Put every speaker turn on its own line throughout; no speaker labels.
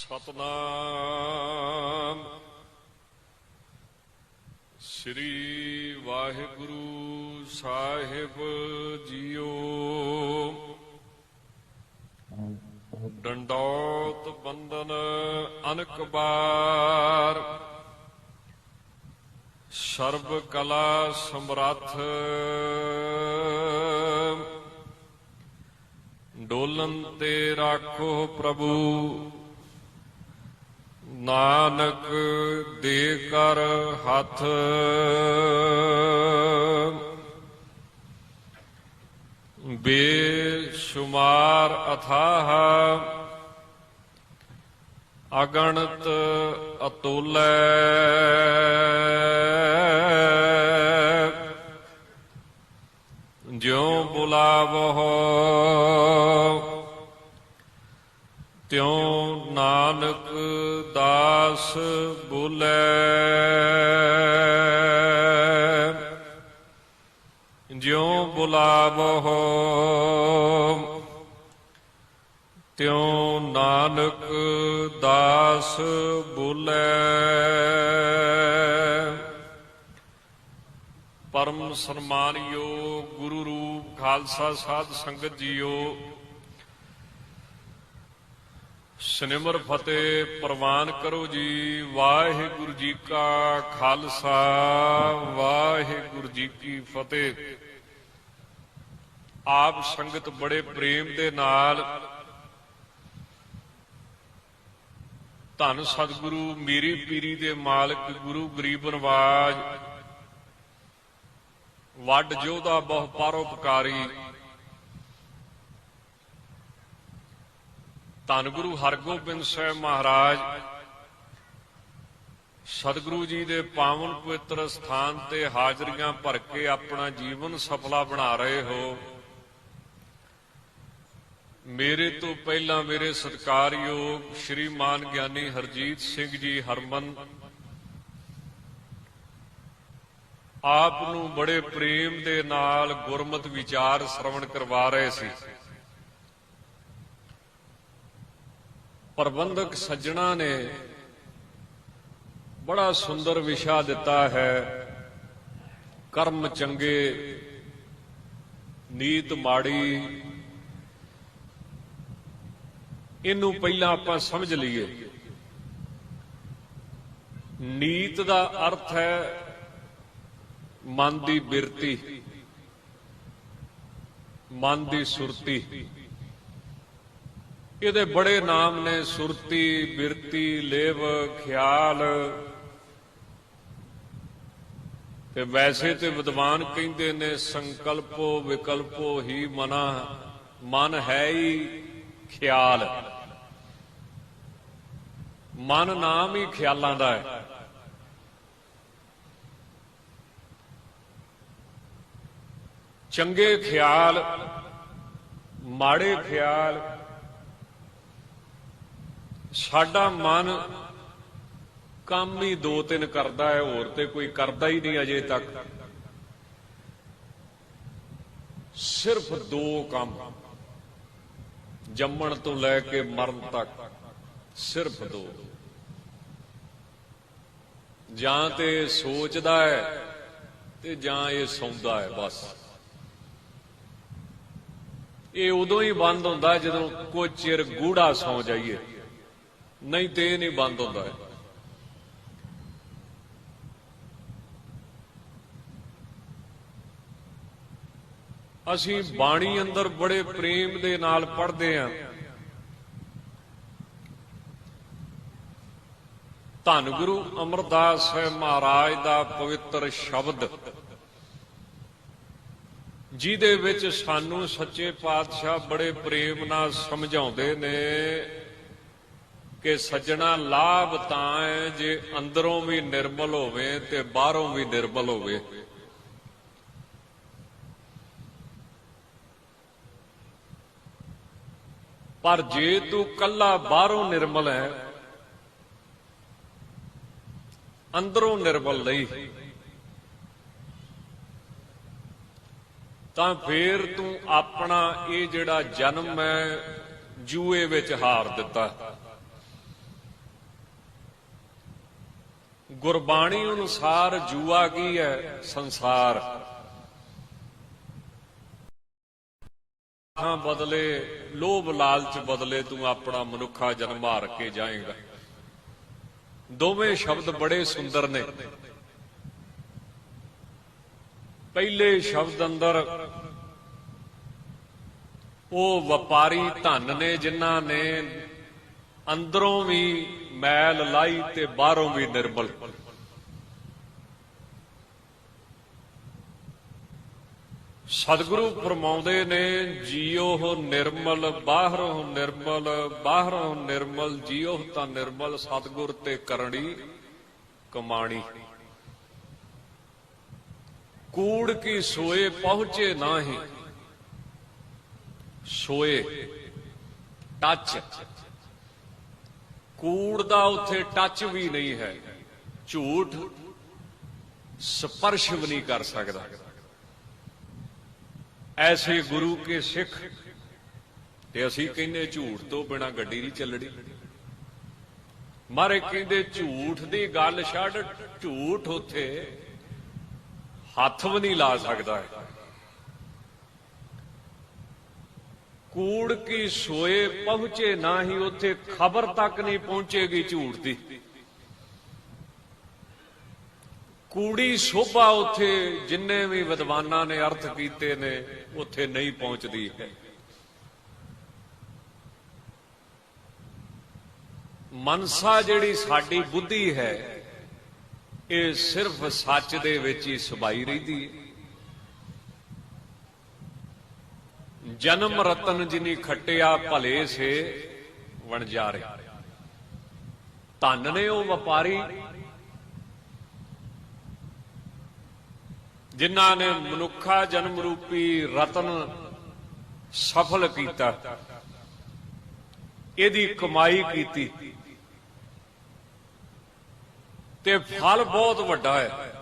सतनाम श्री वाहिगुरु साहिब जीओ। डंडौत बंदन अनक बार, सर्व कला समरथ डोलन ते राखो प्रभु। नानक दे कर हथ बेशुमार अथाह, अगणत अतुलै। ज्यों बुलावहो त्यों नानक दास बुलै। ज्यों बुलावहो त्यों नानक दास बुलै। परम सन्मानयोग गुरु रूप खालसा साध संगत जीओ। सिमर फतेह प्रवान करो जी। वाहिगुरु जी का खालसा वाहिगुरु जी की फतेह। आप संगत बड़े प्रेम दे नाल धन सतगुरु मेरी पीरी दे मालिक गुरु गरीब नवाज वड जोधा बहु परोपकारी धन गुरु हरगोबिंद साहिब महाराज सतगुरु जी दे पावन पवित्र स्थान ते हाजरियां भर के अपना जीवन सफला बना रहे हो। मेरे तो पहला मेरे सत्कारयोग श्रीमान ज्ञानी हरजीत सिंह जी हरमन आप नूं बड़े प्रेम दे नाल गुरमत विचार श्रवण करवा रहे सी। प्रबंधक सज्जणा ने बड़ा सुंदर विशा दिता है, कर्म चंगे नीत माड़ी। इनू पहला आपां समझ लीए। नीत दा अर्थ है मन दी बिरती, मन दी सुरती। ਇਹਦੇ बड़े नाम ने सुरती बिरती लेव ख्याल। ते वैसे तो विद्वान कहते ने संकल्पो विकल्पो ही मना, मन है ही ख्याल। मन नाम ही ख्यालों का है। चंगे ख्याल माड़े ख्याल। साडा मन काम ही दो तीन करता है, होर ते कोई करता ही नहीं अजे तक। सिर्फ दो काम जम्मण तो लैके मरण तक, सिर्फ दो। जां ते सोचदा है ते जां ये सौंदा है। बस ये उदों ही बंद होंदा जदों कुछ चिर गूढ़ा सौ जाइए, नहीं तो नहीं बंद होता है। असी बाणी अंदर बड़े प्रेम दे नाल पढ़दे हां। धन गुरु अमरदास साहिब महाराज दा पवित्र शब्द जिहदे विच सानू सच्चे पातशाह बड़े प्रेम नाल समझाउंदे ने कि सज्जना लाभ तां है जे अंदरों भी निर्मल होवे ते बाहरों भी निर्मल होवे। पर जे तू कल्ला बाहरों निर्मल है अंदरों निर्मल नहीं, तां फिर तू अपना ये जिहड़ा जन्म है जूए विच हार दिता। ਗੁਰਬਾਣੀ ਅਨੁਸਾਰ ਜੂਆ ਕੀ ਹੈ? ਸੰਸਾਰ। ਹਾਂ ਬਦਲੇ, ਲੋਭ ਲਾਲਚ ਬਦਲੇ ਤੂੰ ਆਪਣਾ ਮਨੁੱਖਾ ਜਨਮ ਹਾਰ ਕੇ ਜਾਏਗਾ। ਦੋਵੇਂ ਸ਼ਬਦ ਬੜੇ ਸੁੰਦਰ ਨੇ। ਪਹਿਲੇ ਸ਼ਬਦ ਅੰਦਰ ਉਹ ਵਪਾਰੀ ਧਨ ਨੇ ਜਿਨ੍ਹਾਂ ਨੇ ਅੰਦਰੋਂ ਵੀ ਮੈਲ ਲਾਈ ਤੇ ਬਾਹਰੋਂ ਵੀ ਨਿਰਮਲ। ਸਤਿਗੁਰੂ ਫਰਮਾਉਂਦੇ ਨੇ ਜੀਓ ਨਿਰਮਲ ਬਾਹਰੋਂ ਨਿਰਮਲ, ਬਾਹਰੋਂ ਨਿਰਮਲ ਜੀਓ ਤਾਂ ਨਿਰਮਲ, ਸਤਿਗੁਰ ਤੇ ਕਰਨੀ ਕਮਾਣੀ। ਕੂੜ ਕੀ ਸੋਏ ਪਹੁੰਚੇ ਨਾਹੀਂ, ਸੋਏ ਟੱਚ, ਕੂੜ ਦਾ ਉੱਥੇ ਟੱਚ ਵੀ ਨਹੀਂ ਹੈ। ਝੂਠ ਸਪਰਸ਼ ਵੀ ਨਹੀਂ ਕਰ ਸਕਦਾ। ਐਸੇ ਗੁਰੂ ਕੇ ਸਿੱਖ ਤੇ ਅਸੀਂ ਕਹਿੰਦੇ ਝੂਠ ਤੋਂ ਬਿਨਾਂ ਗੱਡੀ ਨਹੀਂ ਚੱਲਣੀ। ਮਾਰੇ ਕਹਿੰਦੇ ਝੂਠ ਦੀ ਗੱਲ ਛੱਡ, ਝੂਠ ਉੱਥੇ ਹੱਥ ਵੀ ਨਹੀਂ ਲਾ ਸਕਦਾ ਹੈ। ਕੂੜ ਕੀ ਸੋਏ ਪਹੁੰਚੇ ਨਾ ਹੀ, ਉੱਥੇ ਖਬਰ ਤੱਕ ਨਹੀਂ ਪਹੁੰਚੇਗੀ ਝੂਠ ਦੀ। ਕੂੜੀ ਸ਼ੋਭਾ ਉੱਥੇ ਜਿੰਨੇ ਵੀ ਵਿਦਵਾਨਾਂ ਨੇ ਅਰਥ ਕੀਤੇ ਨੇ ਉੱਥੇ ਨਹੀਂ ਪਹੁੰਚਦੀ ਹੈ। ਮਨਸਾ ਜਿਹੜੀ ਸਾਡੀ ਬੁੱਧੀ ਹੈ ਇਹ ਸਿਰਫ ਸੱਚ ਦੇ ਵਿੱਚ ਹੀ ਸਬਾਈ ਰਹਿੰਦੀ ਹੈ। ਜਨਮ ਰਤਨ ਜਿਨੀ ਖੱਟਿਆ ਭਲੇ ਸੇ ਵਣਜਾਰੇ। ਧਨ ਨੇ ਉਹ ਵਪਾਰੀ ਜਿਨ੍ਹਾਂ ਨੇ ਮਨੁੱਖਾ ਜਨਮ ਰੂਪੀ ਰਤਨ ਸਫਲ ਕੀਤਾ, ਇਹਦੀ ਕਮਾਈ ਕੀਤੀ ਤੇ ਫਲ ਬਹੁਤ ਵੱਡਾ ਹੈ।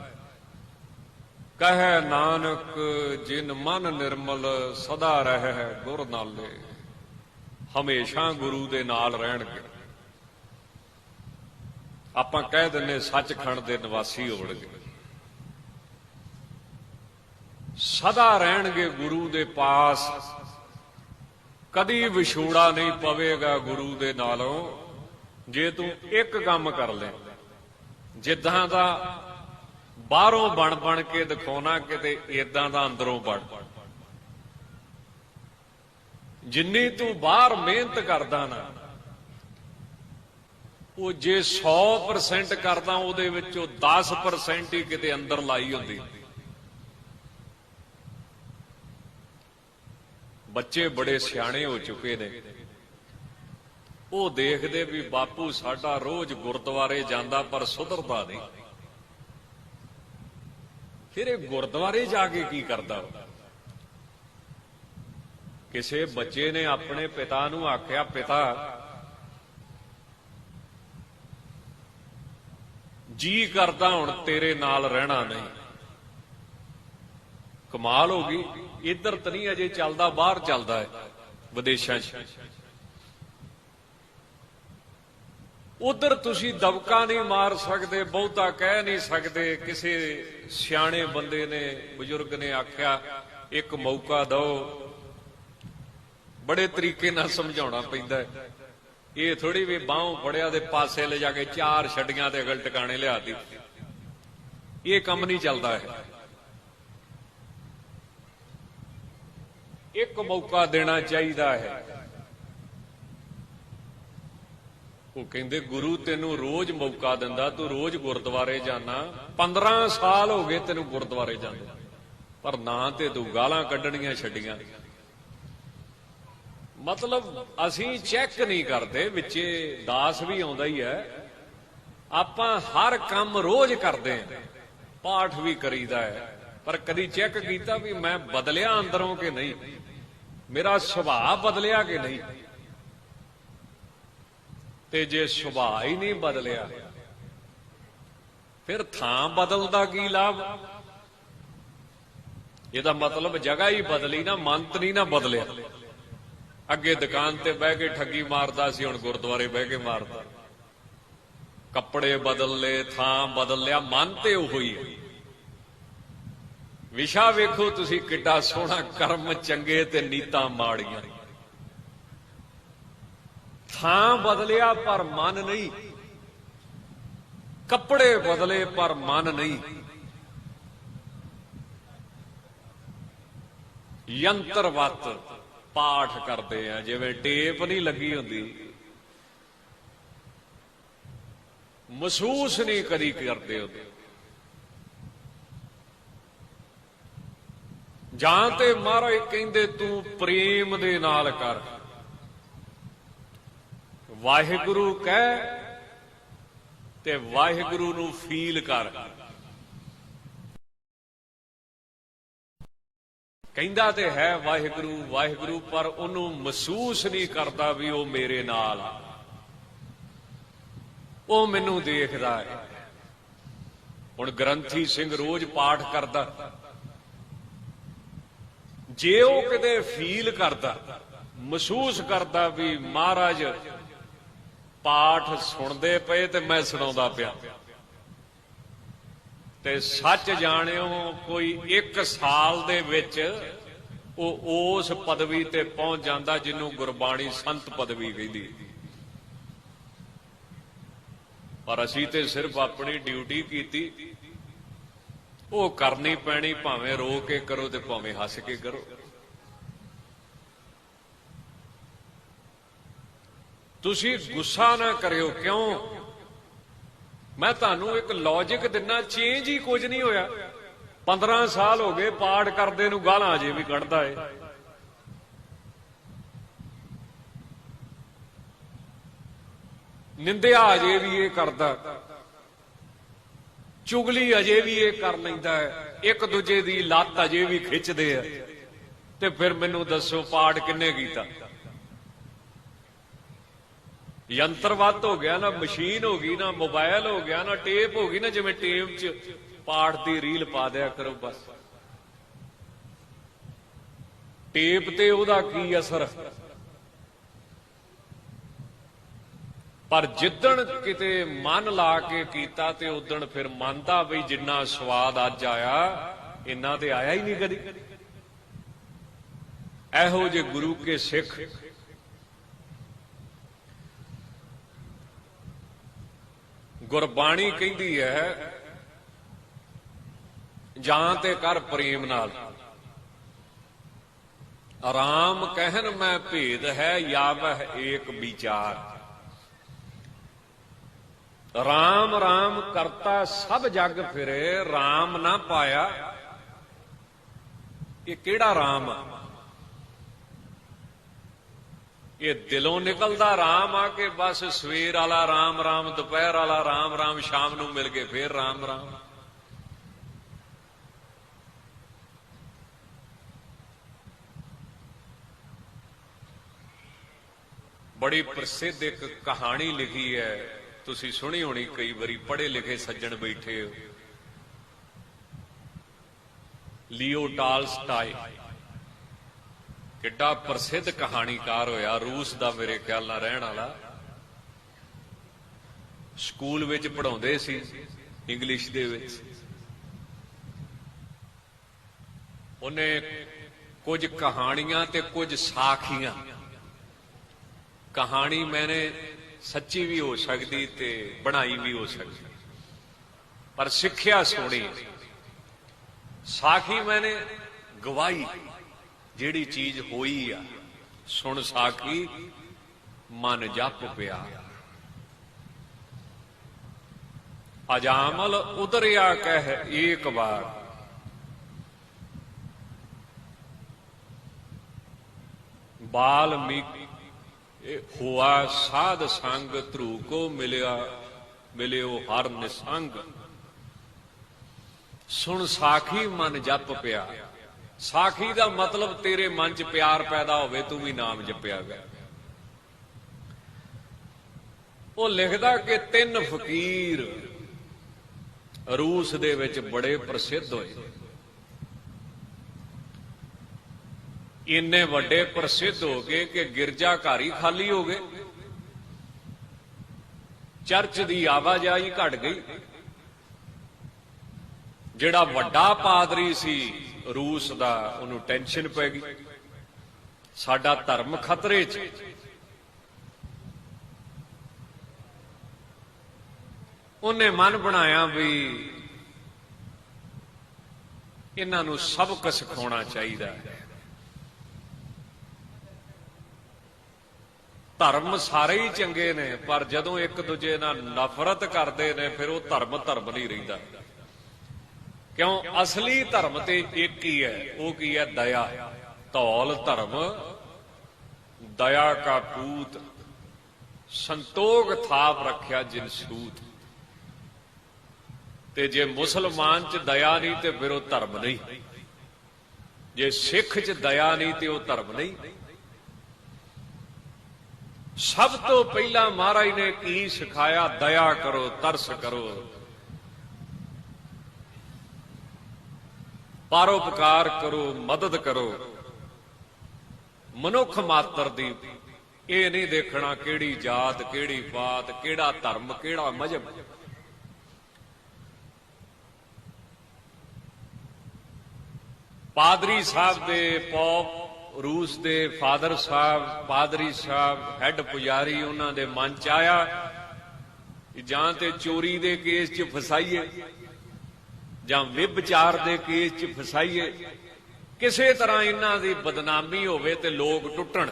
ਕਹੈ ਨਾਨਕ ਜਿਨ ਮਨ ਨਿਰਮਲ ਸਦਾ ਰਹਿ ਗੁਰ ਨਾਲੇ। ਹਮੇਸ਼ਾ ਗੁਰੂ ਦੇ ਨਾਲ ਰਹਿਣਗੇ। ਆਪਾਂ ਕਹਿ ਦਿੰਨੇ ਸੱਚਖੰਡ ਦੇ ਨਿਵਾਸੀ ਹੋਣਗੇ, ਸਦਾ ਰਹਿਣਗੇ ਗੁਰੂ ਦੇ ਪਾਸ। ਕਦੀ ਵਿਛੋੜਾ ਨਹੀਂ ਪਵੇਗਾ ਗੁਰੂ ਦੇ ਨਾਲੋਂ ਜੇ ਤੂੰ ਇੱਕ ਕੰਮ ਕਰ ਲੈ। ਜਿੱਦਾਂ ਦਾ ਬਾਹਰੋਂ ਬਣ ਬਣ ਕੇ ਦਿਖਾਉਣਾ, ਕਿਤੇ ਏਦਾਂ ਦਾ ਅੰਦਰੋਂ ਬਣ। ਜਿੰਨੀ ਤੂੰ ਬਾਹਰ ਮਿਹਨਤ ਕਰਦਾ ਨਾ, ਉਹ ਜੇ 100% ਕਰਦਾ ਉਹਦੇ ਵਿੱਚੋਂ 10% ਹੀ ਕਿਤੇ ਅੰਦਰ ਲਾਈ ਹੁੰਦੀ। ਬੱਚੇ ਬੜੇ ਸਿਆਣੇ ਹੋ ਚੁੱਕੇ ਨੇ, ਉਹ ਦੇਖਦੇ ਵੀ ਬਾਪੂ ਸਾਡਾ ਰੋਜ਼ ਗੁਰਦੁਆਰੇ ਜਾਂਦਾ ਪਰ ਸੁਧਰਦਾ ਨਹੀਂ। ਫਿਰ ਇਹ ਗੁਰਦੁਆਰੇ ਜਾ ਕੇ ਕੀ ਕਰਦਾ? ਕਿਸੇ ਬੱਚੇ ਨੇ ਆਪਣੇ ਪਿਤਾ ਨੂੰ ਆਖਿਆ, ਪਿਤਾ ਜੀ ਕਰਦਾ ਹੁਣ ਤੇਰੇ ਨਾਲ ਰਹਿਣਾ ਨਹੀਂ। ਕਮਾਲ ਹੋ ਗਈ, ਇੱਧਰ ਤਾਂ ਨਹੀਂ ਅਜੇ ਚੱਲਦਾ, ਬਾਹਰ ਚੱਲਦਾ ਹੈ ਵਿਦੇਸ਼ਾਂ 'ਚ। ਉਧਰ ਤੁਸੀਂ ਦਬਕਾ ਨਹੀਂ ਮਾਰ ਸਕਦੇ, ਬਹੁਤਾ ਕਹਿ ਨਹੀਂ ਸਕਦੇ। ਕਿਸੇ ਸਿਆਣੇ ਬੰਦੇ ਨੇ, ਬਜ਼ੁਰਗ ਨੇ ਆਖਿਆ ਇੱਕ ਮੌਕਾ ਦਿਓ। ਬੜੇ ਤਰੀਕੇ ਨਾਲ ਸਮਝਾਉਣਾ ਪੈਂਦਾ ਹੈ। ਇਹ ਥੋੜੀ ਵੀ ਬਾਹੋਂ ਫੜਿਆ ਦੇ ਪਾਸੇ ਲੈ ਜਾ ਕੇ 4 ਛੱਡੀਆਂ ਤੇ ਅਗਲ ਟਿਕਾਣੇ ਲਿਆਤੀ। ਇਹ ਕੰਮ ਨਹੀਂ ਚੱਲਦਾ ਹੈ। ਇੱਕ ਮੌਕਾ ਦੇਣਾ ਚਾਹੀਦਾ ਹੈ। ਉਹ ਕਹਿੰਦੇ ਗੁਰੂ ਤੈਨੂੰ ਰੋਜ਼ ਮੌਕਾ ਦਿੰਦਾ, ਤੂੰ ਰੋਜ਼ ਗੁਰਦੁਆਰੇ ਜਾਣਾ। 15 ਸਾਲ ਹੋ ਗਏ ਤੈਨੂੰ ਗੁਰਦੁਆਰੇ ਜਾਂਦੇ, ਪਰ ਨਾ ਤੇ ਤੂੰ ਗਾਲਾਂ ਕੱਢਣੀਆਂ ਛੱਡੀਆਂ। ਮਤਲਬ ਅਸੀਂ ਚੈੱਕ ਨਹੀਂ ਕਰਦੇ, ਵਿੱਚੇ ਦਾਸ ਵੀ ਆਉਂਦਾ ਹੀ ਹੈ। ਆਪਾਂ ਹਰ ਕੰਮ ਰੋਜ਼ ਕਰਦੇ ਹਾਂ, ਪਾਠ ਵੀ ਕਰੀਦਾ ਹੈ, ਪਰ ਕਦੀ ਚੈੱਕ ਕੀਤਾ ਵੀ ਮੈਂ ਬਦਲਿਆ ਅੰਦਰੋਂ ਕਿ ਨਹੀਂ, ਮੇਰਾ ਸੁਭਾਅ ਬਦਲਿਆ ਕਿ ਨਹੀਂ। ਤੇ ਜੇ ਸੁਭਾਅ ਹੀ ਨਹੀਂ ਬਦਲਿਆ ਫਿਰ ਥਾਂ ਬਦਲਦਾ ਕੀ ਲਾਭ? ਇਹਦਾ ਮਤਲਬ ਜਗ੍ਹਾ ਹੀ ਬਦਲੀ ਨਾ, ਮੰਤ ਨਹੀਂ ਨਾ ਬਦਲਿਆ। ਅੱਗੇ ਦੁਕਾਨ ਤੇ ਬਹਿ ਕੇ ਠੱਗੀ ਮਾਰਦਾ ਸੀ, ਹੁਣ ਗੁਰਦੁਆਰੇ ਬਹਿ ਕੇ ਮਾਰਦਾ। ਕੱਪੜੇ ਬਦਲ ਲਏ, ਥਾਂ ਬਦਲ ਲਿਆ, ਮਨ ਤੇ ਉਹੋ ਹੀ ਹੈ। ਵਿਸ਼ਾ ਵੇਖੋ ਤੁਸੀਂ ਕਿੱਡਾ ਸੋਹਣਾ, ਕਰਮ ਚੰਗੇ ਤੇ ਨੀਤਾਂ ਮਾੜੀਆਂ। ਥਾਂ ਬਦਲਿਆ ਪਰ ਮਨ ਨਹੀਂ, ਕੱਪੜੇ ਬਦਲੇ ਪਰ ਮਨ ਨਹੀਂ। ਯੰਤਰਵਤ ਪਾਠ ਕਰਦੇ ਆ, ਜਿਵੇਂ ਟੇਪ ਨਹੀਂ ਲੱਗੀ ਹੁੰਦੀ, ਮਹਿਸੂਸ ਨਹੀਂ ਕਦੀ ਕਰਦੇ ਹੁੰਦੇ। ਜਾਂ ਤੇ ਮਹਾਰਾਜ ਕਹਿੰਦੇ ਤੂੰ ਪ੍ਰੇਮ ਦੇ ਨਾਲ ਕਰ, ਵਾਹਿਗੁਰੂ ਕਹਿ ਤੇ ਵਾਹਿਗੁਰੂ ਨੂੰ ਫੀਲ ਕਰ। ਕਹਿੰਦਾ ਤੇ ਹੈ ਵਾਹਿਗੁਰੂ ਵਾਹਿਗੁਰੂ, ਪਰ ਉਹਨੂੰ ਮਹਿਸੂਸ ਨਹੀਂ ਕਰਦਾ ਵੀ ਉਹ ਮੇਰੇ ਨਾਲ ਆ, ਉਹ ਮੈਨੂੰ ਦੇਖਦਾ ਹੈ। ਹੁਣ ਗ੍ਰੰਥੀ ਸਿੰਘ ਰੋਜ਼ ਪਾਠ ਕਰਦਾ, ਜੇ ਉਹ ਕਿਤੇ ਫੀਲ ਕਰਦਾ, ਮਹਿਸੂਸ ਕਰਦਾ ਵੀ ਮਹਾਰਾਜ ਪਾਠ ਸੁਣਦੇ ਪਏ ਤੇ ਮੈਂ ਸੁਣਾਉਂਦਾ ਪਿਆ, ਤੇ ਸੱਚ ਜਾਣਿਓ ਕੋਈ 1 ਸਾਲ ਦੇ ਵਿੱਚ ਉਹ ਉਸ ਪਦਵੀ ਤੇ ਪਹੁੰਚ ਜਾਂਦਾ ਜਿਹਨੂੰ ਗੁਰਬਾਣੀ ਸੰਤ ਪਦਵੀ ਕਹਿੰਦੀ। ਪਰ ਅਸੀਂ ਤੇ ਸਿਰਫ ਆਪਣੀ ਡਿਊਟੀ ਕੀਤੀ, ਉਹ ਕਰਨੀ ਪੈਣੀ, ਭਾਵੇਂ ਰੋ ਕੇ ਕਰੋ ਤੇ ਭਾਵੇਂ ਹੱਸ ਕੇ ਕਰੋ। ਤੁਸੀਂ ਗੁੱਸਾ ਨਾ ਕਰਿਓ। ਕਿਉਂ? ਮੈਂ ਤੁਹਾਨੂੰ ਇੱਕ ਲੌਜਿਕ ਦਿੰਨਾ, ਚੇਂਜ ਹੀ ਕੁਝ ਨਹੀਂ ਹੋਇਆ। 15 ਸਾਲ ਹੋ ਗਏ ਪਾਠ ਕਰਦੇ ਨੂੰ, ਗਾਲਾਂ ਅਜੇ ਵੀ ਕੱਢਦਾ ਏ। ਨਿੰਦਿਆ ਅਜੇ ਵੀ ਇਹ ਕਰਦਾ, ਚੁਗਲੀ ਅਜੇ ਵੀ ਇਹ ਕਰ ਲੈਂਦਾ ਹੈ, ਇੱਕ ਦੂਜੇ ਦੀ ਲੱਤ ਅਜੇ ਵੀ ਖਿੱਚਦੇ ਆ। ਤੇ ਫਿਰ ਮੈਨੂੰ ਦੱਸੋ ਪਾਠ ਕਿੰਨੇ ਕੀਤਾ? ਯੰਤਰਵਤ ਹੋ ਗਿਆ ਨਾ, ਮਸ਼ੀਨ ਹੋ ਗਈ ਨਾ, ਮੋਬਾਈਲ ਹੋ ਗਿਆ ਨਾ, ਟੇਪ ਹੋ ਗਈ ਨਾ। ਜਿਵੇਂ ਟੇਪ 'ਚ ਪਾਠ ਦੀ ਰੀਲ ਪਾ ਦਿਆ ਕਰੋ ਬਸ। ਟੇਪ ਤੇ ਉਹਦਾ ਕੀ ਅਸਰ? ਪਰ ਜਿੱਦਣ ਕਿਤੇ ਮਨ ਲਾ ਕੇ ਕੀਤਾ ਤੇ ਉਦਣ ਫਿਰ ਮੰਨਦਾ ਬਈ ਜਿੰਨਾ ਸਵਾਦ ਅੱਜ ਆਇਆ ਇੰਨਾ ਤੇ ਆਇਆ ਹੀ ਨਹੀਂ ਕਦੀ। ਇਹੋ ਜਿਹੇ ਗੁਰੂ ਕੇ ਸਿੱਖ ਗੁਰਬਾਣੀ ਕਹਿੰਦੀ ਹੈ ਜਾਂ ਤੇ ਕਰ ਪ੍ਰੇਮ ਨਾਲ, ਆਰਾਮ ਕਹਿਨ ਮੈਂ ਭੇਦ ਹੈ ਯਾਵਹ ਏਕ ਵਿਚਾਰ। ਰਾਮ ਰਾਮ ਕਰਤਾ ਸਭ ਜਗ ਫਿਰੇ, ਰਾਮ ਨਾ ਪਾਇਆ। ਇਹ ਕਿਹੜਾ ਰਾਮ ਆ? ਇਹ ਦਿਲੋਂ ਨਿਕਲਦਾ ਰਾਮ ਆ ਕਿ ਬਸ ਸਵੇਰ ਵਾਲਾ ਰਾਮ ਰਾਮ, ਦੁਪਹਿਰ ਵਾਲਾ ਰਾਮ ਰਾਮ, ਸ਼ਾਮ ਨੂੰ ਮਿਲ ਕੇ ਫੇਰ ਰਾਮ ਰਾਮ? ਬੜੀ ਪ੍ਰਸਿੱਧ ਇੱਕ ਕਹਾਣੀ ਲਿਖੀ ਹੈ, ਤੁਸੀਂ ਸੁਣੀ ਹੋਣੀ ਕਈ ਵਾਰੀ, ਪੜ੍ਹੇ ਲਿਖੇ ਸੱਜਣ ਬੈਠੇ ਹੋ। ਲੀਓ ਟਾਲਸਟਾਏ ਕਿੱਡਾ ਪ੍ਰਸਿੱਧ ਕਹਾਣੀਕਾਰ ਹੋਇਆ, ਰੂਸ ਦਾ ਮੇਰੇ ਖਿਆਲ ਨਾਲ ਰਹਿਣ ਵਾਲਾ। ਸਕੂਲ ਵਿੱਚ ਪੜ੍ਹਾਉਂਦੇ ਸੀ, ਇੰਗਲਿਸ਼ ਦੇ ਵਿੱਚ। ਉਹਨੇ ਕੁਝ ਕਹਾਣੀਆਂ ਤੇ ਕੁਝ ਸਾਖੀਆਂ, ਕਹਾਣੀ ਮੈਨੇ ਸੱਚੀ ਵੀ ਹੋ ਸਕਦੀ ਤੇ ਬਣਾਈ ਵੀ ਹੋ ਸਕਦੀ, ਪਰ ਸਿੱਖਿਆ ਸੋਹਣੀ। ਸਾਖੀ ਮੈਨੇ ਗਵਾਹੀ, ਜਿਹੜੀ ਚੀਜ਼ ਹੋਈ ਆ। ਸੁਣ ਸਾਖੀ ਮਨ ਜਪ ਪਿਆ, ਅਜਾਮਲ ਉਤਰਿਆ ਕਹਿ ਏਕ ਵਾਰ। ਬਾਲਮੀਕ ਹੋਆ ਸਾਧ ਸੰਗ, ਧਰੂ ਕੋ ਮਿਲਿਓ ਹਰ ਨਿਸੰਗ। ਸੁਣ ਸਾਖੀ ਮਨ ਜਪ ਪਿਆ। ਸਾਖੀ ਦਾ ਮਤਲਬ ਤੇਰੇ ਮਨ 'ਚ ਪਿਆਰ ਪੈਦਾ ਹੋਵੇ, ਤੂੰ ਵੀ ਨਾਮ ਜਪਿਆ ਗਿਆ। ਉਹ ਲਿਖਦਾ ਕਿ 3 ਫਕੀਰ ਰੂਸ ਦੇ ਵਿੱਚ ਬੜੇ ਪ੍ਰਸਿੱਧ ਹੋਏ। ਇੰਨੇ ਵੱਡੇ ਪ੍ਰਸਿੱਧ ਹੋ ਗਏ ਕਿ ਗਿਰਜਾ ਘਰ ਹੀ ਖਾਲੀ ਹੋ ਗਏ। ਚਰਚ ਦੀ ਆਵਾਜਾਈ ਘਟ ਗਈ। ਜਿਹੜਾ ਵੱਡਾ ਪਾਦਰੀ ਸੀ ਰੂਸ ਦਾ, ਉਹਨੂੰ ਟੈਨਸ਼ਨ ਪੈ ਗਈ, ਸਾਡਾ ਧਰਮ ਖਤਰੇ 'ਚ। ਉਹਨੇ ਮਨ ਬਣਾਇਆ ਵੀ ਇਹਨਾਂ ਨੂੰ ਸਬਕ ਸਿਖਾਉਣਾ ਚਾਹੀਦਾ ਹੈ। ਧਰਮ ਸਾਰੇ ਹੀ ਚੰਗੇ ਨੇ, ਪਰ ਜਦੋਂ ਇੱਕ ਦੂਜੇ ਨਾਲ ਨਫ਼ਰਤ ਕਰਦੇ ਨੇ ਫਿਰ ਉਹ ਧਰਮ ਧਰਮ ਨਹੀਂ ਰਹਿੰਦਾ। ਕਿਉਂ? ਅਸਲੀ ਧਰਮ ਤੇ ਇੱਕ ਹੀ ਹੈ, ਉਹ ਕੀ ਹੈ? ਦਇਆ। ਧੌਲ ਧਰਮ ਦਇਆ ਕਾ ਪੂਤ, ਸੰਤੋਖ ਥਾਪ ਰੱਖਿਆ ਜਿਨ ਸੂਤ। ਤੇ ਜੇ ਮੁਸਲਮਾਨ ਚ ਦਇਆ ਨਹੀਂ ਤੇ ਫਿਰ ਉਹ ਧਰਮ ਨਹੀਂ, ਜੇ ਸਿੱਖ ਚ ਦਇਆ ਨਹੀਂ ਤੇ ਉਹ ਧਰਮ ਨਹੀਂ। ਸਭ ਤੋਂ ਪਹਿਲਾਂ ਮਹਾਰਾਜ ਨੇ ਕੀ ਸਿਖਾਇਆ? ਦਇਆ ਕਰੋ, ਤਰਸ ਕਰੋ, ਪਰਉਪਕਾਰ ਕਰੋ, ਮਦਦ ਕਰੋ ਮਨੁੱਖ ਮਾਤਰ ਦੀ। ਇਹ ਨਹੀਂ ਦੇਖਣਾ ਕਿਹੜੀ ਜਾਤ, ਕਿਹੜੀ ਪਾਤ, ਕਿਹੜਾ ਧਰਮ, ਕਿਹੜਾ ਮਜ਼ਹਬ। ਪਾਦਰੀ ਸਾਹਿਬ ਦੇ ਪੌਪ ਰੂਸ ਦੇ ਫਾਦਰ ਸਾਹਿਬ, ਪਾਦਰੀ ਸਾਹਿਬ, ਹੈੱਡ ਪੁਜਾਰੀ, ਉਹਨਾਂ ਦੇ ਮਨ ਚ ਆਇਆ ਜਾਂ ਤੇ ਚੋਰੀ ਦੇ ਕੇਸ ਚ ਫਸਾਈਏ ਜਾਂ ਵਿਭਚਾਰ ਦੇ ਕੇਸ ਚ ਫਸਾਈਏ, ਕਿਸੇ ਤਰ੍ਹਾਂ ਇਹਨਾਂ ਦੀ ਬਦਨਾਮੀ ਹੋਵੇ ਤੇ ਲੋਕ ਟੁੱਟਣ,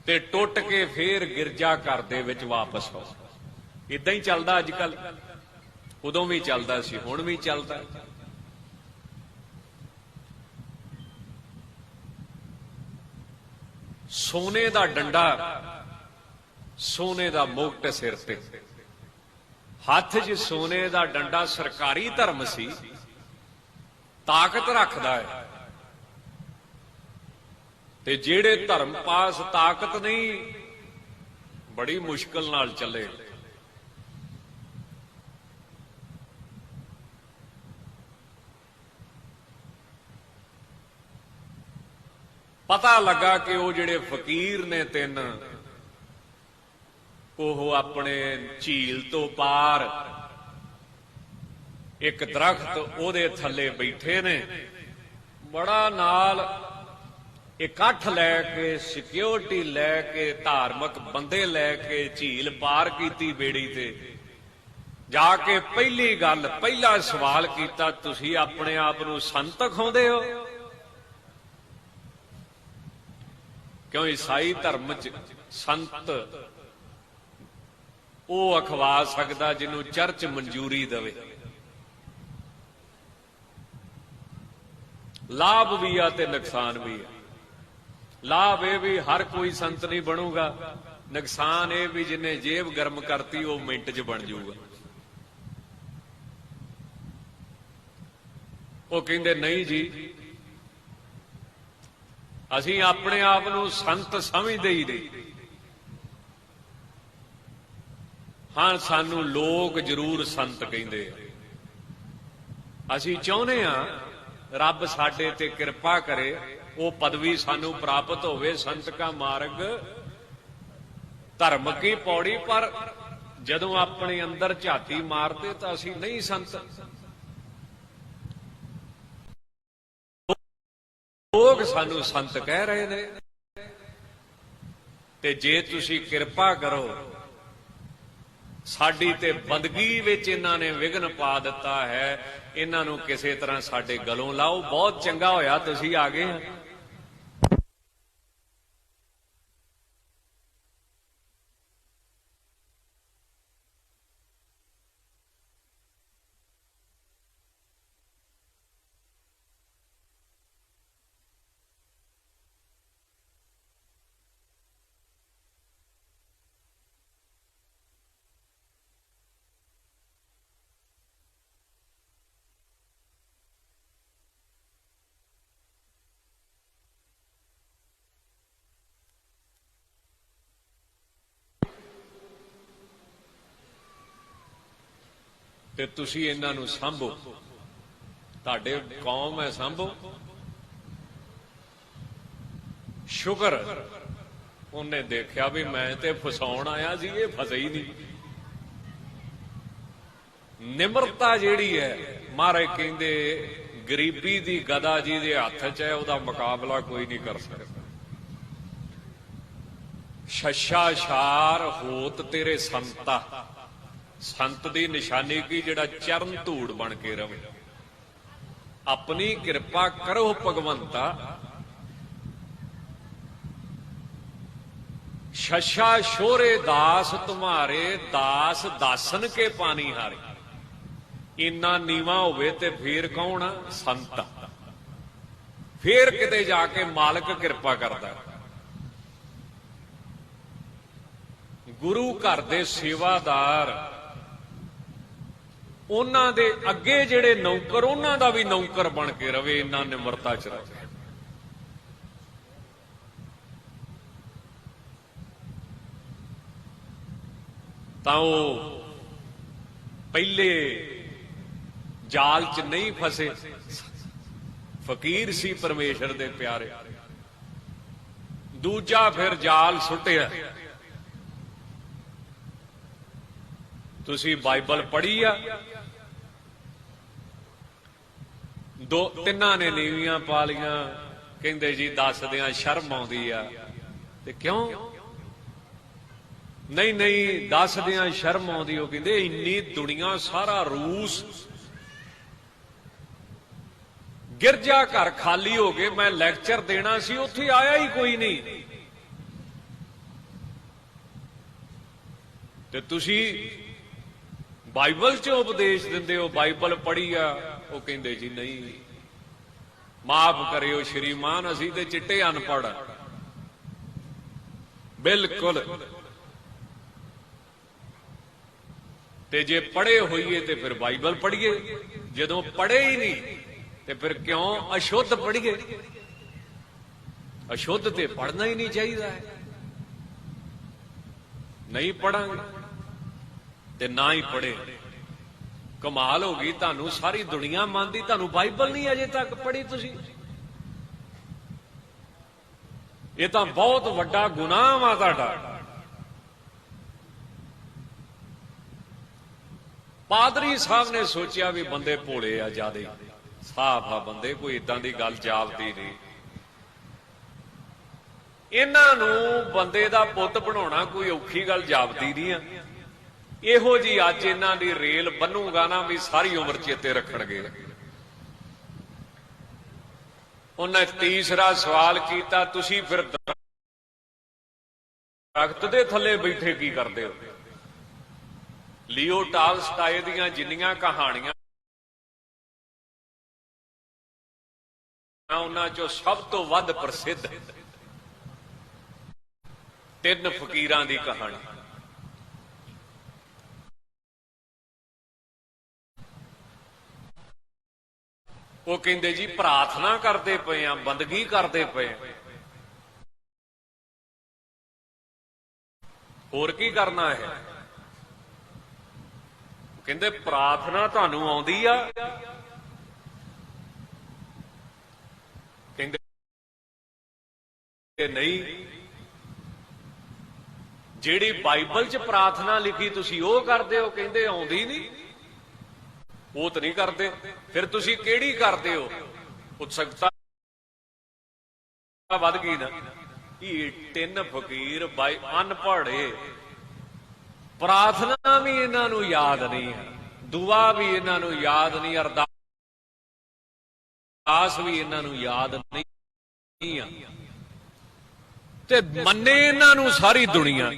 ਤੇ ਟੁੱਟ ਕੇ ਫੇਰ ਗਿਰਜਾ ਘਰ ਦੇ ਵਿੱਚ ਵਾਪਸ ਆਓ। ਇਦਾਂ ਹੀ ਚੱਲਦਾ ਅੱਜ ਕੱਲ, ਉਦੋਂ ਵੀ ਚੱਲਦਾ ਸੀ, ਹੁਣ ਵੀ ਚੱਲਦਾ। ਸੋਨੇ ਦਾ ਡੰਡਾ, ਸੋਨੇ ਦਾ ਮੁਕਟ ਸਿਰ ਤੇ, ਹੱਥ 'ਚ ਸੋਨੇ ਦਾ ਡੰਡਾ ਸਰਕਾਰੀ ਧਰਮ ਸੀ, ਤਾਕਤ ਰੱਖਦਾ ਹੈ। ਤੇ ਜਿਹੜੇ ਧਰਮ ਪਾਸ ਤਾਕਤ ਨਹੀਂ, ਬੜੀ ਮੁਸ਼ਕਲ ਨਾਲ ਚੱਲੇ। ਪਤਾ ਲੱਗਾ ਕਿ ਉਹ ਜਿਹੜੇ ਫਕੀਰ ਨੇ ਤਿੰਨ, ਉਹ ਆਪਣੇ ਝੀਲ ਤੋਂ ਪਾਰ ਇੱਕ ਦਰਖਤ, ਉਹਦੇ ਥੱਲੇ ਬੈਠੇ ਨੇ। ਬੜਾ ਨਾਲ ਇਕੱਠ ਲੈ ਕੇ, ਸਿਕਿਉਰਿਟੀ ਲੈ ਕੇ, ਧਾਰਮਿਕ ਬੰਦੇ ਲੈ ਕੇ ਝੀਲ ਪਾਰ ਕੀਤੀ ਬੇੜੀ ਤੇ ਜਾ ਕੇ। ਪਹਿਲੀ ਗੱਲ, ਪਹਿਲਾ ਸਵਾਲ ਕੀਤਾ, ਤੁਸੀਂ ਆਪਣੇ ਆਪ ਨੂੰ ਸੰਤ ਖਾਉਂਦੇ ਹੋ? ਕਿਉਂ ਈਸਾਈ ਧਰਮ ਚ ਸੰਤ ਉਹ ਅਖਵਾ ਸਕਦਾ ਜਿਹਨੂੰ ਚਰਚ ਮਨਜ਼ੂਰੀ ਦੇਵੇ। ਲਾਭ ਵੀ ਆ ਤੇ ਨੁਕਸਾਨ ਵੀ ਆ। ਲਾਭ ਇਹ ਵੀ ਹਰ ਕੋਈ ਸੰਤ ਨਹੀਂ ਬਣੂਗਾ, ਨੁਕਸਾਨ ਇਹ ਵੀ ਜਿਹਨੇ ਜੇਬ ਗਰਮ ਕਰਤੀ ਉਹ ਮਿੰਟ 'ਚ ਬਣ ਜਾਊਗਾ। ਉਹ ਕਹਿੰਦੇ ਨਹੀਂ ਜੀ, ਅਸੀਂ ਆਪਣੇ ਆਪ ਨੂੰ ਸੰਤ ਸਮਝਦੇ ਹੀ ਨਹੀਂ। ਹਾਂ, ਸਾਨੂੰ ਲੋਕ ਜ਼ਰੂਰ ਸੰਤ ਕਹਿੰਦੇ ਆ। ਅਸੀਂ ਚਾਹੁੰਦੇ ਆ ਰੱਬ ਸਾਡੇ ਤੇ ਕਿਰਪਾ ਕਰੇ, ਉਹ ਪਦਵੀ ਸਾਨੂੰ ਪ੍ਰਾਪਤ ਹੋਵੇ, ਸੰਤ ਕਾ ਮਾਰਗ ਧਰਮ ਕੀ ਪੌੜੀ। ਪਰ ਜਦੋਂ ਆਪਣੇ ਅੰਦਰ ਝਾਤੀ ਮਾਰਦੇ ਤਾਂ ਅਸੀਂ ਨਹੀਂ ਸੰਤ। ਲੋਕ ਸਾਨੂੰ ਸੰਤ ਕਹਿ ਰਹੇ ਨੇ, ਤੇ ਜੇ ਤੁਸੀਂ ਕਿਰਪਾ ਕਰੋ, ਸਾਡੀ ਤੇ ਬੰਦਗੀ ਵਿੱਚ ਇਹਨਾਂ ਨੇ ਵਿਘਨ ਪਾ ਦਿੱਤਾ ਹੈ, ਇਹਨਾਂ ਨੂੰ ਕਿਸੇ ਤਰ੍ਹਾਂ ਸਾਡੇ ਗਲੋਂ ਲਾਓ। ਬਹੁਤ ਚੰਗਾ ਹੋਇਆ ਤੁਸੀਂ ਆ ਗਏ। ਤੇ ਤੁਸੀਂ ਇਹਨਾਂ ਨੂੰ ਸਾਂਭੋ, ਤੁਹਾਡੇ ਕੌਮ ਹੈ, ਸਾਂਭੋ। ਸ਼ੁਕਰ ਉਹਨੇ ਦੇਖਿਆ ਵੀ ਮੈਂ ਤੇ ਫਸਾਉਣ ਆਇਆ ਸੀ, ਇਹ ਫਸੇ ਹੀ ਨਹੀਂ। ਨਿਮਰਤਾ ਜਿਹੜੀ ਹੈ, ਮਹਾਰਾਜ ਕਹਿੰਦੇ ਗਰੀਬੀ ਦੀ ਗਦਾ ਜਿਹਦੇ ਹੱਥ 'ਚ ਹੈ ਉਹਦਾ ਮੁਕਾਬਲਾ ਕੋਈ ਨਹੀਂ ਕਰ ਸਕਦਾ। ਛੱਛਾ ਛਾਰ ਹੋਤ ਤੇਰੇ ਸੰਤਾ, ਸੰਤ ਦੀ ਨਿਸ਼ਾਨੀ ਕੀ? ਜਿਹੜਾ ਚਰਨ ਧੂੜ ਬਣ ਕੇ ਰਵੇ। ਆਪਣੀ ਕਿਰਪਾ ਕਰੋ ਭਗਵੰਤਾ, ਛੱਛਾ ਸ਼ੋਰੇ ਦਾਸ ਤੁਮਾਰੇ, ਦਾਸ ਦਾਸਨ ਕੇ ਪਾਣੀ ਹਾਰੇ। ਇੰਨਾ ਨੀਵਾ ਹੋਵੇ ਤੇ ਫੇਰ ਕੌਣ ਆ? ਸੰਤ। ਫੇਰ ਕਿਤੇ ਜਾ ਕੇ ਮਾਲਕ ਕਿਰਪਾ ਕਰਦਾ। ਗੁਰੂ ਘਰ ਦੇ ਸੇਵਾਦਾਰ, ਉਹਨਾਂ ਦੇ ਅੱਗੇ ਜਿਹੜੇ ਨੌਕਰ, ਉਹਨਾਂ ਦਾ ਵੀ ਨੌਕਰ ਬਣ ਕੇ ਰਵੇ, ਇੰਨਾ ਨਿਮਰਤਾ ਚ ਰਵੇ। ਤਾਂ ਉਹ ਪਹਿਲੇ ਜਾਲ ਚ ਨਹੀਂ ਫਸੇ, ਫਕੀਰ ਸੀ ਪਰਮੇਸ਼ਰ ਦੇ ਪਿਆਰੇ। ਦੂਜਾ ਫਿਰ ਜਾਲ ਸੁੱਟਿਆ। ਤੁਸੀਂ ਬਾਈਬਲ ਪੜ੍ਹੀ ਆ? ਤਿੰਨਾਂ ਨੇ ਨੀਵੀਆਂ ਪਾ ਲੀਆਂ। ਕਹਿੰਦੇ ਜੀ ਦੱਸਦਿਆਂ ਸ਼ਰਮ ਆਉਂਦੀ ਆ। ਤੇ ਕਿਉਂ? ਨਹੀਂ ਨਹੀਂ, ਦੱਸਦਿਆਂ ਸ਼ਰਮ ਆਉਂਦੀ। ਉਹ ਕਹਿੰਦੇ ਇੰਨੀ ਦੁਨੀਆ, ਸਾਰਾ ਰੂਸ, ਗਿਰਜਾ ਘਰ ਖਾਲੀ ਹੋ ਗਏ। ਮੈਂ ਲੈਕਚਰ ਦੇਣਾ ਸੀ, ਉੱਥੇ ਆਇਆ ਹੀ ਕੋਈ ਨਹੀਂ। ਤੇ ਤੁਸੀਂ ਬਾਈਬਲ 'ਚ ਉਪਦੇਸ਼ ਦਿੰਦੇ ਹੋ, ਬਾਈਬਲ ਪੜ੍ਹੀ ਆ? ਉਹ ਕਹਿੰਦੇ ਜੀ ਨਹੀਂ, ਮਾਫ ਕਰਿਓ ਸ਼੍ਰੀਮਾਨ, ਅਸੀਂ ਤੇ ਚਿੱਟੇ ਅਨਪੜ੍ਹ। ਬਿਲਕੁਲ। ਤੇ ਜੇ ਪੜ੍ਹੇ ਹੋਈਏ ਤੇ ਫਿਰ ਬਾਈਬਲ ਪੜ੍ਹੀਏ। ਜਦੋਂ ਪੜ੍ਹੇ ਹੀ ਨਹੀਂ ਤੇ ਫਿਰ ਕਿਉਂ ਅਸ਼ੁੱਧ ਪੜ੍ਹੀਏ? ਅਸ਼ੁੱਧ ਤੇ ਪੜ੍ਹਨਾ ਹੀ ਨਹੀਂ ਚਾਹੀਦਾ ਹੈ। ਨਹੀਂ ਪੜਾਂਗੇ ਤੇ ਨਾ ਹੀ ਪੜ੍ਹੇ। ਕਮਾਲ ਹੋ ਗਈ, ਤੁਹਾਨੂੰ ਸਾਰੀ ਦੁਨੀਆ ਮੰਨਦੀ, ਤੁਹਾਨੂੰ ਬਾਈਬਲ ਨਹੀਂ ਅਜੇ ਤੱਕ ਪੜ੍ਹੀ ਤੁਸੀਂ। ਇਹ ਤਾਂ ਬਹੁਤ ਵੱਡਾ ਗੁਨਾਹ ਵਾ ਤੁਹਾਡਾ। ਪਾਦਰੀ ਸਾਹਿਬ ਨੇ ਸੋਚਿਆ ਵੀ ਬੰਦੇ ਭੋਲੇ ਆ, ਜਿਆਦੇ ਸਾਫ ਆ ਬੰਦੇ, ਕੋਈ ਇਦਾਂ ਦੀ ਗੱਲ ਜਾਪਦੀ ਨਹੀਂ। ਇਹਨਾਂ ਨੂੰ ਬੰਦੇ ਦਾ ਪੁੱਤ ਬਣਾਉਣਾ ਕੋਈ ਔਖੀ ਗੱਲ ਜਾਪਦੀ ਨਹੀਂ ਆ। ਇਹੋ ਜੀ ਅੱਜ ਇਹਨਾਂ ਦੀ ਰੇਲ ਬੰਨੂਗਾ ਨਾ ਵੀ ਸਾਰੀ ਉਮਰ ਚੇਤੇ ਰੱਖਣਗੇ। ਉਹਨੇ ਤੀਸਰਾ ਸਵਾਲ ਕੀਤਾ, ਤੁਸੀਂ ਫਿਰ ਦਰਖਤ ਦੇ ਥੱਲੇ ਬੈਠੇ ਕੀ ਕਰਦੇ ਹੋ? ਲਿਓ ਟਾਲਸਟਾਏ ਦੀਆਂ ਜਿੰਨੀਆਂ ਕਹਾਣੀਆਂ, ਉਹਨਾਂ ਚੋਂ ਸਭ ਤੋਂ ਵੱਧ ਪ੍ਰਸਿੱਧ ਤਿੰਨ ਫਕੀਰਾਂ ਦੀ ਕਹਾਣੀ। ਉਹ ਕਹਿੰਦੇ ਜੀ ਪ੍ਰਾਰਥਨਾ ਕਰਦੇ ਪਏ ਆ, ਬੰਦਗੀ ਕਰਦੇ ਪਏ ਆ, ਹੋਰ ਕੀ ਕਰਨਾ ਹੈ? ਕਹਿੰਦੇ ਪ੍ਰਾਰਥਨਾ ਤੁਹਾਨੂੰ ਆਉਂਦੀ ਆ? ਕਹਿੰਦੇ ਨਹੀਂ। ਜਿਹੜੀ ਬਾਈਬਲ 'ਚ ਪ੍ਰਾਰਥਨਾ ਲਿਖੀ ਤੁਸੀਂ ਉਹ ਕਰਦੇ ਹੋ? ਕਹਿੰਦੇ ਆਉਂਦੀ ਨਹੀਂ, ਉਹ ਤਾਂ ਨਹੀਂ ਕਰਦੇ। ਫਿਰ ਤੁਸੀਂ ਕਿਹੜੀ ਕਰਦੇ ਹੋ? ਉਤਸਕਤਾ ਵੱਧ ਗਈ ਨਾ। ਇਹ ਤਿੰਨ ਫਕੀਰ ਅਨਪੜ੍ਹੇ, ਪ੍ਰਾਰਥਨਾ ਵੀ ਇਹਨਾਂ ਨੂੰ ਯਾਦ ਨਹੀਂ ਹੈ, ਦੁਆ ਵੀ ਇਹਨਾਂ ਨੂੰ ਯਾਦ ਨਹੀਂ, ਅਰਦਾਸ ਵੀ ਇਹਨਾਂ ਨੂੰ ਯਾਦ ਨਹੀਂ ਆ, ਤੇ ਮੰਨੇ ਇਹਨਾਂ ਨੂੰ ਸਾਰੀ ਦੁਨੀਆ।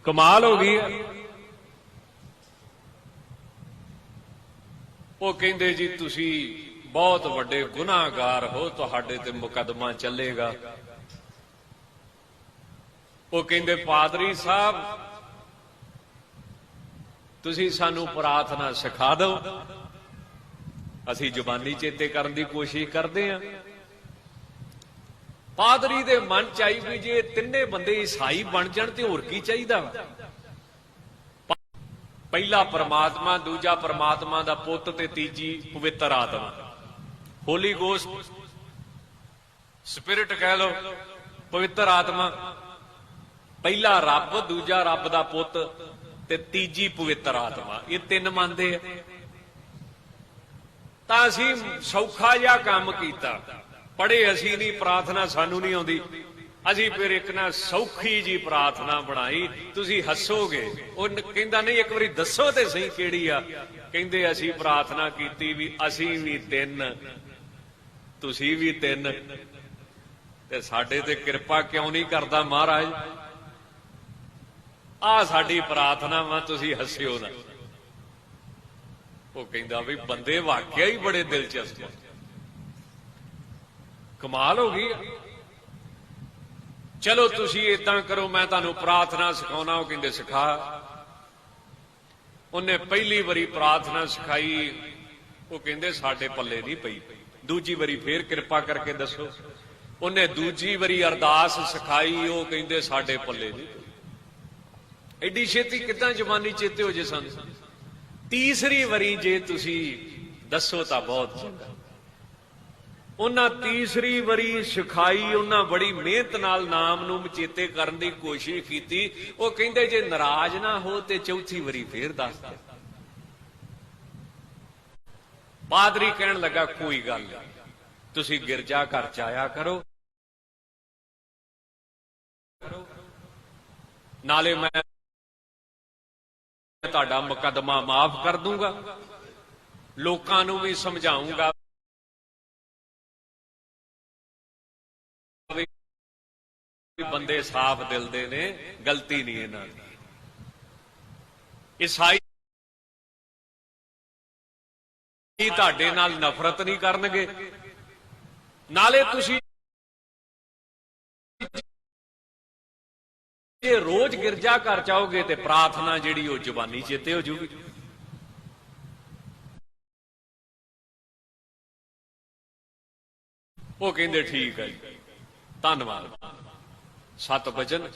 ਕਮਾਲ ਹੋ ਗਈ। ਉਹ ਕਹਿੰਦੇ ਜੀ ਤੁਸੀਂ ਬਹੁਤ ਵੱਡੇ ਗੁਨਾਹਗਾਰ ਹੋ, ਤੁਹਾਡੇ ਤੇ ਮੁਕੱਦਮਾ ਚੱਲੇਗਾ। ਉਹ ਕਹਿੰਦੇ ਪਾਦਰੀ ਸਾਹਿਬ ਤੁਸੀਂ ਸਾਨੂੰ ਪ੍ਰਾਰਥਨਾ ਸਿਖਾ ਦਿਓ, ਅਸੀਂ ਜ਼ੁਬਾਨੀ ਚੇਤੇ ਕਰਨ ਦੀ ਕੋਸ਼ਿਸ਼ ਕਰਦੇ ਹਾਂ। ਪਾਦਰੀ ਦੇ ਮਨ ਚ ਆਈ ਵੀ ਜੇ ਤਿੰਨੇ ਬੰਦੇ ਈਸਾਈ ਬਣ ਜਾਣ ਤੇ ਹੋਰ ਕੀ ਚਾਹੀਦਾ। ਪਹਿਲਾ ਪਰਮਾਤਮਾ, ਦੂਜਾ ਪਰਮਾਤਮਾ ਦਾ ਪੁੱਤ ਤੇ ਤੀਜੀ ਪਵਿੱਤਰ ਆਤਮਾ, ਹੋਲੀ ਗੋਸਟ। ਸਪਿਰਿਟ ਕਹਿ ਲੋ, ਪਵਿੱਤਰ ਆਤਮਾ। ਪਹਿਲਾ ਰੱਬ, ਦੂਜਾ ਰੱਬ ਦਾ ਪੁੱਤ ਤੇ ਤੀਜੀ ਪਵਿੱਤਰ ਆਤਮਾ, ਇਹ ਤਿੰਨ ਮੰਨਦੇ ਆ। ਤਾਂ ਅਸੀਂ ਸੌਖਾ ਜਿਹਾ ਕੰਮ ਕੀਤਾ, ਪੜ੍ਹੇ ਅਸੀਂ ਨਹੀਂ, ਪ੍ਰਾਰਥਨਾ ਸਾਨੂੰ ਨਹੀਂ ਆਉਂਦੀ, ਅਸੀਂ ਫਿਰ ਇੱਕ ਨਾ ਸੌਖੀ ਜੀ ਪ੍ਰਾਰਥਨਾ ਬਣਾਈ। ਤੁਸੀਂ ਹੱਸੋਗੇ। ਉਹ ਕਹਿੰਦਾ ਨਹੀਂ, ਇੱਕ ਵਾਰੀ ਦੱਸੋ ਤੇ ਸਹੀ ਕਿਹੜੀ ਆ। ਕਹਿੰਦੇ ਅਸੀਂ ਪ੍ਰਾਰਥਨਾ ਕੀਤੀ ਵੀ ਅਸੀਂ ਵੀ ਤਿੰਨ, ਤੁਸੀਂ ਵੀ ਤਿੰਨ, ਤੇ ਸਾਡੇ ਤੇ ਕਿਰਪਾ ਕਿਉਂ ਨਹੀਂ ਕਰਦਾ ਮਹਾਰਾਜ। ਆ ਸਾਡੀ ਪ੍ਰਾਰਥਨਾ ਵਾ, ਤੁਸੀਂ ਹੱਸਿਓ ਨਾ। ਉਹ ਕਹਿੰਦਾ ਵੀ ਬੰਦੇ ਵਾਕਿਆ ਹੀ ਬੜੇ ਦਿਲਚਸਪ, ਕਮਾਲ ਹੋ ਗਈ। ਚਲੋ ਤੁਸੀਂ ਏਦਾਂ ਕਰੋ, ਮੈਂ ਤੁਹਾਨੂੰ ਪ੍ਰਾਰਥਨਾ ਸਿਖਾਉਣਾ। ਉਹ ਕਹਿੰਦੇ ਸਿਖਾ। ਉਹਨੇ ਪਹਿਲੀ ਵਾਰੀ ਪ੍ਰਾਰਥਨਾ ਸਿਖਾਈ, ਉਹ ਕਹਿੰਦੇ ਸਾਡੇ ਪੱਲੇ ਨਹੀਂ ਪਈ। ਦੂਜੀ ਵਾਰੀ ਫੇਰ ਕਿਰਪਾ ਕਰਕੇ ਦੱਸੋ। ਉਹਨੇ ਦੂਜੀ ਵਾਰੀ ਅਰਦਾਸ ਸਿਖਾਈ, ਉਹ ਕਹਿੰਦੇ ਸਾਡੇ ਪੱਲੇ ਨਹੀਂ ਪਈ। ਐਡੀ ਛੇਤੀ ਕਿੱਦਾਂ ਜ਼ਬਾਨੀ ਚੇਤੇ ਹੋ ਜੇ ਸਾਨੂੰ। ਤੀਸਰੀ ਵਾਰੀ ਜੇ ਤੁਸੀਂ ਦੱਸੋ ਤਾਂ ਬਹੁਤ ਚੰਗਾ। ਉਹਨਾਂ ਤੀਸਰੀ ਵਾਰੀ ਸਿਖਾਈ, ਉਹਨਾਂ ਬੜੀ ਮਿਹਨਤ ਨਾਲ ਨਾਮ ਨੂੰ ਚੇਤੇ ਕਰਨ ਦੀ ਕੋਸ਼ਿਸ਼ ਕੀਤੀ। ਉਹ ਕਹਿੰਦੇ ਜੇ ਨਾਰਾਜ਼ ਨਾ ਹੋ ਤੇ ਚੌਥੀ ਵਾਰੀ ਫੇਰ ਦੱਸ ਦੇ। ਪਾਦਰੀ ਕਹਿਣ ਲੱਗਾ ਕੋਈ ਗੱਲ ਨਹੀਂ, ਤੁਸੀਂ ਗਿਰਜਾ ਘਰ ਚ ਆਇਆ ਕਰੋ, ਨਾਲੇ ਮੈਂ ਤੁਹਾਡਾ ਮੁਕੱਦਮਾ ਮਾਫ ਕਰ ਦੂੰਗਾ, ਲੋਕਾਂ ਨੂੰ ਵੀ ਸਮਝਾਉਂਗਾ ਬੰਦੇ ਸਾਫ਼ ਦਿਲ ਦੇ ਨੇ, ਗਲਤੀ ਨਹੀਂ ਇਹਨਾਂ ਦੀ। ਈਸਾਈ ਤੁਹਾਡੇ ਨਾਲ ਨਫ਼ਰਤ ਨਹੀਂ ਕਰਨਗੇ, ਨਾਲੇ ਤੁਸੀਂ ਜੇ ਰੋਜ਼ ਗਿਰਜਾ ਘਰ ਜਾਓਗੇ ਤੇ ਪ੍ਰਾਰਥਨਾ ਜਿਹੜੀ ਉਹ ਜ਼ੁਬਾਨੀ ਚੇਤੇ ਹੋ ਜੂਗੀ। ਉਹ ਕਹਿੰਦੇ ਠੀਕ ਹੈ ਜੀ, ਧੰਨਵਾਦ। 7 ਵਚਨ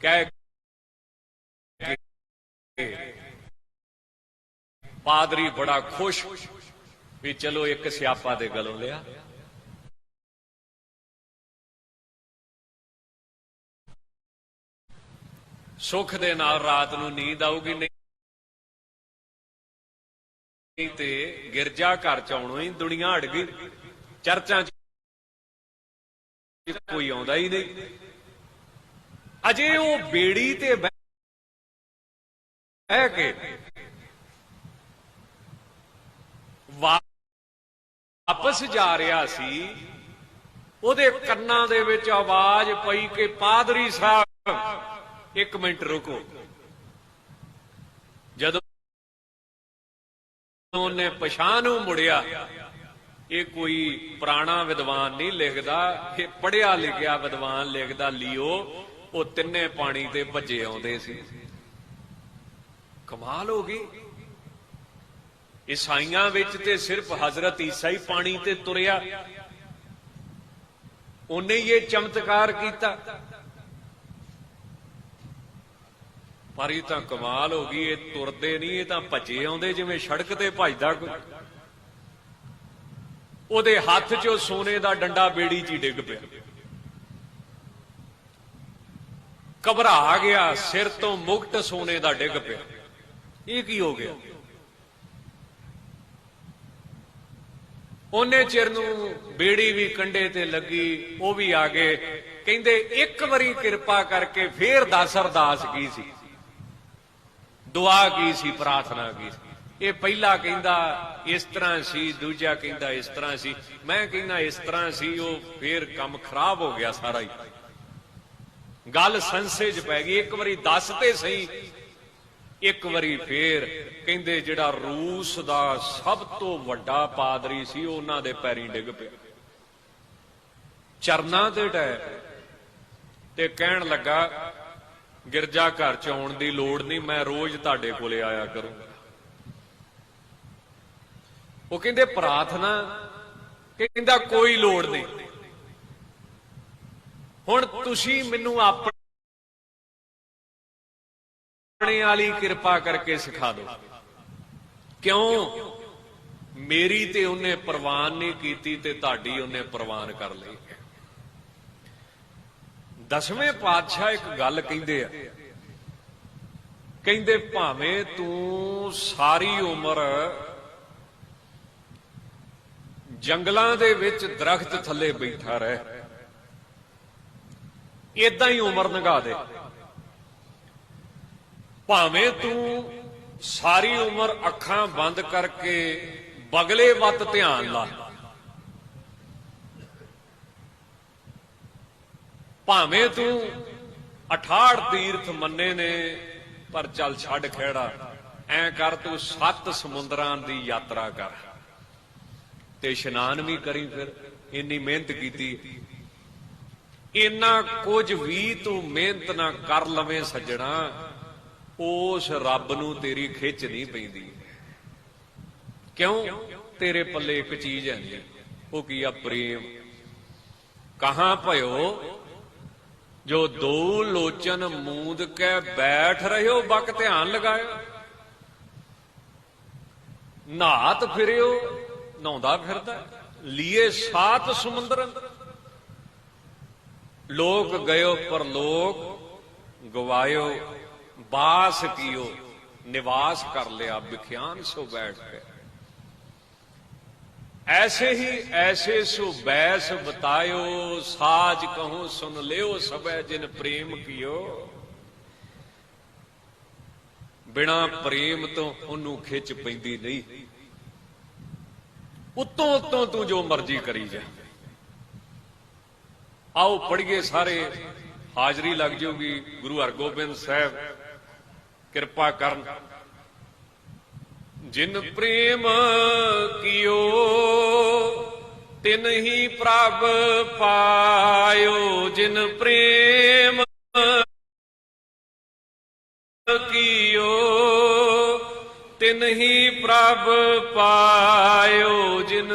ਕਹਿ ਕੇ ਪਾਦਰੀ ਬੜਾ ਖੁਸ਼ ਵੀ ਚਲੋ ਇੱਕ ਸਿਆਪਾ ਦੇ ਗਲੋਂ ਲਿਆ। ਸੁੱਖ ਦੇ ਨਾਲ ਰਾਤ ਨੂੰ ਨੀਂਦ ਆਊਗੀ, ਨਹੀਂ ਤੇ ਗਿਰਜਾ ਘਰ ਚ ਆਉਣੋਂ ਹੀ ਦੁਨੀਆ ਹਟ ਗਈ। ਚਰਚਾਂ ਚ ਕੋਈ ਆਉਂਦਾ ਹੀ ਨਹੀਂ। ਅਜੇ ਉਹ ਬੇੜੀ ਤੇ ਬਹਿ ਕੇ ਵਾਪਸ ਜਾ ਰਿਹਾ ਸੀ, ਉਹਦੇ ਕੰਨਾਂ ਦੇ ਵਿੱਚ ਆਵਾਜ਼ ਪਈ ਕਿ ਪਾਦਰੀ ਸਾਹਿਬ 1 ਮਿੰਟ ਰੁਕੋ। ਜਦੋਂ ਉਹਨੇ ਪਛਾਣ ਨੂੰ ਮੁੜਿਆ, ਇਹ ਕੋਈ ਪੁਰਾਣਾ ਵਿਦਵਾਨ ਨਹੀਂ ਲਿਖਦਾ, ਇਹ ਪੜਿਆ ਲਿਖਿਆ ਵਿਦਵਾਨ ਲਿਖਦਾ ਲਿਓ। ਉਹ ਤਿੰਨੇ ਪਾਣੀ ਤੇ ਭੱਜੇ ਆਉਂਦੇ ਸੀ। ਕਮਾਲ ਹੋ ਗਈ। ਈਸਾਈਆਂ ਵਿੱਚ ਤੇ ਸਿਰਫ ਹਜ਼ਰਤ ਈਸਾ ਹੀ ਪਾਣੀ ਤੇ ਤੁਰਿਆ, ਉਹਨੇ ਹੀ ਇਹ ਚਮਤਕਾਰ ਕੀਤਾ। ਪਰ ਇਹ ਤਾਂ ਕਮਾਲ ਹੋ ਗਈ, ਇਹ ਤੁਰਦੇ ਨਹੀਂ, ਇਹ ਤਾਂ ਭੱਜੇ ਆਉਂਦੇ ਜਿਵੇਂ ਸੜਕ ਤੇ ਭੱਜਦਾ ਕੋਈ। ਉਹਦੇ ਹੱਥ 'ਚੋਂ ਸੋਨੇ ਦਾ ਡੰਡਾ ਬੇੜੀ 'ਚ ਹੀ ਡਿੱਗ ਪਿਆ। ਘਬਰਾ ਗਿਆ, ਸਿਰ ਤੋਂ ਮੁਕਟ ਸੋਨੇ ਦਾ ਡਿੱਗ ਪਿਆ। ਇਹ ਕੀ ਹੋ ਗਿਆ? ਉਹਨੇ ਚਿਰ ਨੂੰ ਬੇੜੀ ਵੀ ਕੰਢੇ ਤੇ ਲੱਗੀ, ਉਹ ਵੀ ਆ ਗਏ। ਕਹਿੰਦੇ ਇੱਕ ਵਾਰੀ ਕਿਰਪਾ ਕਰਕੇ ਫੇਰ ਦੱਸ ਅਰਦਾਸ ਕੀ ਸੀ, ਦੁਆ ਕੀ ਸੀ, ਪ੍ਰਾਰਥਨਾ ਕੀ ਸੀ। ਇਹ ਪਹਿਲਾ ਕਹਿੰਦਾ ਇਸ ਤਰ੍ਹਾਂ ਸੀ, ਦੂਜਾ ਕਹਿੰਦਾ ਇਸ ਤਰ੍ਹਾਂ ਸੀ। ਮੈਂ ਕਹਿੰਦਾ ਇਸ ਤਰ੍ਹਾਂ ਸੀ। ਉਹ ਫੇਰ ਕੰਮ ਖਰਾਬ ਹੋ ਗਿਆ ਸਾਰਾ ਹੀ, ਗੱਲ ਸੰਸੇ 'ਚ ਪੈ ਗਈ। ਇੱਕ ਵਾਰੀ ਦੱਸ ਤੇ ਸਹੀ। ਇੱਕ ਵਾਰੀ ਫੇਰ ਕਹਿੰਦੇ ਜਿਹੜਾ ਰੂਸ ਦਾ ਸਭ ਤੋਂ ਵੱਡਾ ਪਾਦਰੀ ਸੀ, ਉਹਨਾਂ ਦੇ ਪੈਰੀਂ ਡਿੱਗ ਪਿਆ, ਚਰਨਾਂ ਤੇ ਡੈ ਤੇ ਕਹਿਣ ਲੱਗਾ ਗਿਰਜਾ ਘਰ 'ਚ ਆਉਣ ਦੀ ਲੋੜ ਨਹੀਂ, ਮੈਂ ਰੋਜ਼ ਤੁਹਾਡੇ ਕੋਲੇ ਆਇਆ ਕਰੂੰਗਾ। ਉਹ ਕਹਿੰਦੇ ਪ੍ਰਾਰਥਨਾ, ਕਹਿੰਦਾ ਕੋਈ ਲੋੜ ਨਹੀਂ, ਹੁਣ ਤੁਸੀਂ ਮੈਨੂੰ ਆਪਣੇ ਵਾਲੀ ਕਿਰਪਾ ਕਰਕੇ ਸਿਖਾ ਦਿਓ। ਕਿਉਂ? ਮੇਰੀ ਤੇ ਉਹਨੇ ਪ੍ਰਵਾਨ ਨਹੀਂ ਕੀਤੀ ਤੇ ਤੁਹਾਡੀ ਉਹਨੇ ਪ੍ਰਵਾਨ ਕਰ ਲਈ। ਦਸਵੇਂ ਪਾਤਸ਼ਾਹ ਇੱਕ ਗੱਲ ਕਹਿੰਦੇ ਆ, ਕਹਿੰਦੇ ਭਾਵੇਂ ਤੂੰ ਸਾਰੀ ਉਮਰ ਜੰਗਲਾਂ ਦੇ ਵਿੱਚ ਦਰਖਤ ਥੱਲੇ ਬੈਠਾ ਰਹਿ, ਏਦਾਂ ਹੀ ਉਮਰ ਲੰਘਾ ਦੇ। ਭਾਵੇਂ ਤੂੰ ਸਾਰੀ ਉਮਰ ਅੱਖਾਂ ਬੰਦ ਕਰਕੇ ਬਗਲੇ ਵੱਲ ਧਿਆਨ ਲਾ, ਭਾਵੇਂ ਤੂੰ 68 ਤੀਰਥ ਮੰਨੇ ਨੇ, ਪਰ ਚੱਲ ਛੱਡ ਖਹਿੜਾ, ਐ ਕਰ ਤੂੰ 7 ਸਮੁੰਦਰਾਂ ਦੀ ਯਾਤਰਾ ਕਰ ਤੇ ਇਸ਼ਨਾਨ ਵੀ ਕਰੀ। ਫਿਰ ਇੰਨੀ ਮਿਹਨਤ ਕੀਤੀ, ਇੰਨਾ ਕੁਝ ਵੀ ਤੂੰ ਮਿਹਨਤ ਨਾ ਕਰ ਲਵੇਂ ਸੱਜਣਾ, ਉਸ ਰੱਬ ਨੂੰ ਤੇਰੀ ਖਿੱਚ ਨਹੀਂ ਪੈਂਦੀ। ਕਿਉਂ? ਤੇਰੇ ਪੱਲੇ ਇੱਕ ਚੀਜ਼ ਹੈ ਨਹੀਂ, ਉਹ ਕੀ ਆ? ਪ੍ਰੇਮ। ਕਹਾਂ ਭਇਓ ਜੋ ਦੋ ਲੋਚਨ ਮੂੰਦ ਕੇ ਬੈਠ ਰਹਿਓ, ਬਕ ਧਿਆਨ ਲਗਾਇਓ। ਨਹਾਤ ਫਿਰਿਓ, ਨਹਾਉਂਦਾ ਫਿਰਦਾ, ਲੀਏ 7 ਸਮੁੰਦਰ ਅੰਦਰ। ਲੋਕ ਗਇਓ ਪਰ ਲੋਕ ਗਵਾਇਓ, ਬਾਸ ਕੀਓ ਨਿਵਾਸ ਕਰ ਲਿਆ, ਵਿਖਿਆਨ ਸੋ ਬੈਠ ਕੇ। ऐसे ही ऐसे सो बैस बतायो, साज कहूं सुन लियो सबे जिन प्रेम कियो। बिना प्रेम तो ओनू खिच पैंदी नहीं, उत्तों उत्तों तू जो मर्जी करी जा। आओ पढ़िए सारे, हाजरी लग जाऊगी। गुरु हरगोबिंद साहब कृपा करन। जिन प्रेम कियो तिन ही प्रभ पायो, जिन प्रेम कियो तिन ही प्रभ पायो, जिन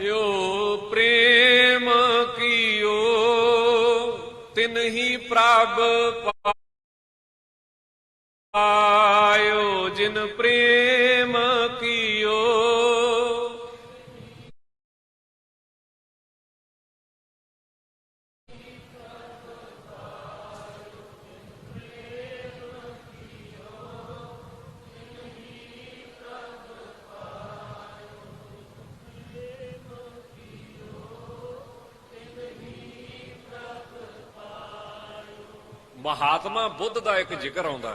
यो प्रेम कियो तिन ही प्रभ पायो, जिन प्रेम कियो। महात्मा बुद्ध का एक जिक्र आउंदा,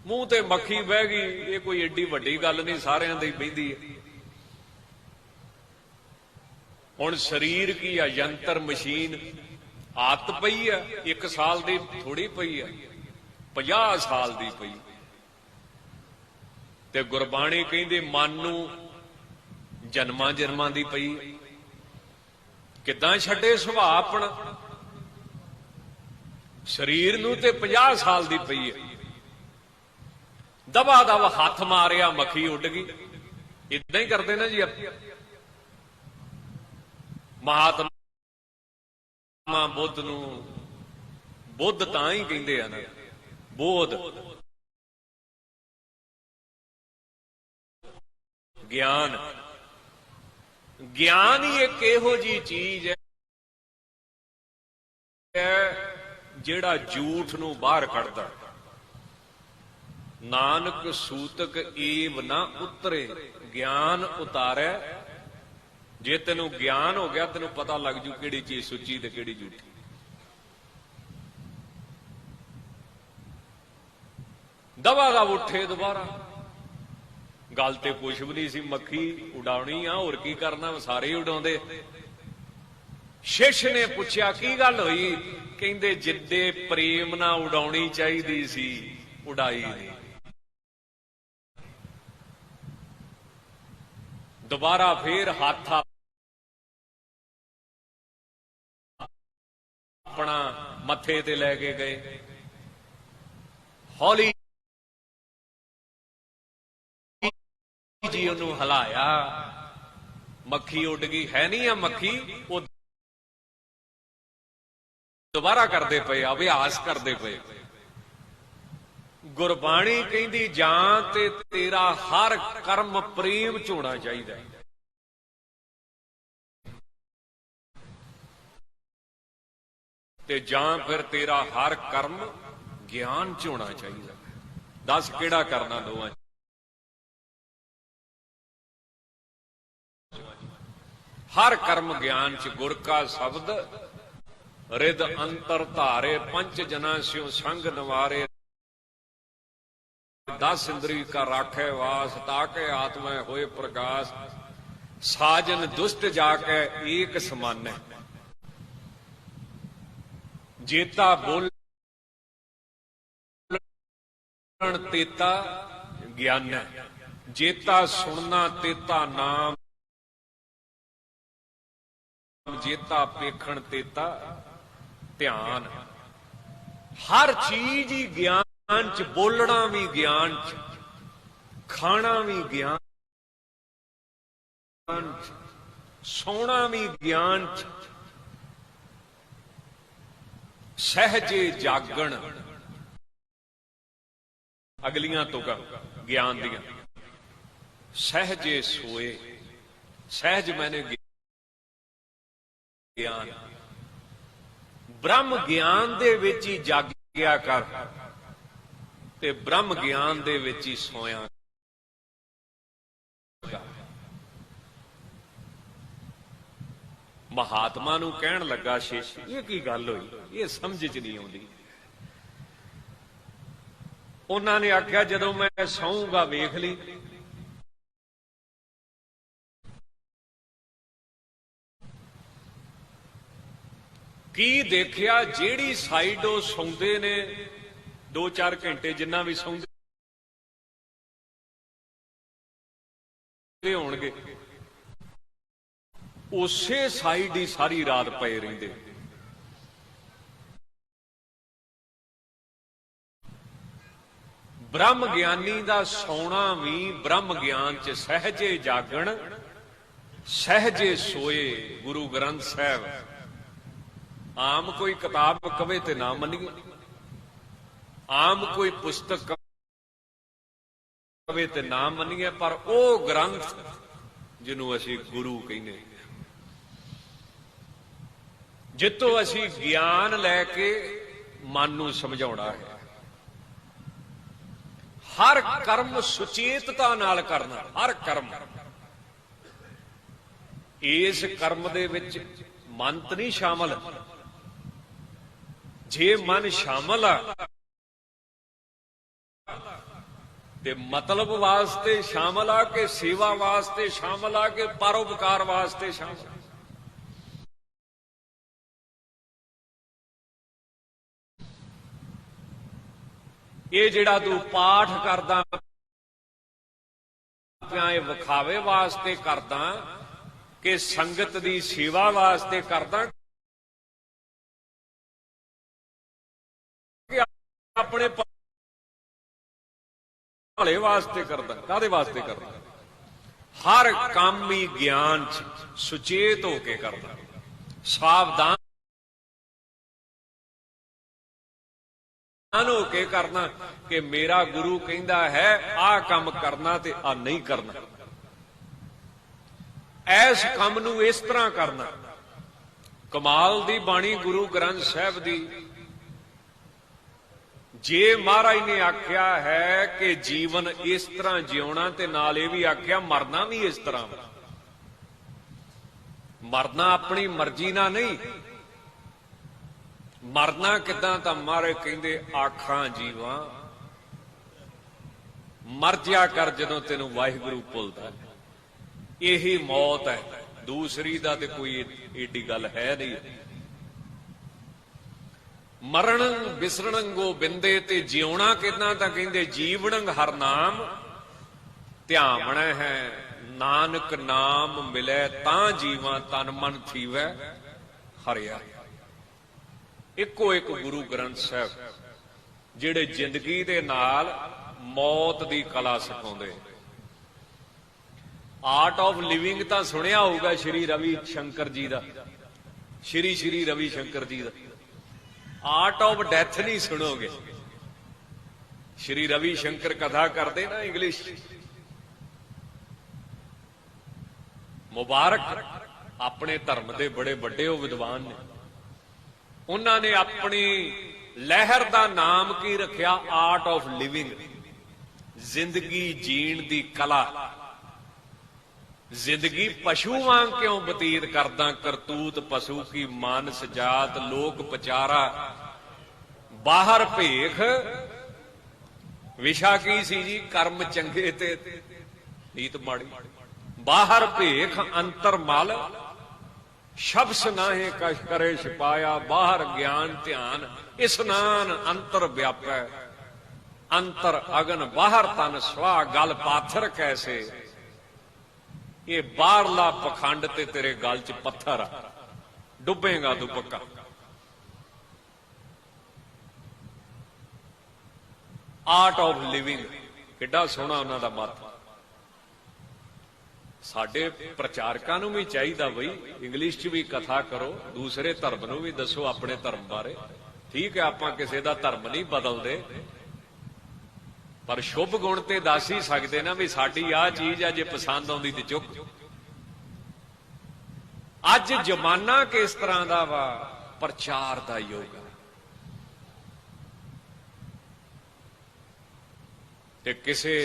मूंह ते मक्खी बह गई, ये कोई एडी वड्डी गल नहीं, सारियां दी बहिंदी है। हुण शरीर की आ यंत्र मशीन, आदत पई है, 1 साल दी थोड़ी पई है, 50 साल दी पई। ते गुरबाणी कहंदी मन नूं जन्मां जन्मां दी पई। किदां छड्डे सुभाਅ अपना? शरीर नूं ते 50 साल दी पई है, दबा दब हथ मारिया मक्खी उड़ गई। इदां ही करते ना जी। महात्मा बुद्ध नूं बुद्ध तां ही कहंदे आ ना, बोध ज्ञान। ज्ञान ही एक इहो जी चीज है ਜਿਹੜਾ ਝੂਠ ਨੂੰ ਬਾਹਰ ਕੱਢਦਾ। ਨਾਨਕ ਸੂਤਕ ਏਵ ਨਾ ਉਤਰੇ, ਗਿਆਨ ਉਤਾਰੈ। ਜੇ ਤੈਨੂੰ ਗਿਆਨ ਹੋ ਗਿਆ, ਤੈਨੂੰ ਪਤਾ ਲੱਗ ਜੂ ਕਿਹੜੀ ਚੀਜ਼ ਸੁੱਚੀ ਤੇ ਕਿਹੜੀ ਝੂਠੀ। ਦਵਾ ਦਾ ਉੱਠੇ ਦੁਬਾਰਾ। ਗੱਲ ਤੇ ਕੁਛ ਵੀ ਨਹੀਂ ਸੀ, ਮੱਖੀ ਉਡਾਉਣੀ ਆ, ਹੋਰ ਕੀ ਕਰਨਾ, ਸਾਰੇ ਹੀ ਉਡਾਉਂਦੇ। शिष्य ने पूछया की गल हुई? कहंदे जिद्दे प्रेम ना उड़ाउणी चाहिदी सी, उड़ाई नहीं। दोबारा फिर हाथ अपना मथे ते लेके गए, हौली जी उन्होंने हिलाया, मक्खी उड़ गई। है नहीं आ मक्खी, ਦੁਬਾਰਾ ਕਰਦੇ ਪਏ, ਅਭਿਆਸ ਕਰਦੇ ਪਏ। ਗੁਰਬਾਣੀ ਕਹਿੰਦੀ ਜਾਂ ਤੇ ਤੇਰਾ ਹਰ ਕਰਮ ਪ੍ਰੇਮ ਚ ਹੋਣਾ ਚਾਹੀਦਾ, ਤੇ ਜਾਂ ਫਿਰ ਤੇਰਾ ਹਰ ਕਰਮ ਗਿਆਨ ਚ ਹੋਣਾ ਚਾਹੀਦਾ। ਦੱਸ ਕਿਹੜਾ ਕਰਨਾ ਦੋਵਾਂ ਚ? ਹਰ ਕਰਮ ਗਿਆਨ ਚ ਗੁਰ ਕਾ ਸ਼ਬਦ ਰਿਦ ਅੰਤਰ ਧਾਰੇ, ਪੰਚ ਜਨਾਂ ਸਿਉ ਸੰਗ ਨਿਵਾਰੇ। 10 ਇੰਦਰੀ ਕਾ ਰਾਖੇ ਵਾਸ, ਤਾਕੇ ਆਤਮੈ ਹੋਏ ਪ੍ਰਕਾਸ਼। ਸਾਜਨ ਦੁਸ਼ਟ ਜਾ ਕੇ ਏਕ ਸਮਾਨੈ, ਜੇਤਾ ਬੋਲਣ ਤੇਤਾ ਗਿਆਨੈ। ਜੇਤਾ ਸੁਣਨਾ ਤੇਤਾ ਨਾਮ, ਜੇਤਾ ਪੇਖਣ ਤੇਤਾ ਧਿਆਨ। ਹਰ ਚੀਜ਼ ਹੀ ਗਿਆਨ ਚ, ਬੋਲਣਾ ਵੀ ਗਿਆਨ ਚ, ਖਾਣਾ ਵੀ ਗਿਆਨ ਚ, ਸੌਣਾ ਵੀ ਗਿਆਨ ਚ। ਸਹਿਜੇ ਜਾਗਣ, ਅਗਲੀਆਂ ਤੁਕਾਂ ਗਿਆਨ ਦੀਆਂ। ਸਹਿਜੇ ਸੋਏ, ਸਹਿਜ ਮੈਨੇ ਗਿਆਨ। ਬ੍ਰਹਮ ਗਿਆਨ ਦੇ ਵਿੱਚ ਹੀ ਜਾਗਿਆ ਕਰ, ਤੇ ਬ੍ਰਹਮ ਗਿਆਨ ਦੇ ਵਿੱਚ ਹੀ ਸੋਇਆ ਕਰ। ਮਹਾਤਮਾ ਨੂੰ ਕਹਿਣ ਲੱਗਾ ਸ਼ੇਸ਼ੀ, ਇਹ ਕੀ ਗੱਲ ਹੋਈ, ਇਹ ਸਮਝ ਚ ਨਹੀਂ ਆਉਂਦੀ। ਉਹਨਾਂ ਨੇ ਆਖਿਆ ਜਦੋਂ ਮੈਂ ਸੌਂਗਾ ਵੇਖ ਲਈ। ਕੀ ਦੇਖਿਆ? ਜਿਹੜੀ ਸਾਈਡ ਉਹ ਸੌਂਦੇ ਨੇ 2-4 ਘੰਟੇ ਜਿੰਨਾ ਵੀ ਸੌਂਦੇ ਹੋਣਗੇ, ਉਸੇ ਸਾਈਡ ਹੀ ਸਾਰੀ ਰਾਤ ਪਏ ਰਹਿੰਦੇ। ਬ੍ਰਹਮ ਗਿਆਨੀ ਦਾ ਸੌਣਾ ਵੀ ਬ੍ਰਹਮ ਗਿਆਨ ਚ। ਸਹਿਜੇ ਜਾਗਣ, ਸਹਿਜੇ ਸੋਏ। ਗੁਰੂ ਗ੍ਰੰਥ ਸਾਹਿਬ ਆਮ ਕੋਈ ਕਿਤਾਬ ਕਵੇ ਤੇ ਨਾ ਮੰਨੀਏ, ਆਮ ਕੋਈ ਪੁਸਤਕ ਕਵੇ ਤੇ ਨਾ ਮੰਨੀਏ, ਪਰ ਉਹ ਗ੍ਰੰਥ ਜਿਹਨੂੰ ਅਸੀਂ ਗੁਰੂ ਕਹਿੰਦੇ, ਜਿੱਤੋਂ ਅਸੀਂ ਗਿਆਨ ਲੈ ਕੇ ਮਨ ਨੂੰ ਸਮਝਾਉਣਾ ਹੈ। ਹਰ ਕਰਮ ਸੁਚੇਤਤਾ ਨਾਲ ਕਰਨਾ, ਹਰ ਕਰਮ। ਇਸ ਕਰਮ ਦੇ ਵਿੱਚ ਮਨ ਤਾਂ ਨਹੀਂ ਸ਼ਾਮਲ। ਜੇ ਮਨ ਸ਼ਾਮਲ ਆ ਤੇ ਮਤਲਬ ਵਾਸਤੇ ਸ਼ਾਮਲ ਆ, ਕਿ ਸੇਵਾ ਵਾਸਤੇ ਸ਼ਾਮਲ ਆ, ਕਿ ਪਰਉਪਕਾਰ ਵਾਸਤੇ ਸ਼ਾਮਲ। ਇਹ ਜਿਹੜਾ ਤੂੰ ਪਾਠ ਕਰਦਾ ਪਿਆ, ਇਹ ਵਿਖਾਵੇ ਵਾਸਤੇ ਕਰਦਾ ਕਿ ਸੰਗਤ ਦੀ ਸੇਵਾ ਵਾਸਤੇ ਕਰਦਾ, ਕਿ ਆਪਣੇ ਭਲੇ ਵਾਸਤੇ ਕਰਦਾ? ਕਾਹਦੇ ਵਾਸਤੇ ਕਰਦਾ? ਹਰ ਕੰਮ ਹੀ ਗਿਆਨ ਚ ਸੁਚੇਤ ਹੋ ਕੇ ਕਰਦਾ, ਸਾਵਧਾਨ ਹੋ ਕੇ ਕਰਨਾ ਕਿ ਮੇਰਾ ਗੁਰੂ ਕਹਿੰਦਾ ਹੈ ਆਹ ਕੰਮ ਕਰਨਾ ਤੇ ਆਹ ਨਹੀਂ ਕਰਨਾ। ਇਸ ਕੰਮ ਨੂੰ ਇਸ ਤਰ੍ਹਾਂ ਕਰਨਾ। ਕਮਾਲ ਦੀ ਬਾਣੀ ਗੁਰੂ ਗ੍ਰੰਥ ਸਾਹਿਬ ਦੀ। ਜੇ ਮਹਾਰਾਜ ਨੇ ਆਖਿਆ ਹੈ ਕਿ ਜੀਵਨ ਇਸ ਤਰ੍ਹਾਂ ਜਿਉਣਾ, ਤੇ ਨਾਲ ਇਹ ਵੀ ਆਖਿਆ ਮਰਨਾ ਵੀ ਇਸ ਤਰ੍ਹਾਂ। ਮਰਨਾ ਆਪਣੀ ਮਰਜ਼ੀ ਨਾਲ ਨਹੀਂ। ਮਰਨਾ ਕਿੱਦਾਂ? ਤਾਂ ਮਹਾਰਾਜ ਕਹਿੰਦੇ ਆਖਾਂ ਜੀਵਾਂ ਮਰ ਜਾ ਕਰ ਜਦੋਂ ਤੈਨੂੰ ਵਾਹਿਗੁਰੂ ਭੁੱਲਦਾ। ਇਹੀ ਮੌਤ ਹੈ, ਦੂਸਰੀ ਦਾ ਤੇ ਕੋਈ ਏਡੀ ਗੱਲ ਹੈ ਨਹੀਂ। ਮਰਨ ਬਿਸਰਣ ਗੋਬਿੰਦੇ, ਤੇ ਜਿਉਣਾ ਕਿੱਦਾਂ? ਤਾਂ ਕਹਿੰਦੇ ਜੀਵਣੰ ਹਰ ਨਾਮ ਧਿਆਵਣਾ ਹੈ। ਨਾਨਕ ਨਾਮ ਮਿਲੇ ਤਾਂ ਜੀਵਾਂ, ਤਨ ਮਨ ਥੀਵੈ ਹਰਿਆ। ਇੱਕੋ ਇੱਕ ਗੁਰੂ ਗ੍ਰੰਥ ਸਾਹਿਬ ਜਿਹੜੇ ਜ਼ਿੰਦਗੀ ਦੇ ਨਾਲ ਮੌਤ ਦੀ ਕਲਾ ਸਿਖਾਉਂਦੇ। ਆਰਟ ਆਫ ਲਿਵਿੰਗ ਤਾਂ ਸੁਣਿਆ ਹੋਊਗਾ ਸ਼੍ਰੀ ਰਵੀ ਸ਼ੰਕਰ ਜੀ ਦਾ, ਸ਼੍ਰੀ ਰਵੀ ਸ਼ੰਕਰ ਜੀ ਦਾ। ਆਰਟ ਆਫ ਡੈਥ ਨਹੀਂ ਸੁਣੋਗੇ। ਸ਼੍ਰੀ ਰਵੀ ਸ਼ੰਕਰ ਕਥਾ ਕਰਦੇ ਨਾ ਇੰਗਲਿਸ਼, ਮੁਬਾਰਕ ਆਪਣੇ ਧਰਮ ਦੇ ਬੜੇ ਵੱਡੇ ਉਹ ਵਿਦਵਾਨ ਨੇ। ਉਹਨਾਂ ਨੇ ਆਪਣੀ ਲਹਿਰ ਦਾ ਨਾਮ ਕੀ ਰੱਖਿਆ? ਆਰਟ ਆਫ ਲਿਵਿੰਗ, ਜ਼ਿੰਦਗੀ ਜੀਣ ਦੀ ਕਲਾ। ਜ਼ਿੰਦਗੀ ਪਸ਼ੂ ਵਾਂਗ ਕਿਉਂ ਬਤੀਤ ਕਰਦਾ, ਕਰਤੂਤ ਪਸ਼ੂ ਕੀ ਮਾਨਸ ਜਾਤ, ਲੋਕ ਪਚਾਰਾ ਬਾਹਰ ਭੇਖ। ਵਿਸ਼ਾ ਕੀ ਸੀ ਜੀ? ਕਰਮ ਚੰਗੇ ਤੇ ਨੀਤ ਮਾੜੀ। ਬਾਹਰ ਭੇਖ ਅੰਤਰ ਮਲ, ਸ਼ਬਸ ਨਾਹੇ ਕਛ ਕਰੇ ਛਪਾਇਆ। ਬਾਹਰ ਗਿਆਨ ਧਿਆਨ ਇਸਨਾਨ, ਅੰਤਰ ਵਿਆਪੈ ਅੰਤਰ ਅਗਨ। ਬਾਹਰ ਤਨ ਸਵਾ ਗਲ ਪਾਥਰ ਕੈਸੇ। ਇਹ ਬਾਹਰਲਾ ਪਖੰਡ ਤੇ ਤੇਰੇ ਗਲ 'ਚ ਪੱਥਰ ਆ, ਡੁੱਬੇਗਾ ਤੂੰ ਪੱਕਾ। ਆਰਟ ਆਫ ਲਿਵਿੰਗ, ਕਿੱਡਾ ਸੋਹਣਾ ਉਹਨਾਂ ਦਾ ਮੱਤ। ਸਾਡੇ ਪ੍ਰਚਾਰਕਾਂ ਨੂੰ ਵੀ ਚਾਹੀਦਾ ਬਈ ਇੰਗਲਿਸ਼ 'ਚ ਵੀ ਕਥਾ ਕਰੋ, ਦੂਸਰੇ ਧਰਮ ਨੂੰ ਵੀ ਦੱਸੋ ਆਪਣੇ ਧਰਮ ਬਾਰੇ। ਠੀਕ ਹੈ, ਆਪਾਂ ਕਿਸੇ ਦਾ ਧਰਮ ਨਹੀਂ ਬਦਲਦੇ, ਪਰ ਸ਼ੁਭ ਗੁਣ ਤੇ ਦੱਸ ਹੀ ਸਕਦੇ ਨਾ ਵੀ ਸਾਡੀ ਆਹ ਚੀਜ਼ ਆ, ਜੇ ਪਸੰਦ ਆਉਂਦੀ ਤੇ ਚੁੱਕ। ਅੱਜ ਜ਼ਮਾਨਾ ਕਿਸ ਤਰ੍ਹਾਂ ਦਾ ਵਾ? ਪ੍ਰਚਾਰ ਦਾ ਯੁੱਗ। ਤੇ ਕਿਸੇ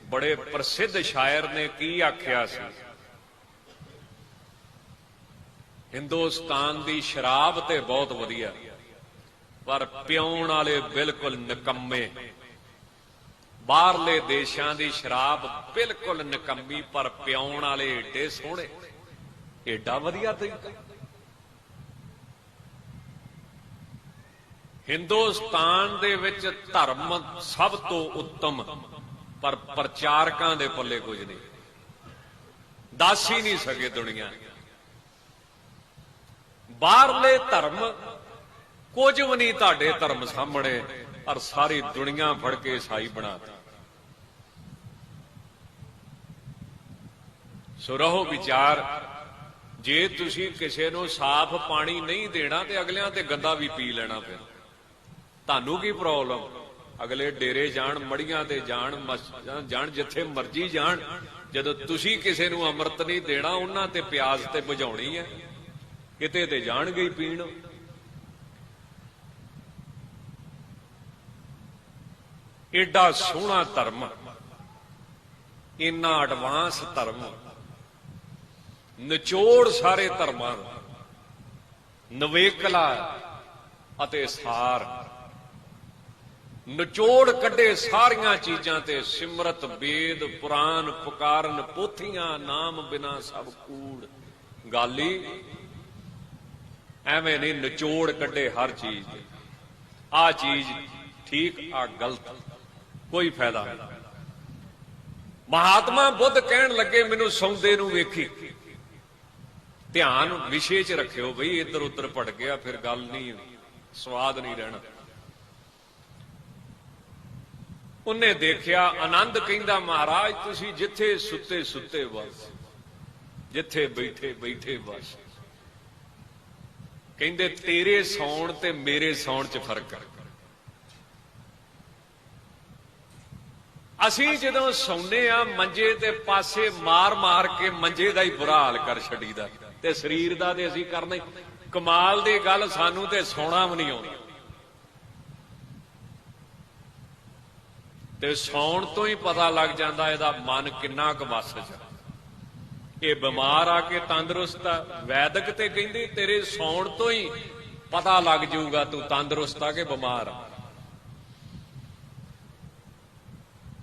ਬੜੇ ਪ੍ਰਸਿੱਧ ਸ਼ਾਇਰ ਨੇ ਕੀ ਆਖਿਆ ਸੀ? ਹਿੰਦੁਸਤਾਨ ਦੀ ਸ਼ਰਾਬ ਤੇ ਬਹੁਤ ਵਧੀਆ, ਪਰ ਪਿਉਣ ਵਾਲੇ ਬਿਲਕੁਲ ਨਿਕੰਮੇ। ਬਾਹਰਲੇ ਦੇਸ਼ਾਂ ਦੀ ਸ਼ਰਾਬ ਬਿਲਕੁਲ ਨਿਕੰਮੀ, ਪਰ ਪਿਉਣ ਵਾਲੇ ਏਡੇ ਸੋਹਣੇ, ਏਡਾ ਵਧੀਆ ਤਰੀਕਾ। ਹਿੰਦੁਸਤਾਨ ਦੇ ਵਿੱਚ ਧਰਮ ਸਭ ਤੋਂ ਉੱਤਮ, ਪਰ ਪ੍ਰਚਾਰਕਾਂ ਦੇ ਪੱਲੇ ਕੁਝ ਨਹੀਂ, ਦੱਸ ਹੀ ਨਹੀਂ ਸਕੇ ਦੁਨੀਆ। ਬਾਹਰਲੇ ਧਰਮ ਕੁਝ ਵੀ ਨਹੀਂ ਤੁਹਾਡੇ ਧਰਮ ਸਾਹਮਣੇ, ਪਰ ਸਾਰੀ ਦੁਨੀਆ ਫੜ ਕੇ ਈਸਾਈ ਬਣਾਤੀ। ਸੋ ਰਹੋ ਵਿਚਾਰ, ਜੇ ਤੁਸੀਂ ਕਿਸੇ ਨੂੰ ਸਾਫ਼ ਪਾਣੀ ਨਹੀਂ ਦੇਣਾ ਤੇ ਅਗਲਿਆਂ ਤੇ ਗੰਦਾ ਵੀ ਪੀ ਲੈਣਾ, ਫਿਰ ਤੁਹਾਨੂੰ ਕੀ ਪ੍ਰੋਬਲਮ? ਅਗਲੇ ਡੇਰੇ ਜਾਣ, ਮੜੀਆਂ ਤੇ ਜਾਣ, ਜਾਣ ਜਿੱਥੇ ਮਰਜੀ ਜਾਣ, ਜਦੋਂ ਤੁਸੀਂ ਕਿਸੇ ਨੂੰ ਅੰਮ੍ਰਿਤ ਨਹੀਂ ਦੇਣਾ, ਉਹਨਾਂ ਤੇ ਪਿਆਸ ਤੇ ਬੁਝਾਉਣੀ ਹੈ, ਕਿਤੇ ਤੇ ਜਾਣਗੇ ਹੀ ਪੀਣ। ਏਡਾ ਸੋਹਣਾ ਧਰਮ, ਇੰਨਾ ਐਡਵਾਂਸ ਧਰਮ, ਨਿਚੋੜ ਸਾਰੇ ਧਰਮਾਂ ਦਾ, ਨਵੇਕਲਾ ਅਤੇ ਸਾਰ, ਨਿਚੋੜ ਕੱਢੇ ਸਾਰੀਆਂ ਚੀਜ਼ਾਂ ਤੇ। ਸਿਮਰਤ ਵੇਦ ਪੁਰਾਨ ਪੁਕਾਰਨ, ਪੋਥੀਆਂ ਨਾਮ ਬਿਨਾ ਸਭ ਕੂੜ। ਗਾਲੀ ਐਵੇਂ ਨਹੀਂ, ਨਿਚੋੜ ਕੱਢੇ ਹਰ ਚੀਜ਼ ਦੇ। ਆਹ ਚੀਜ਼ ਠੀਕ, ਆਹ ਗਲਤ, ਕੋਈ ਫਾਇਦਾ ਨਹੀਂ। ਮਹਾਤਮਾ ਬੁੱਧ ਕਹਿਣ ਲੱਗੇ, ਮੈਨੂੰ ਸੌਂਦੇ ਨੂੰ ਵੇਖੀ। ਧਿਆਨ ਵਿਸ਼ੇ 'ਚ ਰੱਖਿਓ ਬਈ, ਇੱਧਰ ਉੱਧਰ ਭਟ ਗਿਆ ਫਿਰ ਗੱਲ ਨਹੀਂ, ਸਵਾਦ ਨਹੀਂ ਰਹਿਣਾ। ਉਹਨੇ ਦੇਖਿਆ, ਆਨੰਦ ਕਹਿੰਦਾ, ਮਹਾਰਾਜ ਤੁਸੀਂ ਜਿੱਥੇ ਸੁੱਤੇ ਸੁੱਤੇ ਬਸ, ਜਿੱਥੇ ਬੈਠੇ ਬੈਠੇ ਬਸ। ਕਹਿੰਦੇ ਤੇਰੇ ਸੌਣ ਤੇ ਮੇਰੇ ਸੌਣ 'ਚ ਫਰਕ ਹੈ। ਅਸੀਂ ਜਦੋਂ ਸੌਂਦੇ ਆ ਮੰਜੇ ਤੇ ਪਾਸੇ ਮਾਰ ਮਾਰ ਕੇ ਮੰਜੇ ਦਾ ਹੀ ਬੁਰਾ ਹਾਲ ਕਰ ਛੱਡੀਦਾ, ਤੇ ਸਰੀਰ ਦਾ ਤੇ ਅਸੀਂ ਕਰਨਾ ਹੀ। ਕਮਾਲ ਦੀ ਗੱਲ, ਸਾਨੂੰ ਤੇ ਸੌਣਾ ਵੀ ਨਹੀਂ ਆਉਂਦਾ, ਤੇ ਸੌਣ ਤੋਂ ਹੀ ਪਤਾ ਲੱਗ ਜਾਂਦਾ ਇਹਦਾ ਮਨ ਕਿੰਨਾ ਕੁ ਵਸ 'ਚ। ਇਹ ਬਿਮਾਰ ਆ ਕੇ ਤੰਦਰੁਸਤ ਆ, ਵੈਦਕ ਤੇ ਕਹਿੰਦੇ ਤੇਰੇ ਸੌਣ ਤੋਂ ਹੀ ਪਤਾ ਲੱਗ ਜਾਊਗਾ ਤੂੰ ਤੰਦਰੁਸਤ ਆ ਕਿ ਬਿਮਾਰ ਆ।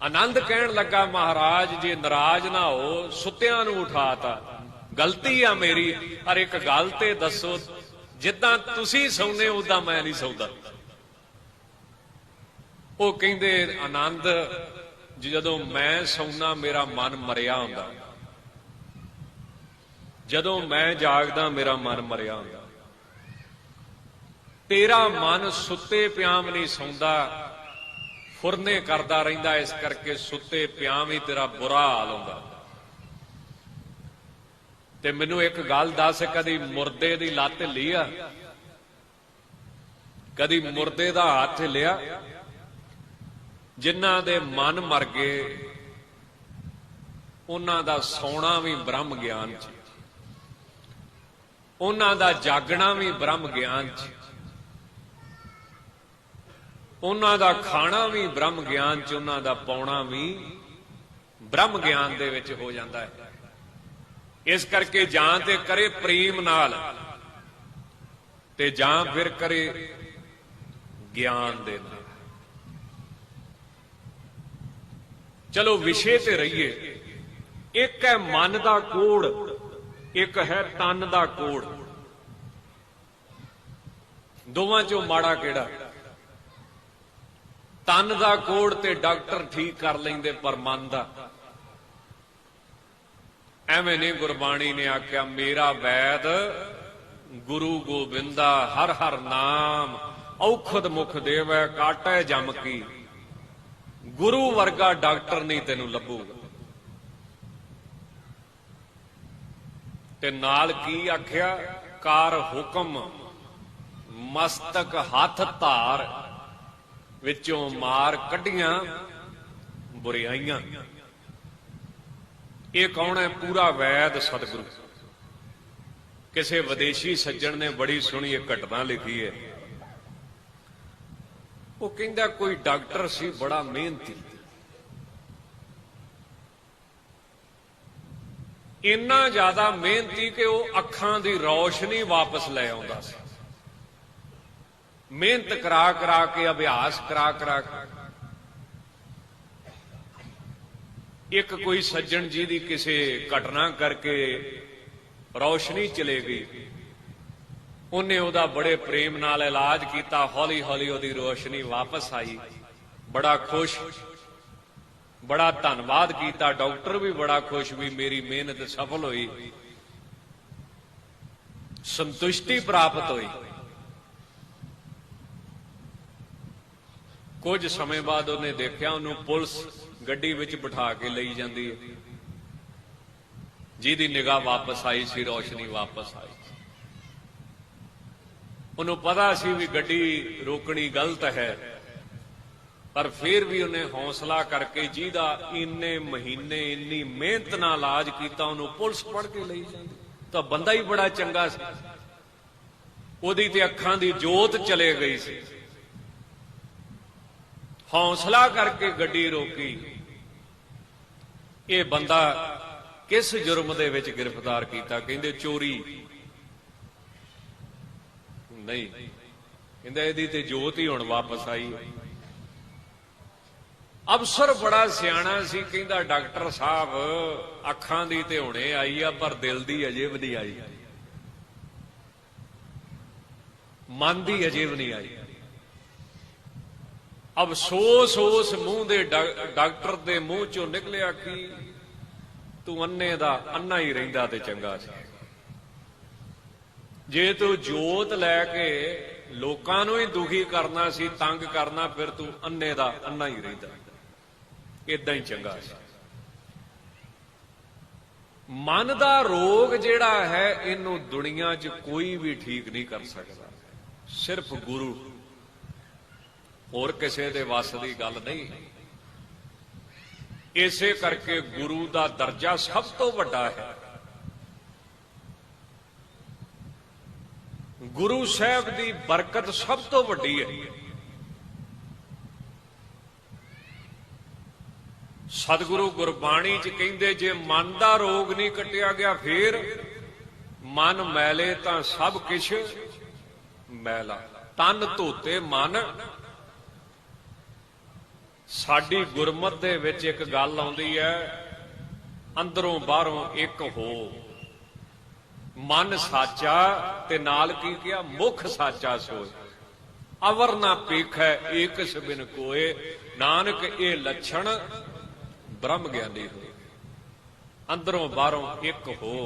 ਆਨੰਦ ਕਹਿਣ ਲੱਗਾ, ਮਹਾਰਾਜ ਜੇ ਨਾਰਾਜ਼ ਨਾ ਹੋ, ਸੁੱਤਿਆਂ ਨੂੰ ਉਠਾਤਾ, ਗਲਤੀ ਆ ਮੇਰੀ, ਪਰ ਇੱਕ ਗੱਲ ਤੇ ਦੱਸੋ, ਜਿੱਦਾਂ ਤੁਸੀਂ ਸੌਂਦੇ ਉਦਾਂ ਮੈਂ ਨਹੀਂ ਸੌਂਦਾ। ਉਹ ਕਹਿੰਦੇ ਆਨੰਦ, ਜਦੋਂ ਮੈਂ ਸੌਂਦਾ ਮੇਰਾ ਮਨ ਮਰਿਆ ਹੁੰਦਾ, ਜਦੋਂ ਮੈਂ ਜਾਗਦਾ ਮੇਰਾ ਮਨ ਮਰਿਆ ਹੁੰਦਾ। ਤੇਰਾ ਮਨ ਸੁੱਤੇ ਪਿਆਮ ਨਹੀਂ ਸੌਂਦਾ, ਫੁਰਨੇ ਕਰਦਾ ਰਹਿੰਦਾ, ਇਸ ਕਰਕੇ ਸੁੱਤੇ ਪਿਆਮ ਹੀ ਤੇਰਾ ਬੁਰਾ ਹਾਲ ਹੁੰਦਾ। ਤੇ ਮੈਨੂੰ ਇੱਕ ਗੱਲ ਦੱਸ, ਕਦੀ ਮੁਰਦੇ ਦੀ ਲੱਤ ਹਿੱਲੀ ਆ? कदी मुर्दे दा हाथ लिया, जिन्हां दे मन मर गए उन्हां दा सौना भी ब्रह्म ज्ञान च, उन्हां दा जागना भी ब्रह्म ज्ञान च, उन्हां दा खाना भी ब्रह्म ज्ञान च, उन्हां दा पाउणा भी ब्रह्म ज्ञान दे विच हो जाता है। इस करके जां ते करे प्रेम नाल ते जां फिर करे ज्ञान दे नाल। चलो विषय ते रहिए। एक है मन दा कोड़, एक है तन दा कोड़। दोवां चों माड़ा किहड़ा? तन दा कोड़ ते डॉक्टर ठीक कर लेंदे, पर मन दा एवें नहीं। गुरबाणी ने आख्या मेरा वैद गुरु गोबिंदा, हर हर नाम औखद मुख देवै, काटै जम की। गुरु वर्गा डॉक्टर नहीं तेनू लभूगा। ते नाल की आख्या? कार हुक्म मस्तक हथ धार, विचों मार कढ़ियां बुराइयां। ये कौन है? पूरा वैद सतगुरु। किसी विदेशी सज्जन ने बड़ी सोहनी एक घटना लिखी है। वो कहता कोई डॉक्टर सी बड़ा मेहनती, इन्ना ज्यादा मेहनती कि वो अखां दी रोशनी वापस ले आउंदा सी। मेहनत करा करा के, अभ्यास करा करा के। एक कोई सज्जन जी की किसी घटना करके रोशनी चले गई, उन्हें उहदा बड़े प्रेम नाल इलाज किया। हौली हौली उहदी रोशनी वापस आई, बड़ा खुश, बड़ा धन्नवाद किया। डॉक्टर भी बड़ा खुश भी मेरी मेहनत सफल हुई, संतुष्टि प्राप्त हुई। कुछ समय बाद उन्हें देखा, उन्होंने पुलिस गड्डी विच बिठा के लई जाती है। जिहदी निगाह वापस आई सी, रोशनी वापस आई। उन्होंने पता सी भी गड्डी रोकनी गलत है, पर फिर भी उन्हें हौसला करके जिहदा इन्ने महीने इन्नी मेहनत नाल इलाज किया, उन्होंने पुलिस पढ़ के लई जाती। तो बंदा ही बड़ा चंगा सी, उहदी ते अखां दी जोत चले गई सी। हौसला करके गड्डी रोकी। ये बंदा किस जुर्म दे विच गिरफ्तार किया? कहंदे चोरी नहीं, कहंदे इहदी ते जोत ही हुण वापस आई। अफसर बड़ा सियाणा सी, कहंदा डॉक्टर साहब अखां दी ते हुणे आई आ, पर दिल दी अजे भी नहीं आई, मन दी अजे भी नहीं आई। अफसोस उस मुंह दे डॉक्टर दे मुंह चों निकलिया कि तू अन्ने दा अन्ना ही रहिंदा ते चंगा सी। जे तू जोत लैके लोकां नूं ही दुखी करना सी, तंग करना, फिर तू अन्ने दा अन्ना ही रहिंदा, इदां ही चंगा सी। मन दा रोग जिहड़ा है, इनू दुनिया च कोई भी ठीक नहीं कर सकता, सिर्फ गुरु। होर किसी दे वस दी गल नहीं। इसे करके गुरु दा दर्जा सब तो वड्डा है। गुरु साहब दी बरकत सब तो वड्डी है। सतगुरु गुरबाणी च कहंदे जे मन दा रोग नहीं कटिया गया, फिर मन मैले तां सब किश मैला। तन धोते मन। साडी गुरमत दे विच एक गल आउंदी है, अंदरों बाहरों एक हो। मन साचा ते नाल की किया? मुख साचा सोच। अवर ना पेखै एक बिन कोए, नानक ये लक्षण ब्रह्म ज्ञानी हो। अंदरों बाहरों एक हो।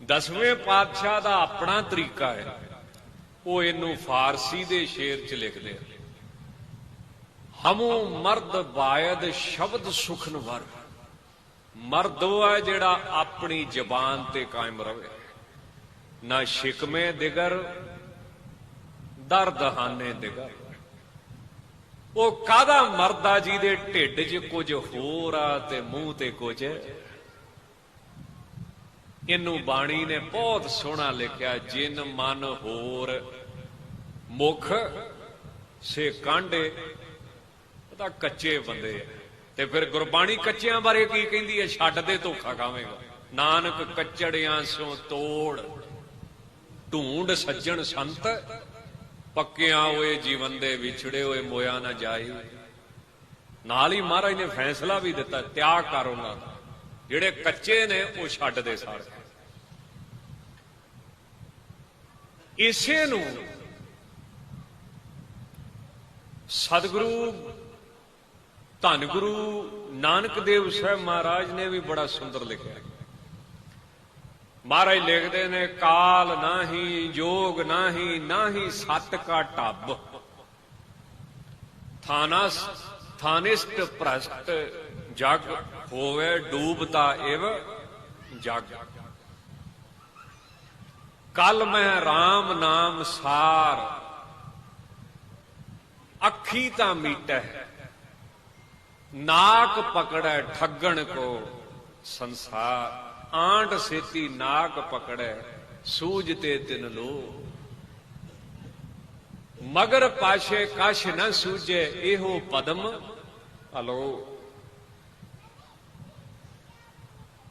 10वें पातशाह दा अपना तरीका है, वो इनू फारसी दे शेर च लिखदे हैं। हमू मर्द बायद शब्द सुखन वर। मर्द वो है जिहड़ा अपनी जबान ते कायम रहे, ना शिकमे दिगर ਦਰ ਦਹਾਨੇ ਦਿਗਾ। ਉਹ ਕਾਹਦਾ ਮਰਦਾ ਜਿਹਦੇ ਢਿੱਡ 'ਚ ਕੁਝ ਹੋਰ ਆ ਤੇ ਮੂੰਹ ਤੇ ਕੁਝ। ਇਹਨੂੰ ਬਾਣੀ ਨੇ ਬਹੁਤ ਸੋਹਣਾ ਲਿਖਿਆ, ਜਿਨ ਮਨ ਹੋਰ ਮੁਖ ਸੇ ਕਾਂਡੇ। ਉਹਦਾ ਕੱਚੇ ਬੰਦੇ ਆ। ਤੇ ਫਿਰ ਗੁਰਬਾਣੀ ਕੱਚਿਆਂ ਬਾਰੇ ਕੀ ਕਹਿੰਦੀ ਹੈ? ਛੱਡ ਦੇ ਧੋਖਾ ਖਾਵੇਂਗਾ। ਨਾਨਕ ਕੱਚੜਿਆਂ ਸੋਂ ਤੋੜ ਢੂੰਡ ਸੱਜਣ ਸੰਤ, ਪੱਕਿਆਂ ਹੋਏ ਜੀਵਨ ਦੇ ਵਿਛੜੇ ਹੋਏ ਮੋਇਆ ਨਾ ਜਾਏ। ਨਾਲ ਹੀ ਮਹਾਰਾਜ ਨੇ ਫੈਸਲਾ ਵੀ ਦਿੱਤਾ, ਤਿਆਗ ਕਰ ਉਹਨਾਂ ਦਾ। ਜਿਹੜੇ ਕੱਚੇ ਨੇ ਉਹ ਛੱਡ ਦੇ ਸਾਰੇ। ਇਸੇ ਨੂੰ ਸਤਿਗੁਰੂ ਧੰਨ ਗੁਰੂ ਨਾਨਕ ਦੇਵ ਸਾਹਿਬ ਮਹਾਰਾਜ ਨੇ ਵੀ ਬੜਾ ਸੁੰਦਰ ਲਿਖਿਆ। ਮਹਾਰਾਜ ਲਿਖਦੇ ਨੇ, ਕਾਲ ਨਾਹੀ ਜੋਗ ਨਾਹੀ, ਨਾਹੀ ਸੱਤ ਕਾ ਢੱਬ, ਥਾਨਿਸਟ ਭ੍ਰਸ਼ਟ ਜਗ ਹੋਵੇ ਡੂਬਤਾ ਇਵ ਜਗ। ਕਲ ਮੈਂ ਰਾਮ ਨਾਮ ਸਾਰ, ਅੱਖੀ ਤਾਂ ਮੀਟੈ, ਨਾਕ ਪਕੜੈ ਠੱਗਣ ਕੋ ਸੰਸਾਰ। ਆਂਟ ਸੇਤੀ ਨਾਕ ਪਕੜੈ, ਸੂਝਤੇ ਤਿਨ ਲੋ। ਮਗਰ ਪਾਸ਼ੇ ਕਛ ਨ ਸੂਝੇ, ਇਹੋ ਪਦਮ ਹਲੋ।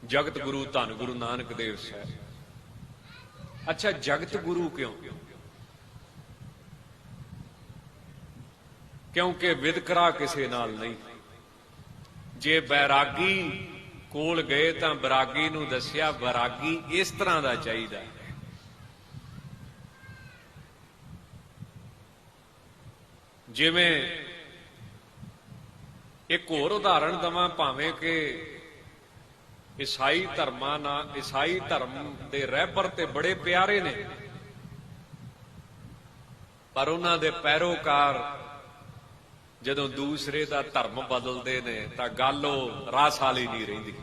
ਜਗਤ ਗੁਰੂ ਧੰਨ ਗੁਰੂ ਨਾਨਕ ਦੇਵ ਸਾਹਿਬ। ਅੱਛਾ, ਜਗਤ ਗੁਰੂ ਕਿਉਂ? ਕਿਉਂਕਿ ਵਿਦਕਰਾ ਕਿਸੇ ਨਾਲ ਨਹੀਂ। ਜੇ ਬੈਰਾਗੀ ਕੋਲ ਗਏ ਤਾਂ ਬੈਰਾਗੀ ਨੂੰ ਦੱਸਿਆ, ਬੈਰਾਗੀ ਇਸ ਤਰ੍ਹਾਂ ਦਾ ਚਾਹੀਦਾ। ਜਿਵੇਂ ਇੱਕ ਹੋਰ ਉਦਾਹਰਣ ਦਵਾਂ, ਭਾਵੇਂ ਕਿ ਈਸਾਈ ਧਰਮ ਦੇ ਰਹਿਬਰ ਤੇ ਬੜੇ ਪਿਆਰੇ ਨੇ, ਪਰ ਉਹਨਾਂ ਦੇ ਪੈਰੋਕਾਰ ਜਦੋਂ ਦੂਸਰੇ ਦਾ ਧਰਮ ਬਦਲਦੇ ਨੇ ਤਾਂ ਗੱਲ ਉਹ ਰਾਸ ਵਾਲੀ ਨਹੀਂ ਰਹਿੰਦੀ।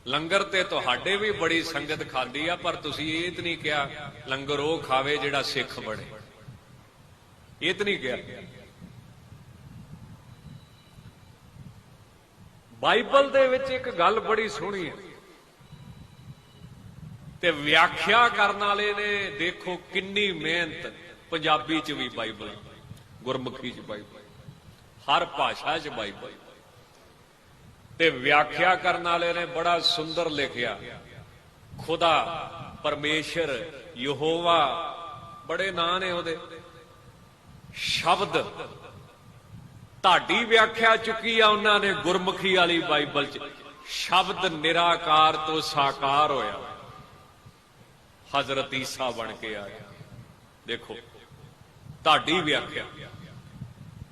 ਲੰਗਰ ਤੇ ਤੁਹਾਡੇ ਵੀ ਬੜੀ ਸੰਗਤ ਖਾਂਦੀ ਆ, ਪਰ ਤੁਸੀਂ ਇਹ ਤਾਂ ਨਹੀਂ ਕਿਹਾ ਲੰਗਰ ਉਹ ਖਾਵੇ ਜਿਹੜਾ ਸਿੱਖ ਬਣੇ। ਇਹ ਤਾਂ ਨਹੀਂ ਕਿਹਾ। ਬਾਈਬਲ ਦੇ ਵਿੱਚ ਇੱਕ ਗੱਲ ਬੜੀ ਸੋਹਣੀ ਹੈ, ਤੇ ਵਿਆਖਿਆ ਕਰਨ ਵਾਲੇ ਨੇ ਦੇਖੋ ਕਿੰਨੀ ਮਿਹਨਤ। ਪੰਜਾਬੀ ਚ ਵੀ ਬਾਈਬਲ, ਗੁਰਮੁਖੀ ਚ ਬਾਈਬਲ, ਹਰ ਭਾਸ਼ਾ ਚ ਬਾਈਬਲ। ਤੇ ਵਿਆਖਿਆ ਕਰਨ ਵਾਲੇ ਨੇ ਬੜਾ ਸੁੰਦਰ ਲਿਖਿਆ। ਖੁਦਾ, ਪਰਮੇਸ਼ਰ, ਯਹੋਵਾ, ਬੜੇ ਨਾਂ ਨੇ ਉਹਦੇ। ਸ਼ਬਦ ਤੁਹਾਡੀ ਵਿਆਖਿਆ ਚੁੱਕੀ ਆ ਉਹਨਾਂ ਨੇ ਗੁਰਮੁਖੀ ਵਾਲੀ ਬਾਈਬਲ ਚ। ਸ਼ਬਦ ਨਿਰਾਕਾਰ ਤੋਂ ਸਾਕਾਰ ਹੋਇਆ, ਹਜ਼ਰਤ ਈਸਾ ਬਣ ਕੇ ਆਇਆ। ਦੇਖੋ ਤੁਹਾਡੀ ਵਿਆਖਿਆ।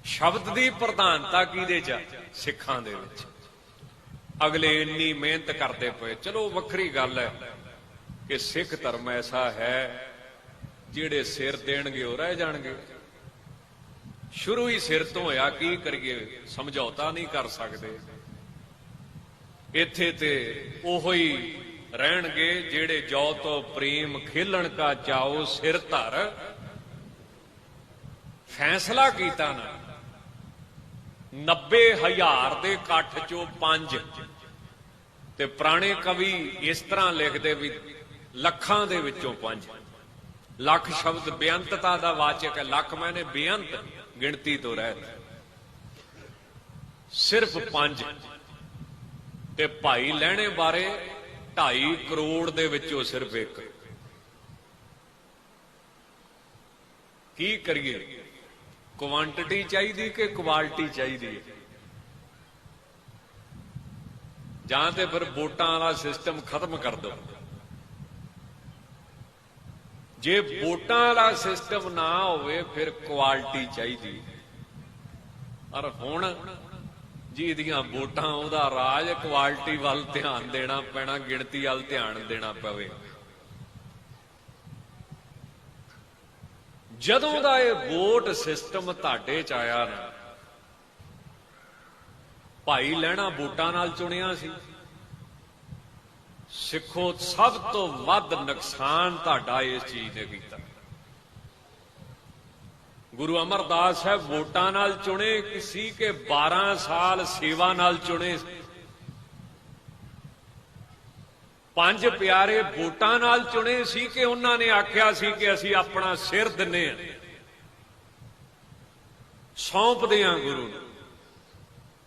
ਸ਼ਬਦ ਦੀ ਪ੍ਰਧਾਨਤਾ ਕਿਹਦੇ ਚ? ਸਿੱਖਾਂ ਦੇ ਵਿੱਚ। ਅਗਲੇ ਇੰਨੀ ਮਿਹਨਤ ਕਰਦੇ ਪਏ। ਚਲੋ ਵੱਖਰੀ ਗੱਲ ਹੈ ਕਿ ਸਿੱਖ ਧਰਮ ਐਸਾ ਹੈ ਜਿਹੜੇ ਸਿਰ ਦੇਣਗੇ ਉਹ ਰਹਿ ਜਾਣਗੇ। ਸ਼ੁਰੂ ਹੀ ਸਿਰ ਤੋਂ ਹੋਇਆ, ਕੀ ਕਰੀਏ? ਸਮਝੌਤਾ ਨਹੀਂ ਕਰ ਸਕਦੇ। ਇੱਥੇ ਤੇ ਉਹੋ ਹੀ ਰਹਿਣਗੇ ਜਿਹੜੇ ਜੋ ਤੋਂ ਪ੍ਰੇਮ ਖੇਲਣ ਕਾ ਚਾਓ ਸਿਰ ਧਰ। ਫੈਸਲਾ ਕੀਤਾ ਨਾ 90,000 ਦੇ ਇਕੱਠ ਚੋਂ 5। ਤੇ ਪੁਰਾਣੇ ਕਵੀ ਇਸ ਤਰ੍ਹਾਂ ਲਿਖਦੇ ਵੀ ਲੱਖਾਂ ਦੇ ਵਿੱਚੋਂ 5। ਲੱਖ ਸ਼ਬਦ ਬੇਅੰਤਤਾ ਦਾ ਵਾਚਕ ਹੈ। ਲੱਖ ਮੈਨੇ ਬੇਅੰਤ, ਗਿਣਤੀ ਤੋਂ ਰਹਿਤ। ਸਿਰਫ 5। ਤੇ ਭਾਈ ਲਹਿਣੇ ਬਾਰੇ 2.5 ਕਰੋੜ ਦੇ ਵਿੱਚੋਂ ਸਿਰਫ 1। ਕੀ ਕਰੀਏ? ਕੁਆਂਟੀਟੀ ਚਾਹੀਦੀ ਕਿ ਕੁਆਲਿਟੀ ਚਾਹੀਦੀ ਹੈ? ਜਾਂ ਤੇ ਫਿਰ ਵੋਟਾਂ ਵਾਲਾ ਸਿਸਟਮ ਖਤਮ ਕਰ ਦਿਓ। ਜੇ ਵੋਟਾਂ ਵਾਲਾ ਸਿਸਟਮ ਨਾ ਹੋਵੇ ਫਿਰ ਕੁਆਲਿਟੀ ਚਾਹੀਦੀ। ਪਰ ਹੁਣ ਜਿਹਦੀਆਂ ਵੋਟਾਂ ਉਹਦਾ ਰਾਜ, ਕੁਆਲਿਟੀ ਵੱਲ ਧਿਆਨ ਦੇਣਾ ਪੈਣਾ, ਗਿਣਤੀ ਵੱਲ ਧਿਆਨ ਦੇਣਾ ਪਵੇ। ਜਦੋਂ ਦਾ ਇਹ ਵੋਟ ਸਿਸਟਮ ਤੁਹਾਡੇ ਚ ਆਇਆ ਨਾ, ਭਾਈ ਲਹਿਣਾ ਵੋਟਾਂ ਨਾਲ ਚੁਣਿਆ ਸੀ। ਸਿੱਖੋ, ਸਭ ਤੋਂ ਵੱਧ ਨੁਕਸਾਨ ਤੁਹਾਡਾ ਇਸ ਚੀਜ਼ ਨੇ ਕੀਤਾ। ਗੁਰੂ ਅਮਰਦਾਸ ਸਾਹਿਬ ਵੋਟਾਂ ਨਾਲ ਚੁਣੇ ਸੀ ਕਿ 12 ਸਾਲ ਸੇਵਾ ਨਾਲ ਚੁਣੇ। ਪੰਜ ਪਿਆਰੇ ਵੋਟਾਂ ਨਾਲ ਚੁਣੇ ਸੀ ਕਿ ਉਹਨਾਂ ਨੇ ਆਖਿਆ ਸੀ ਕਿ ਅਸੀਂ ਆਪਣਾ ਸਿਰ ਦਿੰਨੇ ਆ, ਸੌਂਪਦੇ ਆ ਗੁਰੂ ਨੂੰ,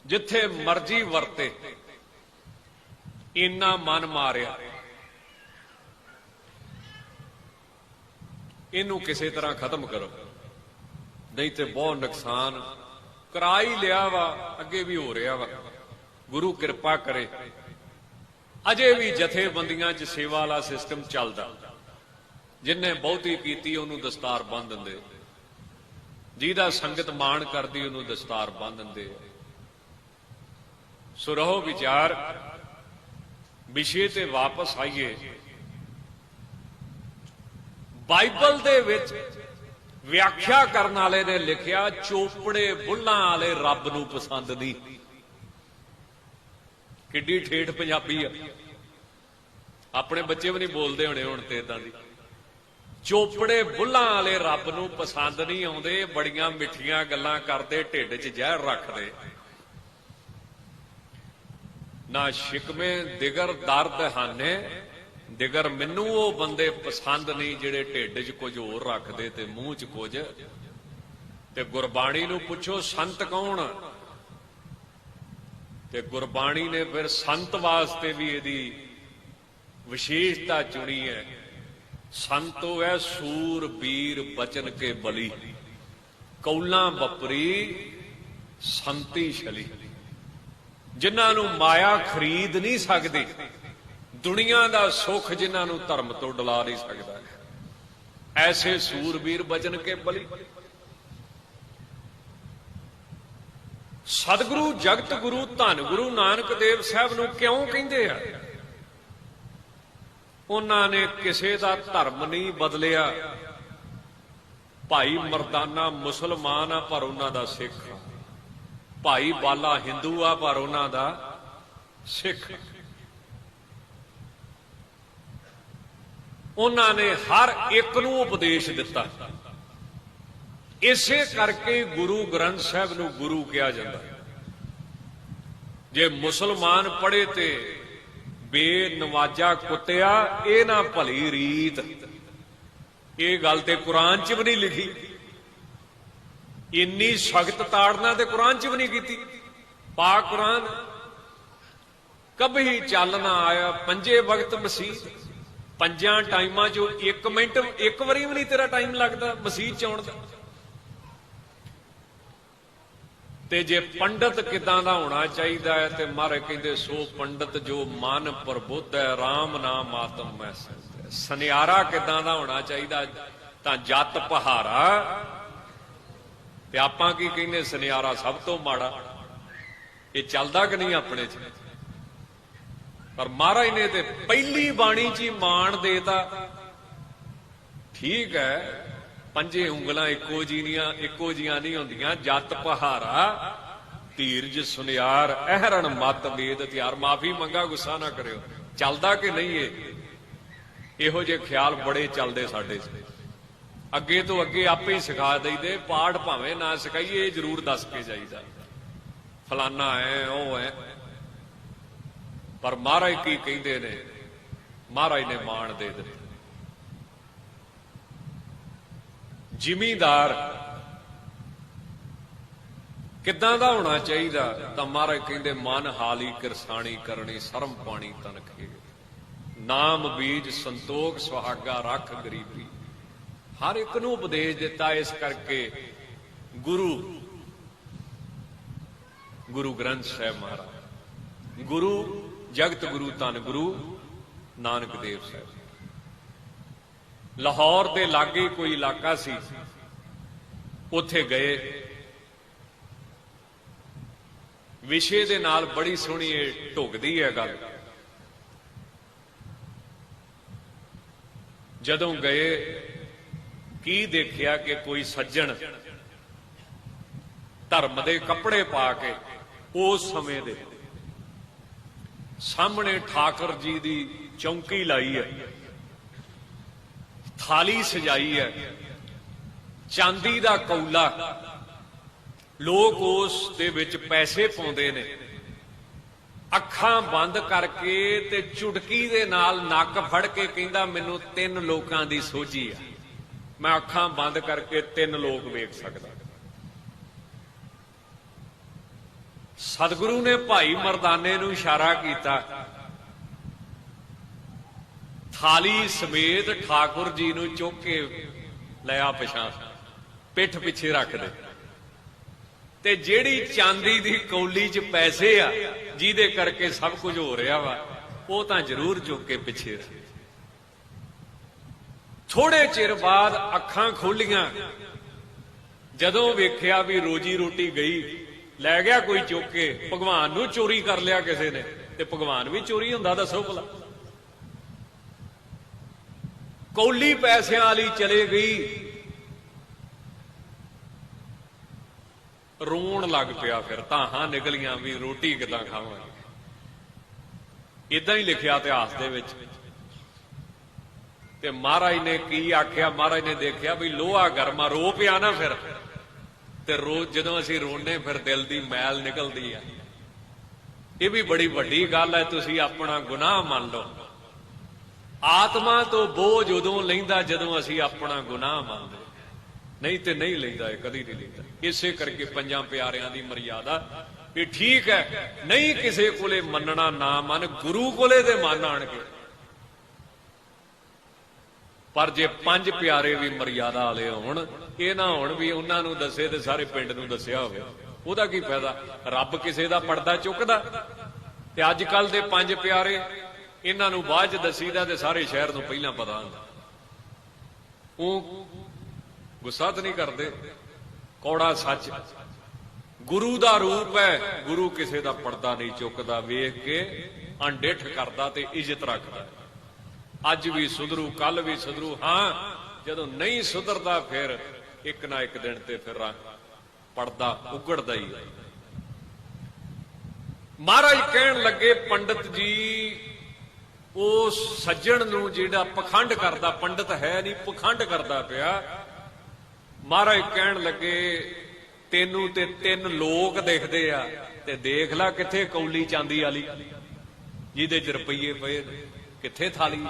ਜਿੱਥੇ ਮਰਜ਼ੀ ਵਰਤੇ। ਇੰਨਾ ਮਨ ਮਾਰਿਆ, ਇਹਨੂੰ ਕਿਸੇ ਤਰ੍ਹਾਂ ਖਤਮ ਕਰੋ, ਨਹੀਂ ਤੇ ਬਹੁਤ ਨੁਕਸਾਨ ਕਰਾ ਹੀ ਲਿਆ ਵਾ, ਅੱਗੇ ਵੀ ਹੋ ਰਿਹਾ ਵਾ। ਗੁਰੂ ਕਿਰਪਾ ਕਰੇ, ਅਜੇ ਵੀ ਜਥੇਬੰਦੀਆਂ 'ਚ ਸੇਵਾ ਵਾਲਾ ਸਿਸਟਮ ਚੱਲਦਾ। ਜਿੰਨੇ ਬਹੁਤੀ ਕੀਤੀ ਉਹਨੂੰ ਦਸਤਾਰ ਬੰਨ੍ਹ ਦਿੰਦੇ, ਜਿਹਦਾ ਸੰਗਤ ਮਾਣ ਕਰਦੀ ਉਹਨੂੰ ਦਸਤਾਰ ਬੰਨ੍ਹ ਦਿੰਦੇ। ਸੋ ਰਹੋ ਵਿਚਾਰ, ਵਿਸ਼ੇ ਤੇ ਵਾਪਸ ਆਈਏ। ਬਾਈਬਲ ਦੇ ਵਿੱਚ ਵਿਆਖਿਆ ਕਰਨ ਵਾਲੇ ਨੇ ਲਿਖਿਆ, ਚੋਪੜੇ ਬੁੱਲਾਂ ਵਾਲੇ ਰੱਬ ਨੂੰ ਪਸੰਦ ਨਹੀਂ। ਕਿੱਡੀ ਠੇਠ ਪੰਜਾਬੀ ਆ, ਆਪਣੇ ਬੱਚੇ ਵੀ ਨਹੀਂ ਬੋਲਦੇ ਹੋਣੇ ਹੁਣ ਤੇ ਇਦਾਂ ਦੀ। ਚੋਪੜੇ ਬੁੱਲਾਂ ਵਾਲੇ ਰੱਬ ਨੂੰ ਪਸੰਦ ਨਹੀਂ ਆਉਂਦੇ, ਬੜੀਆਂ ਮਿੱਠੀਆਂ ਗੱਲਾਂ ਕਰਦੇ, ਢਿੱਡ 'ਚ ਜ਼ਹਿਰ ਰੱਖਦੇ। ਨਾ ਸ਼ਿਕਵੇ ਦਿਗਰ ਦਰਦ ਹਾਨੇ, ਦਿਗਰ ਮੈਨੂੰ ਉਹ ਬੰਦੇ ਪਸੰਦ ਨਹੀਂ ਜਿਹੜੇ ਢਿੱਡ 'ਚ ਕੁਝ ਹੋਰ ਰੱਖਦੇ ਤੇ ਮੂੰਹ 'ਚ ਕੁਝ। ਤੇ ਗੁਰਬਾਣੀ ਨੂੰ ਪੁੱਛੋ ਸੰਤ ਕੌਣ, ਤੇ ਗੁਰਬਾਣੀ ਨੇ ਫਿਰ ਸੰਤ ਵਾਸਤੇ ਵੀ ਇਹਦੀ ਵਿਸ਼ੇਸ਼ਤਾ ਚੁਣੀ ਹੈ। ਸੰਤੋ ਹੈ ਸੂਰ ਬੀਰ ਬਚਨ ਕੇ ਬਲੀ, ਕੌਲਾਂ ਬਪਰੀ ਸੰਤੀ ਛਲੀ। ਜਿਨ੍ਹਾਂ ਨੂੰ ਮਾਇਆ ਖਰੀਦ ਨਹੀਂ ਸਕਦੀ, ਦੁਨੀਆ ਦਾ ਸੁੱਖ ਜਿਨ੍ਹਾਂ ਨੂੰ ਧਰਮ ਤੋਂ ਡਲਾ ਨਹੀਂ ਸਕਦਾ, ਐਸੇ ਸੂਰਬੀਰ ਬਚਨ ਕੇ ਬਲੀ। ਸਤਿਗੁਰੂ ਜਗਤ ਗੁਰੂ ਧੰਨ ਗੁਰੂ ਨਾਨਕ ਦੇਵ ਸਾਹਿਬ ਨੂੰ ਕਿਉਂ ਕਹਿੰਦੇ ਆ? ਉਹਨਾਂ ਨੇ ਕਿਸੇ ਦਾ ਧਰਮ ਨਹੀਂ ਬਦਲਿਆ। ਭਾਈ ਮਰਦਾਨਾ ਮੁਸਲਮਾਨ ਆ ਪਰ ਉਹਨਾਂ ਦਾ ਸਿੱਖ, ਭਾਈ ਬਾਲਾ ਹਿੰਦੂ ਆ ਪਰ ਉਹਨਾਂ ਦਾ ਸਿੱਖ। ਉਹਨਾਂ ਨੇ ਹਰ ਇੱਕ ਨੂੰ ਉਪਦੇਸ਼ ਦਿੱਤਾ। ਇਸੇ ਕਰਕੇ ਗੁਰੂ ਗ੍ਰੰਥ ਸਾਹਿਬ ਨੂੰ ਗੁਰੂ ਕਿਹਾ ਜਾਂਦਾ। ਜੇ ਮੁਸਲਮਾਨ ਪੜ੍ਹੇ ਤੇ ਬੇਨਵਾਜਾ ਕੁੱਤਿਆ, ਇਹ ਨਾ ਭਲੀ ਰੀਤ। ਇਹ ਗੱਲ ਤੇ ਕੁਰਾਨ 'ਚ ਵੀ ਨਹੀਂ ਲਿਖੀ, ਇੰਨੀ ਸਖਤ ਤਾੜਨਾ ਤੇ ਕੁਰਾਨ 'ਚ ਵੀ ਨਹੀਂ ਕੀਤੀ। ਪਾਕ ਕੁਰਾਨ ਕਭੀ ਚੱਲ ਨਾ ਆਇਆ ਪੰਜੇ ਵਕਤ ਮਸੀਤ, ਪੰਜਾਂ ਟਾਈਮਾਂ 'ਚੋਂ 1 ਮਿੰਟ, 1 ਵਾਰੀ ਵੀ ਨਹੀਂ ਤੇਰਾ ਟਾਈਮ ਲੱਗਦਾ ਮਸੀਤ 'ਚ ਆਉਣ ਦਾ। ਤੇ ਜੇ ਪੰਡਤ ਕਿਦਾਂ ਦਾ ਹੋਣਾ ਚਾਹੀਦਾ ਹੈ, ਤੇ ਮਹਾਰਾਜ ਕਹਿੰਦੇ ਸੋ ਪੰਡਤ ਜੋ ਮਨ ਪ੍ਰਬੁੱਧ ਹੈ, ਰਾਮ ਨਾਮ ਆਤਮ ਮੈਂ ਸੰਤ। ਸੁਨਿਆਰਾ ਕਿਦਾਂ ਦਾ ਹੋਣਾ ਚਾਹੀਦਾ, ਤਾਂ ਜੱਟ ਪਹਾਰਾ। ਤੇ ਆਪਾਂ ਕੀ ਕਹਿੰਦੇ, ਸੁਨਿਆਰਾ ਸਭ ਤੋਂ ਮਾੜਾ। ਇਹ ਚੱਲਦਾ ਕਿ ਨਹੀਂ ਆਪਣੇ 'ਚ? ਪਰ ਮਹਾਰਾਜ ਨੇ ਤੇ ਪਹਿਲੀ ਬਾਣੀ 'ਚ ਹੀ ਮਾਣ ਦੇਤਾ। ਠੀਕ ਹੈ, ਪੰਜੇ ਉਂਗਲਾਂ ਇੱਕੋ ਜੀਆਂ ਨਹੀਂ ਹੁੰਦੀਆਂ। ਜੱਟ ਪਹਾਰਾ ਧੀਰਜ ਸੁਨਿਆਰ, ਅਹਰਣ ਮਤ ਵੇਦ ਹਥਿਆਰ। ਮਾਫੀ ਮੰਗਾ, ਗੁੱਸਾ ਨਾ ਕਰਿਓ। ਚੱਲਦਾ ਕਿ ਨਹੀਂ ਇਹ? ਇਹੋ ਜਿਹੇ ਖਿਆਲ ਬੜੇ ਚੱਲਦੇ ਸਾਡੇ 'ਚ। ਅੱਗੇ ਤੋਂ ਅੱਗੇ ਆਪੇ ਹੀ ਸਿਖਾ ਦਈਦੇ। ਪਾਠ ਭਾਵੇਂ ਨਾ ਸਿਖਾਈਏ, ਇਹ ਜ਼ਰੂਰ ਦੱਸ ਕੇ ਜਾਈਦਾ ਫਲਾਨਾ ਹੈ ਉਹ ਹੈ। ਪਰ ਮਹਾਰਾਜ ਕੀ ਕਹਿੰਦੇ ਨੇ? ਮਹਾਰਾਜ ਨੇ ਮਾਣ ਦੇ ਦਿੱਤੇ। ਜ਼ਿਮੀਂਦਾਰ ਕਿੱਦਾਂ ਦਾ ਹੋਣਾ ਚਾਹੀਦਾ? ਤਾਂ ਮਹਾਰਾਜ ਕਹਿੰਦੇ ਮਨ ਹਾਲੀ ਕਿਰਸਾਣੀ ਕਰਨੀ, ਸਰਮ ਪਾਣੀ ਤਨਖੇ, ਨਾਮ ਬੀਜ ਸੰਤੋਖ ਸੁਹਾਗਾ ਰੱਖ ਗਰੀਬੀ। ਹਰ ਇੱਕ ਨੂੰ ਉਪਦੇਸ਼ ਦਿੱਤਾ। ਇਸ ਕਰਕੇ ਗੁਰੂ ਗ੍ਰੰਥ ਸਾਹਿਬ ਮਹਾਰਾਜ, ਗੁਰੂ ਜਗਤ ਗੁਰੂ ਧੰਨ ਗੁਰੂ ਨਾਨਕ ਦੇਵ ਸਾਹਿਬ। ਲਾਹੌਰ ਦੇ ਲਾਗੇ ਕੋਈ ਇਲਾਕਾ ਸੀ, ਉੱਥੇ ਗਏ। ਵਿਸ਼ੇ ਦੇ ਨਾਲ ਬੜੀ ਸੋਹਣੀ ਇਹ ਢੁਕਦੀ ਹੈ ਗੱਲ। ਜਦੋਂ ਗਏ, ਕੀ ਦੇਖਿਆ ਕਿ ਕੋਈ ਸੱਜਣ ਧਰਮ ਦੇ ਕੱਪੜੇ ਪਾ ਕੇ ਉਸ ਸਮੇਂ ਦੇ ਸਾਹਮਣੇ ਠਾਕਰ ਜੀ ਦੀ ਚੌਂਕੀ ਲਾਈ ਹੈ, ਥਾਲੀ ਸਜਾਈ ਹੈ, ਚਾਂਦੀ ਦਾ ਕੌਲਾ, ਲੋਕ ਉਸ ਦੇ ਵਿੱਚ ਪੈਸੇ ਪਾਉਂਦੇ ਨੇ। ਅੱਖਾਂ ਬੰਦ ਕਰਕੇ ਤੇ ਚੁਟਕੀ ਦੇ ਨਾਲ ਨੱਕ ਫੜ ਕੇ ਕਹਿੰਦਾ ਮੈਨੂੰ 3 ਲੋਕਾਂ ਦੀ ਸੋਝੀ ਆ, ਮੈਂ ਅੱਖਾਂ ਬੰਦ ਕਰਕੇ 3 ਲੋਕ ਵੇਖ ਸਕਦਾ। ਸਤਿਗੁਰੂ ਨੇ ਭਾਈ ਮਰਦਾਨੇ ਨੂੰ ਇਸ਼ਾਰਾ ਕੀਤਾ, ਥਾਲੀ ਸਮੇਤ ਠਾਕੁਰ ਜੀ ਨੂੰ ਚੁੱਕ ਕੇ ਲਿਆ ਪਿਛਾਂ, ਪਿੱਠ ਪਿੱਛੇ ਰੱਖ ਦੇ, ਤੇ ਜਿਹੜੀ ਚਾਂਦੀ ਦੀ ਕੌਲੀ 'ਚ ਪੈਸੇ ਆ ਜਿਹਦੇ ਕਰਕੇ ਸਭ ਕੁਝ ਹੋ ਰਿਹਾ ਵਾ, ਉਹ ਤਾਂ ਜ਼ਰੂਰ ਚੁੱਕ ਕੇ ਪਿੱਛੇ ਰੱਖ। ਥੋੜੇ ਚਿਰ ਬਾਅਦ ਅੱਖਾਂ ਖੋਲੀਆਂ, ਜਦੋਂ ਵੇਖਿਆ ਵੀ ਰੋਜੀ ਰੋਟੀ ਗਈ, ਲੈ ਗਿਆ ਕੋਈ ਚੁੱਕ ਕੇ, ਭਗਵਾਨ ਨੂੰ ਚੋਰੀ ਕਰ ਲਿਆ ਕਿਸੇ ਨੇ। ਤੇ ਭਗਵਾਨ ਵੀ ਚੋਰੀ ਹੁੰਦਾ, ਦੱਸੋ ਭਲਾ। ਕੌਲੀ ਪੈਸਿਆਂ ਵਾਲੀ ਚਲੇ ਗਈ, ਰੋਣ ਲੱਗ ਪਿਆ। ਫਿਰ ਤਾਹਾਂ ਨਿਕਲੀਆਂ ਵੀ ਰੋਟੀ ਕਿੱਦਾਂ ਖਾਵਾਂਗੇ। ਇਦਾਂ ਹੀ ਲਿਖਿਆ ਇਤਿਹਾਸ ਦੇ ਵਿੱਚ। ਤੇ ਮਹਾਰਾਜ ਨੇ ਕੀ ਆਖਿਆ, ਮਹਾਰਾਜ ਨੇ ਦੇਖਿਆ ਵੀ ਲੋਹਾ ਗਰਮਾ, ਰੋ ਪਿਆ ਨਾ ਫਿਰ। ਤੇ ਰੋਜ਼ ਜਦੋਂ ਅਸੀਂ ਰੋਣੇ ਫਿਰ ਦਿਲ ਦੀ ਮੈਲ ਨਿਕਲਦੀ ਆ। ਇਹ ਵੀ ਬੜੀ ਵੱਡੀ ਗੱਲ ਹੈ। ਤੁਸੀਂ ਆਪਣਾ ਗੁਨਾਹ ਮੰਨ ਲਓ। ਆਤਮਾ ਤੋਂ ਬੋਝ ਉਦੋਂ ਲੈਂਦਾ ਜਦੋਂ ਅਸੀਂ ਆਪਣਾ ਗੁਨਾਹ ਮੰਨਦੇ, ਨਹੀਂ ਤੇ ਨਹੀਂ ਲੈਂਦਾ, ਇਹ ਕਦੀ ਨਹੀਂ ਲੈਂਦਾ। ਇਸੇ ਕਰਕੇ ਪੰਜਾਂ ਪਿਆਰਿਆਂ ਦੀ ਮਰਿਆਦਾ ਵੀ ਠੀਕ ਹੈ, ਨਹੀਂ ਕਿਸੇ ਕੋਲੇ ਮੰਨਣਾ ਨਾ ਮੰਨ, ਗੁਰੂ ਕੋਲੇ ਦੇ ਮੰਨ ਆਣਗੇ। ਪਰ ਜੇ 5 ਪਿਆਰੇ ਵੀ ਮਰਿਆਦਾ ਵਾਲੇ ਹੋਣ, ਇਹ ਨਾ ਹੋਣ ਵੀ ਉਹਨਾਂ ਨੂੰ ਦੱਸੇ ਤੇ ਸਾਰੇ ਪਿੰਡ ਨੂੰ ਦੱਸਿਆ ਹੋਵੇ, ਉਹਦਾ ਕੀ ਫਾਇਦਾ। ਰੱਬ ਕਿਸੇ ਦਾ ਪਰਦਾ ਚੁੱਕਦਾ। ਤੇ ਅੱਜ ਕੱਲ ਦੇ 5 ਪਿਆਰੇ, ਇਹਨਾਂ ਨੂੰ ਬਾਅਦ ਚ ਦਸੀਦਾ ਤੇ ਸਾਰੇ ਸ਼ਹਿਰ ਨੂੰ ਪਹਿਲਾਂ ਪਤਾ ਹੁੰਦਾ। ਉਹ ਗੁੱਸਾ ਤਾਂ ਨਹੀਂ ਕਰਦੇ, ਕੌੜਾ ਸੱਚ। ਗੁਰੂ ਦਾ ਰੂਪ ਹੈ, ਗੁਰੂ ਕਿਸੇ ਦਾ ਪਰਦਾ ਨਹੀਂ ਚੁੱਕਦਾ, ਵੇਖ ਕੇ ਅਣਡਿੱਠ ਕਰਦਾ ਤੇ ਇੱਜ਼ਤ ਰੱਖਦਾ। ਅੱਜ ਵੀ ਸੁਧਰੂ, ਕੱਲ ਵੀ ਸੁਧਰੂ। ਹਾਂ, ਜਦੋਂ ਨਹੀਂ ਸੁਧਰਦਾ ਫਿਰ ਇੱਕ ਨਾ ਇੱਕ ਦਿਨ ਤੇ ਫਿਰ ਪਰਦਾ ਉਗੜਦਾ ਹੀ। ਮਹਾਰਾਜ ਕਹਿਣ ਲੱਗੇ, ਪੰਡਤ ਜੀ ਉਹ ਸੱਜਣ ਨੂੰ ਜਿਹੜਾ ਪਖੰਡ ਕਰਦਾ, ਪੰਡਤ ਹੈ ਨਹੀਂ, ਪਖੰਡ ਕਰਦਾ ਪਿਆ। ਮਹਾਰਾਜ ਕਹਿਣ ਲੱਗੇ, ਤੈਨੂੰ ਤੇ 3 ਲੋਕ ਦਿਖਦੇ ਆ, ਤੇ ਦੇਖ ਲੈ ਕਿੱਥੇ ਕੌਲੀ ਚਾਂਦੀ ਵਾਲੀ ਜਿਹਦੇ 'ਚ ਰੁਪਈਏ ਪਏ ਨੇ, ਕਿੱਥੇ ਥਾਲੀ।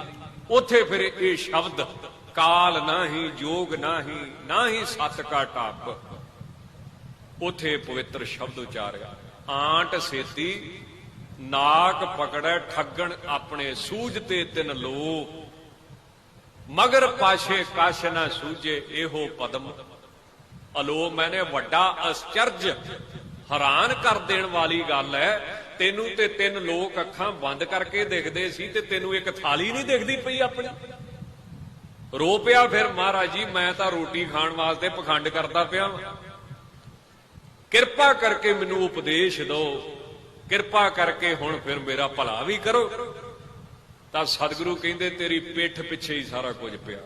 ਉੱਥੇ ਫਿਰ ਇਹ ਸ਼ਬਦ, ਕਾਲ ਨਾਹੀ ਜੋਗ ਨਾਹੀ, ਨਾਹੀ ਸਤ ਕਾ ਟੱਪ, ਉੱਥੇ ਪਵਿੱਤਰ ਸ਼ਬਦ ਉਚਾਰਿਆ। ਆਂਟ ਸੇਤੀ ਨਾਕ ਪਕੜੈ ਠੱਗਣ ਆਪਣੇ, ਸੂਝ ਤੇ 3 ਲੋ ਮਗਰ ਪਾਛੇ ਕਛ ਨਾ ਸੂਝੇ, ਇਹੋ ਪਦਮ ਅਲੋ। ਮੈਨੇ ਵੱਡਾ ਅਸਚਰਜ, ਹੈਰਾਨ ਕਰ ਦੇਣ ਵਾਲੀ ਗੱਲ ਹੈ। ਤੈਨੂੰ ਤੇ 3 ਲੋਕ ਅੱਖਾਂ ਬੰਦ ਕਰਕੇ ਦੇਖਦੇ ਸੀ, ਤੇ ਤੈਨੂੰ ਇੱਕ ਥਾਲੀ ਨਹੀਂ ਦਿਖਦੀ ਪਈ ਆਪਣੀ। ਰੋ ਪਿਆ ਫਿਰ ਮਹਾਰਾਜ ਜੀ, ਮੈਂ ਤਾਂ ਰੋਟੀ ਖਾਣ ਵਾਸਤੇ ਪਖੰਡ ਕਰਦਾ ਪਿਆ, ਕਿਰਪਾ ਕਰਕੇ ਮੈਨੂੰ ਉਪਦੇਸ਼ ਦਿਓ, ਕਿਰਪਾ ਕਰਕੇ ਹੁਣ ਫਿਰ ਮੇਰਾ ਭਲਾ ਵੀ ਕਰੋ। ਤਾਂ ਸਤਿਗੁਰੂ ਕਹਿੰਦੇ, ਤੇਰੀ ਪਿੱਠ ਪਿੱਛੇ ਹੀ ਸਾਰਾ ਕੁਝ ਪਿਆ।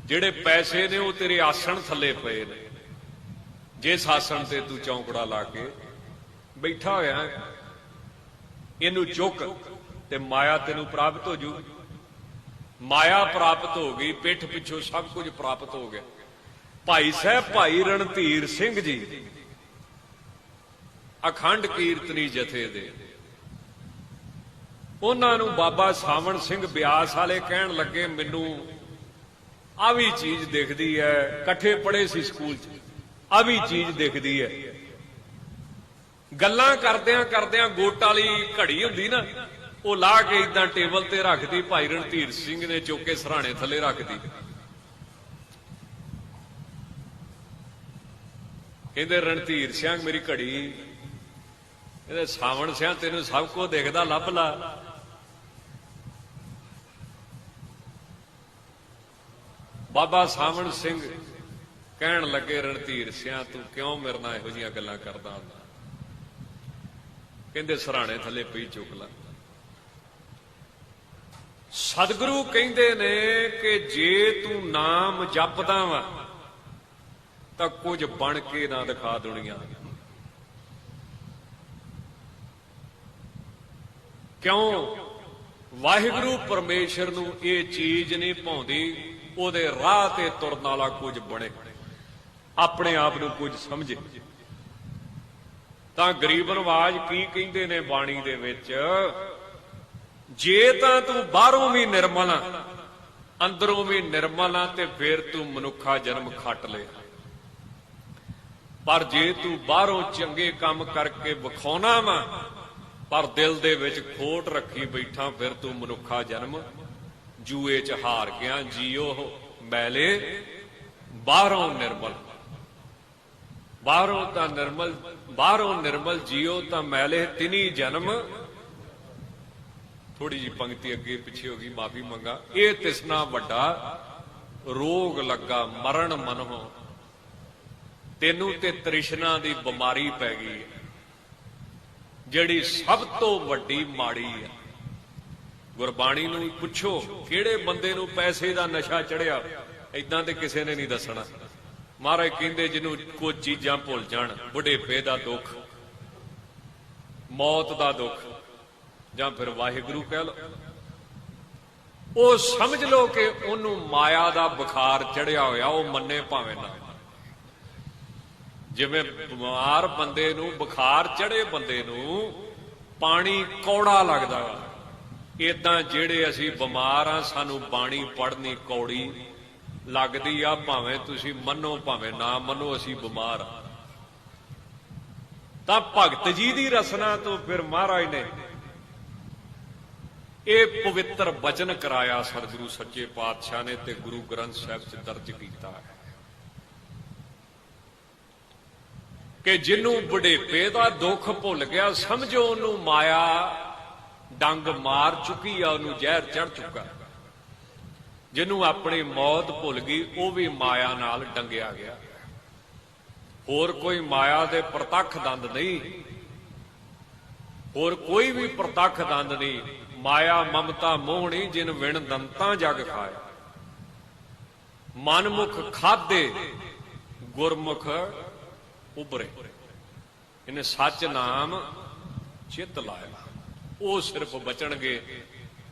ਜਿਹੜੇ ਪੈਸੇ ਨੇ ਉਹ ਤੇਰੇ ਆਸਣ ਥੱਲੇ ਪਏ ਨੇ। ਜਿਸ ਆਸਣ ਤੇ ਤੂੰ ਚੌਂਕੜਾ ਲਾ ਕੇ ਬੈਠਾ ਹੋਇਆ, ਇਹਨੂੰ ਚੁੱਕ ਤੇ ਮਾਇਆ ਤੈਨੂੰ ਪ੍ਰਾਪਤ ਹੋ ਜੂ। ਮਾਇਆ ਪ੍ਰਾਪਤ ਹੋ ਗਈ, ਪਿੱਠ ਪਿੱਛੋਂ ਸਭ ਕੁਝ ਪ੍ਰਾਪਤ ਹੋ ਗਿਆ। ਭਾਈ ਸਾਹਿਬ ਭਾਈ ਰਣਧੀਰ ਸਿੰਘ ਜੀ ਅਖੰਡ ਕੀਰਤਨੀ ਜਥੇ ਦੇ, ਉਹਨਾਂ ਨੂੰ ਬਾਬਾ ਸਾਵਣ ਸਿੰਘ ਬਿਆਸ ਵਾਲੇ ਕਹਿਣ ਲੱਗੇ, ਮੈਨੂੰ ਆ ਵੀ ਚੀਜ਼ ਦਿਖਦੀ ਹੈ, ਇਕੱਠੇ ਪੜ੍ਹੇ ਸੀ ਸਕੂਲ 'ਚ, ਆ ਵੀ ਚੀਜ਼ ਦਿਖਦੀ ਹੈ। ਗੱਲਾਂ ਕਰਦਿਆਂ ਕਰਦਿਆਂ ਗੋਟ ਵਾਲੀ ਘੜੀ ਹੁੰਦੀ ਨਾ, ਉਹ ਲਾ ਕੇ ਇਦਾਂ ਟੇਬਲ ਤੇ ਰੱਖਦੀ, ਭਾਈ ਰਣਧੀਰ ਸਿੰਘ ਨੇ ਚੁੱਕ ਕੇ ਸਰਾਣੇ ਥੱਲੇ ਰੱਖਦੀ। ਕਹਿੰਦੇ, ਰਣਧੀਰ ਸਿੰਘ ਮੇਰੀ ਘੜੀ, ਇਹਦੇ ਸਾਵਣ ਸਿਆਂ ਤੈਨੂੰ ਸਭ ਕੁਝ ਦਿਖਦਾ, ਲੱਭ ਲਾ। ਬਾਬਾ ਸਾਵਣ ਸਿੰਘ ਕਹਿਣ ਲੱਗੇ, ਰਣਧੀਰ ਸਿਆਂ ਤੂੰ ਕਿਉਂ ਮੇਰੇ ਨਾਲ ਇਹੋ ਜਿਹੀਆਂ ਗੱਲਾਂ ਕਰਦਾ ਹੁੰਦਾ। ਕਹਿੰਦੇ, ਸਰਾਣੇ ਥੱਲੇ ਪਈ ਚੁੱਕ ਲਾ। ਸਤਿਗੁਰੂ ਕਹਿੰਦੇ ਨੇ ਕਿ ਜੇ ਤੂੰ ਨਾਮ ਜਪਦਾ ਵਾ ਤਾਂ ਕੁਝ ਬਣ ਕੇ ਨਾ ਦਿਖਾ ਦੁਨੀਆ। ਕਿਉਂ? ਵਾਹਿਗੁਰੂ ਪਰਮੇਸ਼ਰ ਨੂੰ ਇਹ ਚੀਜ਼ ਨਹੀਂ ਭਾਉਂਦੀ ਉਹਦੇ ਰਾਹ ਤੇ ਤੁਰਨ ਵਾਲਾ ਕੁਝ ਬਣੇ, ਆਪਣੇ ਆਪ ਨੂੰ ਕੁਝ ਸਮਝੇ। ਤਾਂ ਗਰੀਬ ਨਵਾਜ ਕੀ ਕਹਿੰਦੇ ਨੇ ਬਾਣੀ ਦੇ ਵਿੱਚ, ਜੇ ਤਾਂ ਤੂੰ ਬਾਹਰੋਂ ਵੀ ਨਿਰਮਲ ਆ, ਅੰਦਰੋਂ ਵੀ ਨਿਰਮਲ ਆ, ਤੇ ਫਿਰ ਤੂੰ ਮਨੁੱਖਾ ਜਨਮ ਖੱਟ ਲੈ। ਪਰ ਜੇ ਤੂੰ ਬਾਹਰੋਂ ਚੰਗੇ ਕੰਮ ਕਰਕੇ ਵਿਖਾਉਣਾ ਵਾ, ਪਰ ਦਿਲ ਦੇ ਵਿੱਚ ਖੋਟ ਰੱਖੀ ਬੈਠਾ, ਫਿਰ ਤੂੰ ਮਨੁੱਖਾ ਜਨਮ ਜੂਏ 'ਚ ਹਾਰ ਗਿਆ। ਜੀਓ ਮੈਲੇ ਬਾਹਰੋਂ ਨਿਰਮਲ, ਬਾਹਰੋਂ ਤਾਂ ਨਿਰਮਲ, ਬਾਹਰੋਂ ਨਿਰਮਲ ਜੀਓ ਤਾਂ ਮੈਲੇ ਤਿਨੀ ਜਨਮ। ਥੋੜੀ ਜੀ ਪੰਕਤੀ ਅੱਗੇ ਪਿੱਛੇ ਹੋ ਗਈ, ਮਾਫੀ ਮੰਗਾ। ਇਹ ਤਿਸਨਾ ਵੱਡਾ ਰੋਗ ਲੱਗਾ ਮਰਨ ਮਨੋਂ, ਤੈਨੂੰ ਤੇ ਤ੍ਰਿਸ਼ਨਾ ਦੀ ਬਿਮਾਰੀ ਪੈ ਗਈ ਹੈ, ਜਿਹੜੀ ਸਭ ਤੋਂ ਵੱਡੀ ਮਾੜੀ ਹੈ। ਗੁਰਬਾਣੀ ਨੂੰ ਪੁੱਛੋ ਕਿਹੜੇ ਬੰਦੇ ਨੂੰ ਪੈਸੇ ਦਾ ਨਸ਼ਾ ਚੜਿਆ, ਏਦਾਂ ਤੇ ਕਿਸੇ ਨੇ ਨਹੀਂ ਦੱਸਣਾ। ਮਹਾਰਾਜ ਕਹਿੰਦੇ ਜਿਹਨੂੰ ਕੁਝ ਚੀਜ਼ਾਂ ਭੁੱਲ ਜਾਣ, ਬੁਢੇਪੇ ਦਾ ਦੁੱਖ, ਮੌਤ ਦਾ ਦੁੱਖ, ਜਾਂ ਫਿਰ ਵਾਹਿਗੁਰੂ ਕਹਿ ਲਓ, ਉਹ ਸਮਝ ਲਓ ਕਿ ਉਹਨੂੰ ਮਾਇਆ ਦਾ ਬੁਖਾਰ ਚੜਿਆ ਹੋਇਆ, ਉਹ ਮੰਨੇ ਭਾਵੇਂ ਨਾ। ਜਿਵੇਂ ਬਿਮਾਰ ਬੰਦੇ ਨੂੰ, ਬੁਖਾਰ ਚੜੇ ਬੰਦੇ ਨੂੰ ਪਾਣੀ ਕੌੜਾ ਲੱਗਦਾ, ਏਦਾਂ ਜਿਹੜੇ ਅਸੀਂ ਬਿਮਾਰ ਆ, ਸਾਨੂੰ ਬਾਣੀ ਪੜ੍ਹਨੀ ਕੌੜੀ ਲੱਗਦੀ ਆ। ਭਾਵੇਂ ਤੁਸੀਂ ਮੰਨੋ ਭਾਵੇਂ ਨਾ ਮੰਨੋ, ਅਸੀਂ ਬਿਮਾਰ ਆ। ਤਾਂ ਭਗਤ ਜੀ ਦੀ ਰਸਨਾ ਤੋਂ ਫਿਰ ਮਹਾਰਾਜ ਨੇ ਇਹ ਪਵਿੱਤਰ ਬਚਨ ਕਰਾਇਆ ਸਤਿਗੁਰੂ ਸੱਚੇ ਪਾਤਸ਼ਾਹ ਨੇ, ਤੇ ਗੁਰੂ ਗ੍ਰੰਥ ਸਾਹਿਬ 'ਚ ਦਰਜ ਕੀਤਾ ਹੈ ਕਿ ਜਿਹਨੂੰ ਬੁਢੇਪੇ ਦਾ ਦੁੱਖ ਭੁੱਲ ਗਿਆ, ਸਮਝੋ ਉਹਨੂੰ ਮਾਇਆ ਡੰਗ ਮਾਰ ਚੁੱਕੀ ਆ, ਉਹਨੂੰ ਜ਼ਹਿਰ ਚੜ ਚੁੱਕਾ। ਜਿਹਨੂੰ ਆਪਣੀ ਮੌਤ ਭੁੱਲ ਗਈ, ਉਹ ਵੀ ਮਾਇਆ ਨਾਲ ਡੰਗਿਆ ਗਿਆ। ਹੋਰ ਕੋਈ ਮਾਇਆ ਦੇ ਪ੍ਰਤੱਖ ਦੰਦ ਨਹੀਂ, ਹੋਰ ਕੋਈ ਵੀ ਪ੍ਰਤੱਖ ਦੰਦ ਨਹੀਂ। ਮਾਇਆ ਮਮਤਾ ਮੋਹਣੀ ਜਿਨ ਵਿਣ ਦੰਤਾਂ ਜਗ ਖਾਇਆ, ਮਨਮੁਖ ਖਾਦੇ ਗੁਰਮੁਖ ਉਬਰੇ। ਇਹਨੇ ਸੱਚ ਨਾਮ ਚਿੱਤ ਲਾਇਆ, ਉਹ ਸਿਰਫ ਬਚਣਗੇ,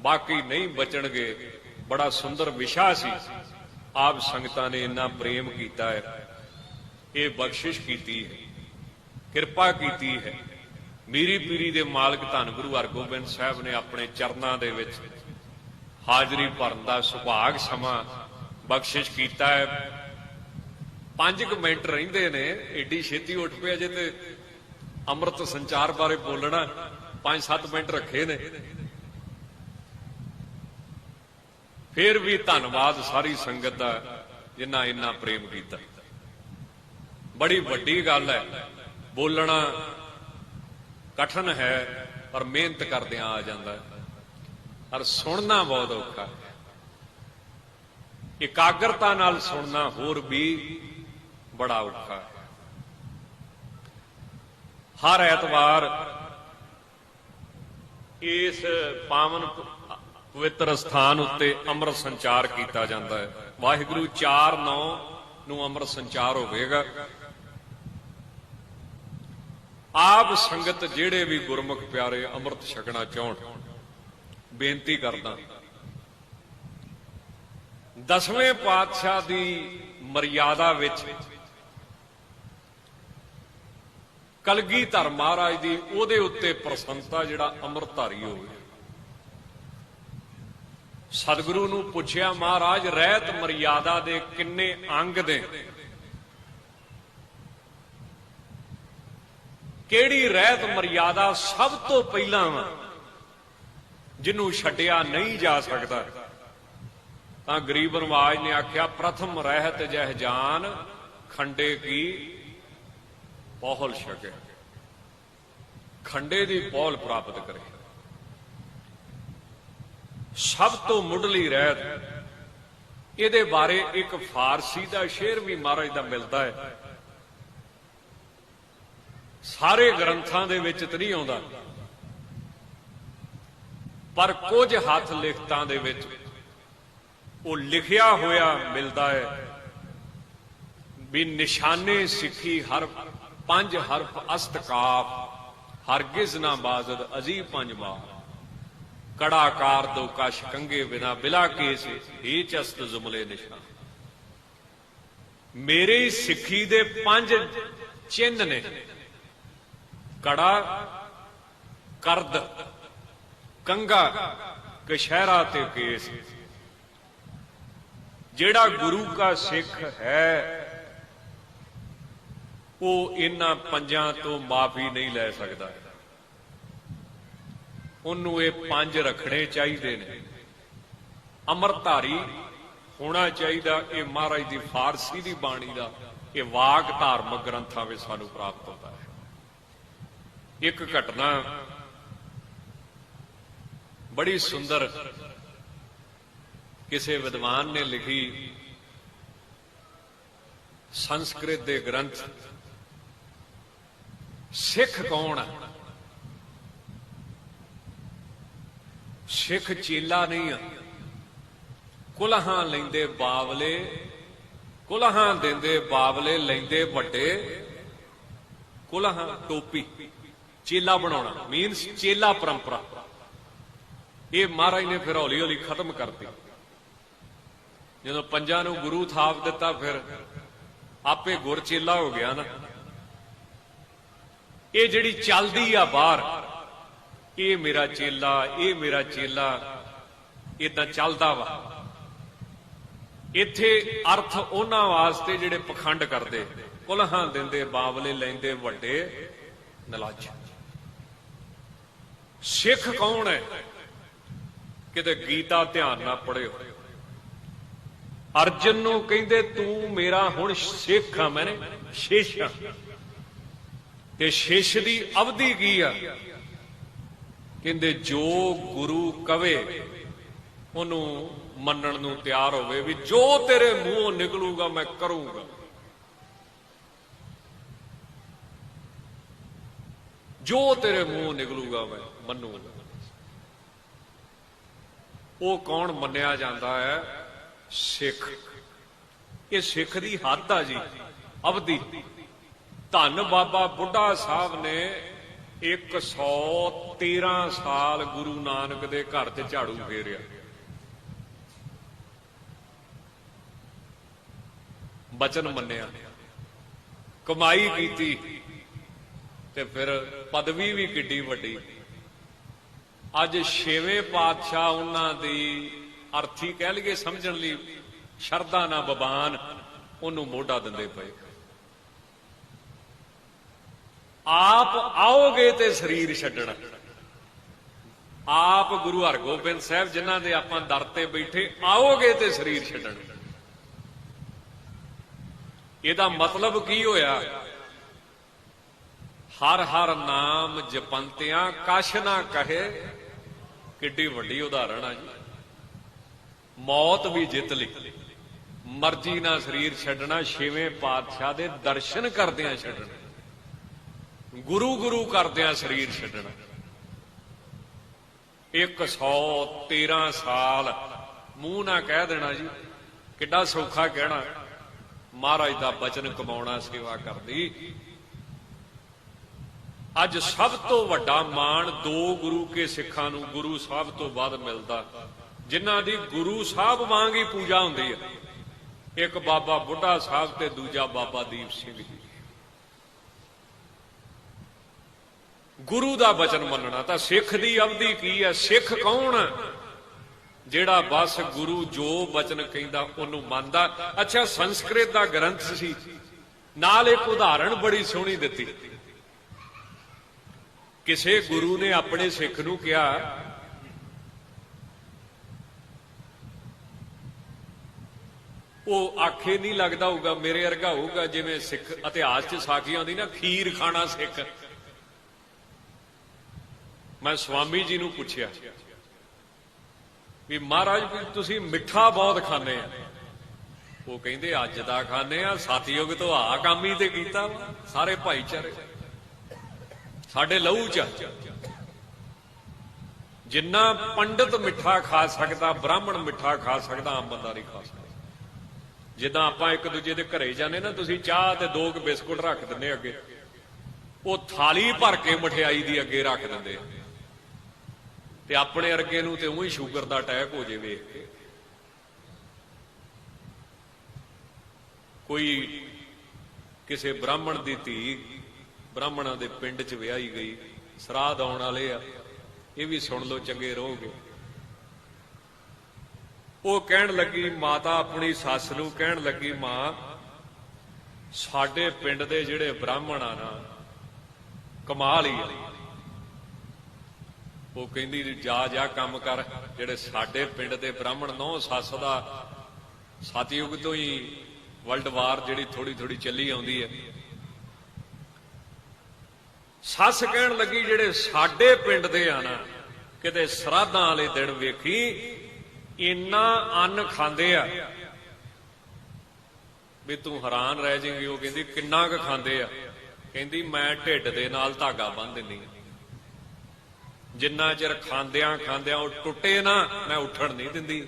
ਬਾਕੀ ਨਹੀਂ ਬਚਣਗੇ। ਬੜਾ ਸੁੰਦਰ ਵਿਸ਼ਾ ਸੀ, ਆਪ ਸੰਗਤਾਂ ਨੇ ਇੰਨਾ ਪ੍ਰੇਮ ਕੀਤਾ ਹੈ, ਇਹ ਬਖਸ਼ਿਸ਼ ਕੀਤੀ ਹੈ, ਕਿਰਪਾ ਕੀਤੀ ਹੈ। ਮੀਰੀ ਪੀਰੀ ਦੇ ਮਾਲਕ ਧੰਨ ਗੁਰੂ ਹਰਗੋਬਿੰਦ ਸਾਹਿਬ ਨੇ ਆਪਣੇ ਚਰਨਾਂ ਦੇ ਵਿੱਚ ਹਾਜ਼ਰੀ ਭਰਨ ਦਾ ਸੁਭਾਗ ਸਮਾਂ ਬਖਸ਼ਿਸ਼ ਕੀਤਾ ਹੈ। 5 ਮਿੰਟ ਰਹਿੰਦੇ ਨੇ, ਏਡੀ ਛੇਤੀ ਉੱਠ ਪਿਆ ਜੇ, ਤੇ ਅੰਮ੍ਰਿਤ ਸੰਚਾਰ ਬਾਰੇ ਬੋਲਣਾ 5-7 ਮਿੰਟ ਰੱਖੇ ਨੇ। ਫਿਰ ਵੀ ਧੰਨਵਾਦ ਸਾਰੀ ਸੰਗਤ ਦਾ ਜਿਨ੍ਹਾਂ ਇੰਨਾ ਪ੍ਰੇਮ ਕੀਤਾ। ਬੜੀ ਵੱਡੀ ਗੱਲ ਹੈ, ਬੋਲਣਾ ਕਠਨ ਹੈ, ਪਰ ਮਿਹਨਤ ਕਰਦਿਆਂ ਆ ਜਾਂਦਾ ਹੈ, ਪਰ ਸੁਣਨਾ ਬਹੁਤ ਔਖਾ ਹੈ। ਇਕਾਗਰਤਾ ਨਾਲ ਸੁਣਨਾ ਹੋਰ ਵੀ ਬੜਾ ਔਖਾ ਹੈ। ਹਰ ਐਤਵਾਰ ਇਸ ਪਾਵਨ ਪਵਿੱਤਰ ਸਥਾਨ ਉੱਤੇ ਅੰਮ੍ਰਿਤ ਸੰਚਾਰ ਕੀਤਾ ਜਾਂਦਾ ਹੈ। ਵਾਹਿਗੁਰੂ 4/9 ਨੂੰ ਅੰਮ੍ਰਿਤ ਸੰਚਾਰ ਹੋਵੇਗਾ। ਆਪ ਸੰਗਤ ਜਿਹੜੇ ਵੀ ਗੁਰਮੁਖ ਪਿਆਰੇ ਅੰਮ੍ਰਿਤ ਛਕਣਾ ਚਾਹਣ, ਬੇਨਤੀ ਕਰਦਾ, 10ਵੇਂ ਪਾਤਸ਼ਾਹ ਦੀ ਮਰਿਆਦਾ ਵਿੱਚ ਕਲਗੀਧਰ ਮਹਾਰਾਜ ਦੀ ਉਹਦੇ ਉੱਤੇ ਪ੍ਰਸੰਨਤਾ, ਜਿਹੜਾ ਅੰਮ੍ਰਿਤਧਾਰੀ ਹੋਵੇ। ਸਤਿਗੁਰੂ ਨੂੰ ਪੁੱਛਿਆ, ਮਹਾਰਾਜ ਰਹਿਤ ਮਰਿਆਦਾ ਦੇ ਕਿੰਨੇ ਅੰਗ ਨੇ? ਕਿਹੜੀ ਰਹਿਤ ਮਰਿਆਦਾ ਸਭ ਤੋਂ ਪਹਿਲਾਂ ਵਾ, ਜਿਹਨੂੰ ਛੱਡਿਆ ਨਹੀਂ ਜਾ ਸਕਦਾ? ਤਾਂ ਗਰੀਬ ਨਵਾਜ ਨੇ ਆਖਿਆ, ਪ੍ਰਥਮ ਰਹਿਤ ਜਹ ਜਾਨ ਖੰਡੇ ਕੀ ਪਹੁਲ ਛਕੇ। ਖੰਡੇ ਦੀ ਪਹੁਲ ਪ੍ਰਾਪਤ ਕਰੇ। ਸਭ ਤੋਂ ਮੁੱਢਲੀ ਰਹਿਤ, ਇਹਦੇ ਬਾਰੇ ਇੱਕ ਫਾਰਸੀ ਦਾ ਸ਼ੇਰ ਵੀ ਮਹਾਰਾਜ ਦਾ ਮਿਲਦਾ ਹੈ। ਸਾਰੇ ਗ੍ਰੰਥਾਂ ਦੇ ਵਿੱਚ ਤਾਂ ਨਹੀਂ ਆਉਂਦਾ, ਪਰ ਕੁਝ ਹੱਥ ਲਿਖਤਾਂ ਦੇ ਵਿੱਚ ਉਹ ਲਿਖਿਆ ਹੋਇਆ ਮਿਲਦਾ ਹੈ ਵੀ ਨਿਸ਼ਾਨੇ ਸਿੱਖੀ ਹਰਫ 5 ਹਰਫ ਅਸਤ ਕਾਫ, ਹਰਗਿਜ਼ ਨਾ ਬਾਜ਼ਦ ਅਜੀ 5 ਬਾਰ। ਕੜਾਕਾਰ ਦੋ ਕਸ਼ ਕੰਗੇ ਬਿਨਾ ਬਿਲਾ ਕੇਸ ਇਹ ਚਸਤ ਜ਼ੁਮਲੇ ਨਿਸ਼ਾਨ। ਮੇਰੇ ਸਿੱਖੀ ਦੇ 5 ਚਿੰਨ੍ਹ ਨੇ, ਕੜਾ, ਕਰਦ, ਕੰਗਾ, ਕਸ਼ਹਿਰਾ ਤੇ ਕੇਸ। ਜਿਹੜਾ ਗੁਰੂ ਕਾ ਸਿੱਖ ਹੈ ਉਹ ਇਹਨਾਂ 5 ਤੋਂ ਮਾਫੀ ਨਹੀਂ ਲੈ ਸਕਦਾ। ਉਹਨੂੰ ਇਹ 5 ਰੱਖਣੇ ਚਾਹੀਦੇ ਨੇ। ਅੰਮ੍ਰਿਤਧਾਰੀ ਹੋਣਾ ਚਾਹੀਦਾ। ਇਹ ਮਹਾਰਾਜ ਦੀ ਫਾਰਸੀ ਦੀ ਬਾਣੀ ਦਾ ਇਹ ਵਾਕ ਧਾਰਮਿਕ ਗ੍ਰੰਥਾਂ ਵਿੱਚ ਸਾਨੂੰ ਪ੍ਰਾਪਤ ਹੁੰਦਾ ਹੈ। ਇੱਕ ਘਟਨਾ ਬੜੀ ਸੁੰਦਰ ਕਿਸੇ ਵਿਦਵਾਨ ਨੇ ਲਿਖੀ। ਸੰਸਕ੍ਰਿਤ ਦੇ ਗ੍ਰੰਥ ਸਿੱਖ ਕੌਣ ਹੈ? ਸਿੱਖ ਚੇਲਾ ਨਹੀਂ ਆ। ਕੁਲਹਾਂ ਲੈਂਦੇ ਬਾਵਲੇ, ਕੁਲਹਾਂ ਦਿੰਦੇ ਬਾਵਲੇ, ਲੈਂਦੇ ਵੱਡੇ ਕੁਲਹਾਂ ਟੋਪੀ। ਚੇਲਾ ਬਣਾਉਣਾ ਮੀਨਸ ਚੇਲਾ ਪਰੰਪਰਾ। ਇਹ ਮਹਾਰਾਜ ਨੇ ਫਿਰ ਹੌਲੀ ਹੌਲੀ ਖਤਮ ਕਰਤੀ। ਜਦੋਂ 5 ਨੂੰ ਗੁਰੂ ਥਾਪ ਦਿੱਤਾ ਫਿਰ ਆਪੇ ਗੁਰ ਚੇਲਾ ਹੋ ਗਿਆ ਨਾ। ਇਹ ਜਿਹੜੀ ਚੱਲਦੀ ਆ ਬਾਹਰ, ਇਹ ਮੇਰਾ ਚੇਲਾ, ਇਹ ਮੇਰਾ ਚੇਲਾ, ਏਦਾਂ ਚੱਲਦਾ ਵਾ। ਇੱਥੇ ਅਰਥ ਉਹਨਾਂ ਵਾਸਤੇ ਜਿਹੜੇ ਪਖੰਡ ਕਰਦੇ, ਕੁਲਹਾਂ ਦਿੰਦੇ ਬਾਵਲੇ, ਲੈਂਦੇ ਵੱਡੇ ਨਲਾਜ। ਸਿੱਖ ਕੌਣ ਹੈ? ਕਿਤੇ ਗੀਤਾ ਧਿਆਨ ਨਾਲ ਪੜਿਓ। ਅਰਜਨ ਨੂੰ ਕਹਿੰਦੇ ਤੂੰ ਮੇਰਾ ਹੁਣ ਸਿੱਖ ਆ, ਮੈਨੇ ਸ਼ੇਸ਼ ਆ। ਤੇ ਸ਼ੇਸ਼ ਦੀ ਅਵਧੀ ਕੀ ਆ? ਕਹਿੰਦੇ ਜੋ ਗੁਰੂ ਕਵੇ ਉਹਨੂੰ ਮੰਨਣ ਨੂੰ ਤਿਆਰ ਹੋਵੇ, ਵੀ ਜੋ ਤੇਰੇ ਮੂੰਹੋਂ ਨਿਕਲੂਗਾ ਮੈਂ ਕਰੂੰਗਾ। ਜੋ ਤੇਰੇ ਮੂੰਹੋਂ ਨਿਕਲੂਗਾ ਮੈਂ ਮੰਨੂਗਾ। ਉਹ ਕੌਣ ਮੰਨਿਆ ਜਾਂਦਾ ਹੈ? ਸਿੱਖ। ਇਹ ਸਿੱਖ ਦੀ ਹੱਦ ਆ ਜੀ, ਅਵਧੀ। ਧੰਨ ਬਾਬਾ ਬੁੱਢਾ ਸਾਹਿਬ ਨੇ 113 ਸਾਲ ਗੁਰੂ ਨਾਨਕ ਦੇ ਘਰ 'ਚ ਝਾੜੂ ਫੇਰਿਆ। ਬਚਨ ਮੰਨਿਆ, ਕਮਾਈ ਕੀਤੀ, ਤੇ ਫਿਰ ਪਦਵੀ ਵੀ ਕਿੱਡੀ ਵੱਡੀ। ਅੱਜ 6ਵੇਂ ਪਾਤਸ਼ਾਹ ਉਹਨਾਂ ਦੀ ਅਰਥੀ ਕਹਿ ਲਈਏ ਸਮਝਣ ਲਈ ਸ਼ਰਧਾ ਨਾ ਬਬਾਨ ਉਹਨੂੰ ਮੋਢਾ ਦਿੰਦੇ ਪਏ। ਆਪ ਆਓਗੇ ਤੇ ਸਰੀਰ ਛੱਡਣਾ। ਆਪ ਗੁਰੂ ਹਰਗੋਬਿੰਦ ਸਾਹਿਬ ਜਿਨ੍ਹਾਂ ਦੇ ਆਪਾਂ ਦਰ ਤੇ ਬੈਠੇ, ਆਓਗੇ ਤੇ ਸਰੀਰ ਛੱਡਣਾ। ਇਹਦਾ ਮਤਲਬ ਕੀ ਹੋਇਆ? ਹਰ ਹਰ ਨਾਮ ਜਪੰਤਿਆਂ ਕਛ ਨਾ ਕਹੇ। ਕਿੱਡੀ ਵੱਡੀ ਉਦਾਹਰਣ ਆ ਜੀ। ਮੌਤ ਵੀ ਜਿੱਤ ਲਈ, ਮਰਜ਼ੀ ਨਾਲ ਸਰੀਰ ਛੱਡਣਾ। 6ਵੇਂ ਪਾਤਸ਼ਾਹ ਦੇ ਦਰਸ਼ਨ ਕਰਦਿਆਂ ਛੱਡਣਾ, ਗੁਰੂ ਗੁਰੂ ਕਰਦਿਆਂ ਸਰੀਰ ਛੱਡਣਾ। 113 ਸਾਲ ਮੂੰਹ ਨਾ ਕਹਿ ਦੇਣਾ ਜੀ। ਕਿੱਡਾ ਸੌਖਾ ਕਹਿਣਾ, ਮਹਾਰਾਜ ਦਾ ਬਚਨ ਕਮਾਉਣਾ, ਸੇਵਾ ਕਰਦੀ। ਅੱਜ ਸਭ ਤੋਂ ਵੱਡਾ ਮਾਣ 2 ਗੁਰੂ ਕੇ ਸਿੱਖਾਂ ਨੂੰ ਗੁਰੂ ਸਾਹਿਬ ਤੋਂ ਬਾਅਦ ਮਿਲਦਾ, ਜਿਨ੍ਹਾਂ ਦੀ ਗੁਰੂ ਸਾਹਿਬ ਵਾਂਗ ਹੀ ਪੂਜਾ ਹੁੰਦੀ ਹੈ। ਇੱਕ ਬਾਬਾ ਬੁੱਢਾ ਸਾਹਿਬ ਤੇ ਦੂਜਾ ਬਾਬਾ ਦੀਪ ਸਿੰਘ ਜੀ। ਗੁਰੂ ਦਾ ਬਚਨ ਮੰਨਣਾ। ਤਾਂ ਸਿੱਖ ਦੀ ਅਵਧੀ ਕੀ ਹੈ? ਸਿੱਖ ਕੌਣ ਹੈ? ਜਿਹੜਾ ਬਸ ਗੁਰੂ ਜੋ ਬਚਨ ਕਹਿੰਦਾ ਉਹਨੂੰ ਮੰਨਦਾ। ਅੱਛਾ, ਸੰਸਕ੍ਰਿਤ ਦਾ ਗ੍ਰੰਥ ਸੀ, ਨਾਲ ਇੱਕ ਉਦਾਹਰਣ ਬੜੀ ਸੋਹਣੀ ਦਿੱਤੀ। ਕਿਸੇ ਗੁਰੂ ਨੇ ਆਪਣੇ ਸਿੱਖ ਨੂੰ ਕਿਹਾ, ਉਹ ਆਖੇ ਨਹੀਂ ਲੱਗਦਾ ਹੋਊਗਾ, ਮੇਰੇ ਵਰਗਾ ਹੋਊਗਾ ਜਿਵੇਂ ਸਿੱਖ ਇਤਿਹਾਸ 'ਚ ਸਾਖੀ ਆਉਂਦੀ ਨਾ, ਖੀਰ ਖਾਣਾ ਸਿੱਖ। ਮੈਂ ਸਵਾਮੀ ਜੀ ਨੂੰ ਪੁੱਛਿਆ ਵੀ ਮਹਾਰਾਜ ਵੀ ਤੁਸੀਂ ਮਿੱਠਾ ਬਹੁਤ ਖਾਂਦੇ ਆ। ਉਹ ਕਹਿੰਦੇ ਅੱਜ ਦਾ ਖਾਂਦੇ ਆ, ਸਤਿਯੁਗ ਤੋਂ ਆ ਕੰਮ ਹੀ ਤੇ ਕੀਤਾ ਸਾਰੇ ਭਾਈਚਾਰੇ ਸਾਡੇ ਲਹੂ 'ਚ। ਜਿੰਨਾ ਪੰਡਤ ਮਿੱਠਾ ਖਾ ਸਕਦਾ, ਬ੍ਰਾਹਮਣ ਮਿੱਠਾ ਖਾ ਸਕਦਾ, ਆਮ ਬੰਦਾ ਨਹੀਂ ਖਾ ਸਕਦਾ। ਜਿੱਦਾਂ ਆਪਾਂ ਇੱਕ ਦੂਜੇ ਦੇ ਘਰੇ ਜਾਂਦੇ ਨਾ, ਤੁਸੀਂ ਚਾਹ ਤੇ 2 ਬਿਸਕੁਟ ਰੱਖ ਦਿੰਦੇ ਅੱਗੇ, ਉਹ ਥਾਲੀ ਭਰ ਕੇ ਮਠਿਆਈ ਦੀ ਅੱਗੇ ਰੱਖ ਦਿੰਦੇ। ਤੇ ਆਪਣੇ ਅਰਗੇ ਨੂੰ ਤੇ ਉਹੀ ਸ਼ੂਗਰ ਦਾ ਅਟੈਕ ਹੋ ਜੇ ਵੇਖ ਕੇ। ਕੋਈ ਕਿਸੇ ਬ੍ਰਾਹਮਣ ਦੀ ਧੀ ਬ੍ਰਾਹਮਣਾਂ ਦੇ ਪਿੰਡ 'ਚ ਵਿਆਹੀ ਗਈ, ਸਰਾਧ ਆਉਣ ਵਾਲੇ ਆ, ਇਹ ਵੀ ਸੁਣ ਲਓ ਚੰਗੇ ਰਹੋਗੇ। ਉਹ ਕਹਿਣ ਲੱਗੀ, ਮਾਤਾ ਆਪਣੀ ਸੱਸ ਨੂੰ ਕਹਿਣ ਲੱਗੀ, ਮਾਂ ਸਾਡੇ ਪਿੰਡ ਦੇ ਜਿਹੜੇ ਬ੍ਰਾਹਮਣ ਆ ਨਾ, ਕਮਾਲ ਹੀ ਆ। ਉਹ ਕਹਿੰਦੀ ਜਾ ਕੰਮ ਕਰ। ਜਿਹੜੇ ਸਾਡੇ ਪਿੰਡ ਦੇ ਬ੍ਰਾਹਮਣ ਨੌ ਸੱਸ ਦਾ ਸਤਿਯੁਗ ਤੋਂ ਹੀ ਵਰਲਡ ਵਾਰ ਜਿਹੜੀ ਥੋੜੀ ਥੋੜੀ ਚੱਲੀ ਆਉਂਦੀ ਹੈ। ਸੱਸ ਕਹਿਣ ਲੱਗੀ, ਜਿਹੜੇ ਸਾਡੇ ਪਿੰਡ ਦੇ ਆ ਨਾ, ਕਿਤੇ ਸਰਾਧਾਂ ਵਾਲੇ ਦਿਨ ਵੇਖੀ ਇੰਨਾ ਅੰਨ ਖਾਂਦੇ ਆ ਵੀ ਤੂੰ ਹੈਰਾਨ ਰਹਿ ਜਾਏਂਗੀ। ਉਹ ਕਹਿੰਦੀ ਕਿੰਨਾ ਕੁ ਖਾਂਦੇ ਆ? ਕਹਿੰਦੀ ਮੈਂ ਢਿੱਡ ਦੇ ਨਾਲ ਧਾਗਾ ਬੰਨ੍ਹ ਦਿੰਦੀ, ਜਿੰਨਾ ਚਿਰ ਖਾਂਦਿਆਂ ਖਾਂਦਿਆਂ ਉਹ ਟੁੱਟੇ ਨਾ, ਮੈਂ ਉੱਠਣ ਨਹੀਂ ਦਿੰਦੀ।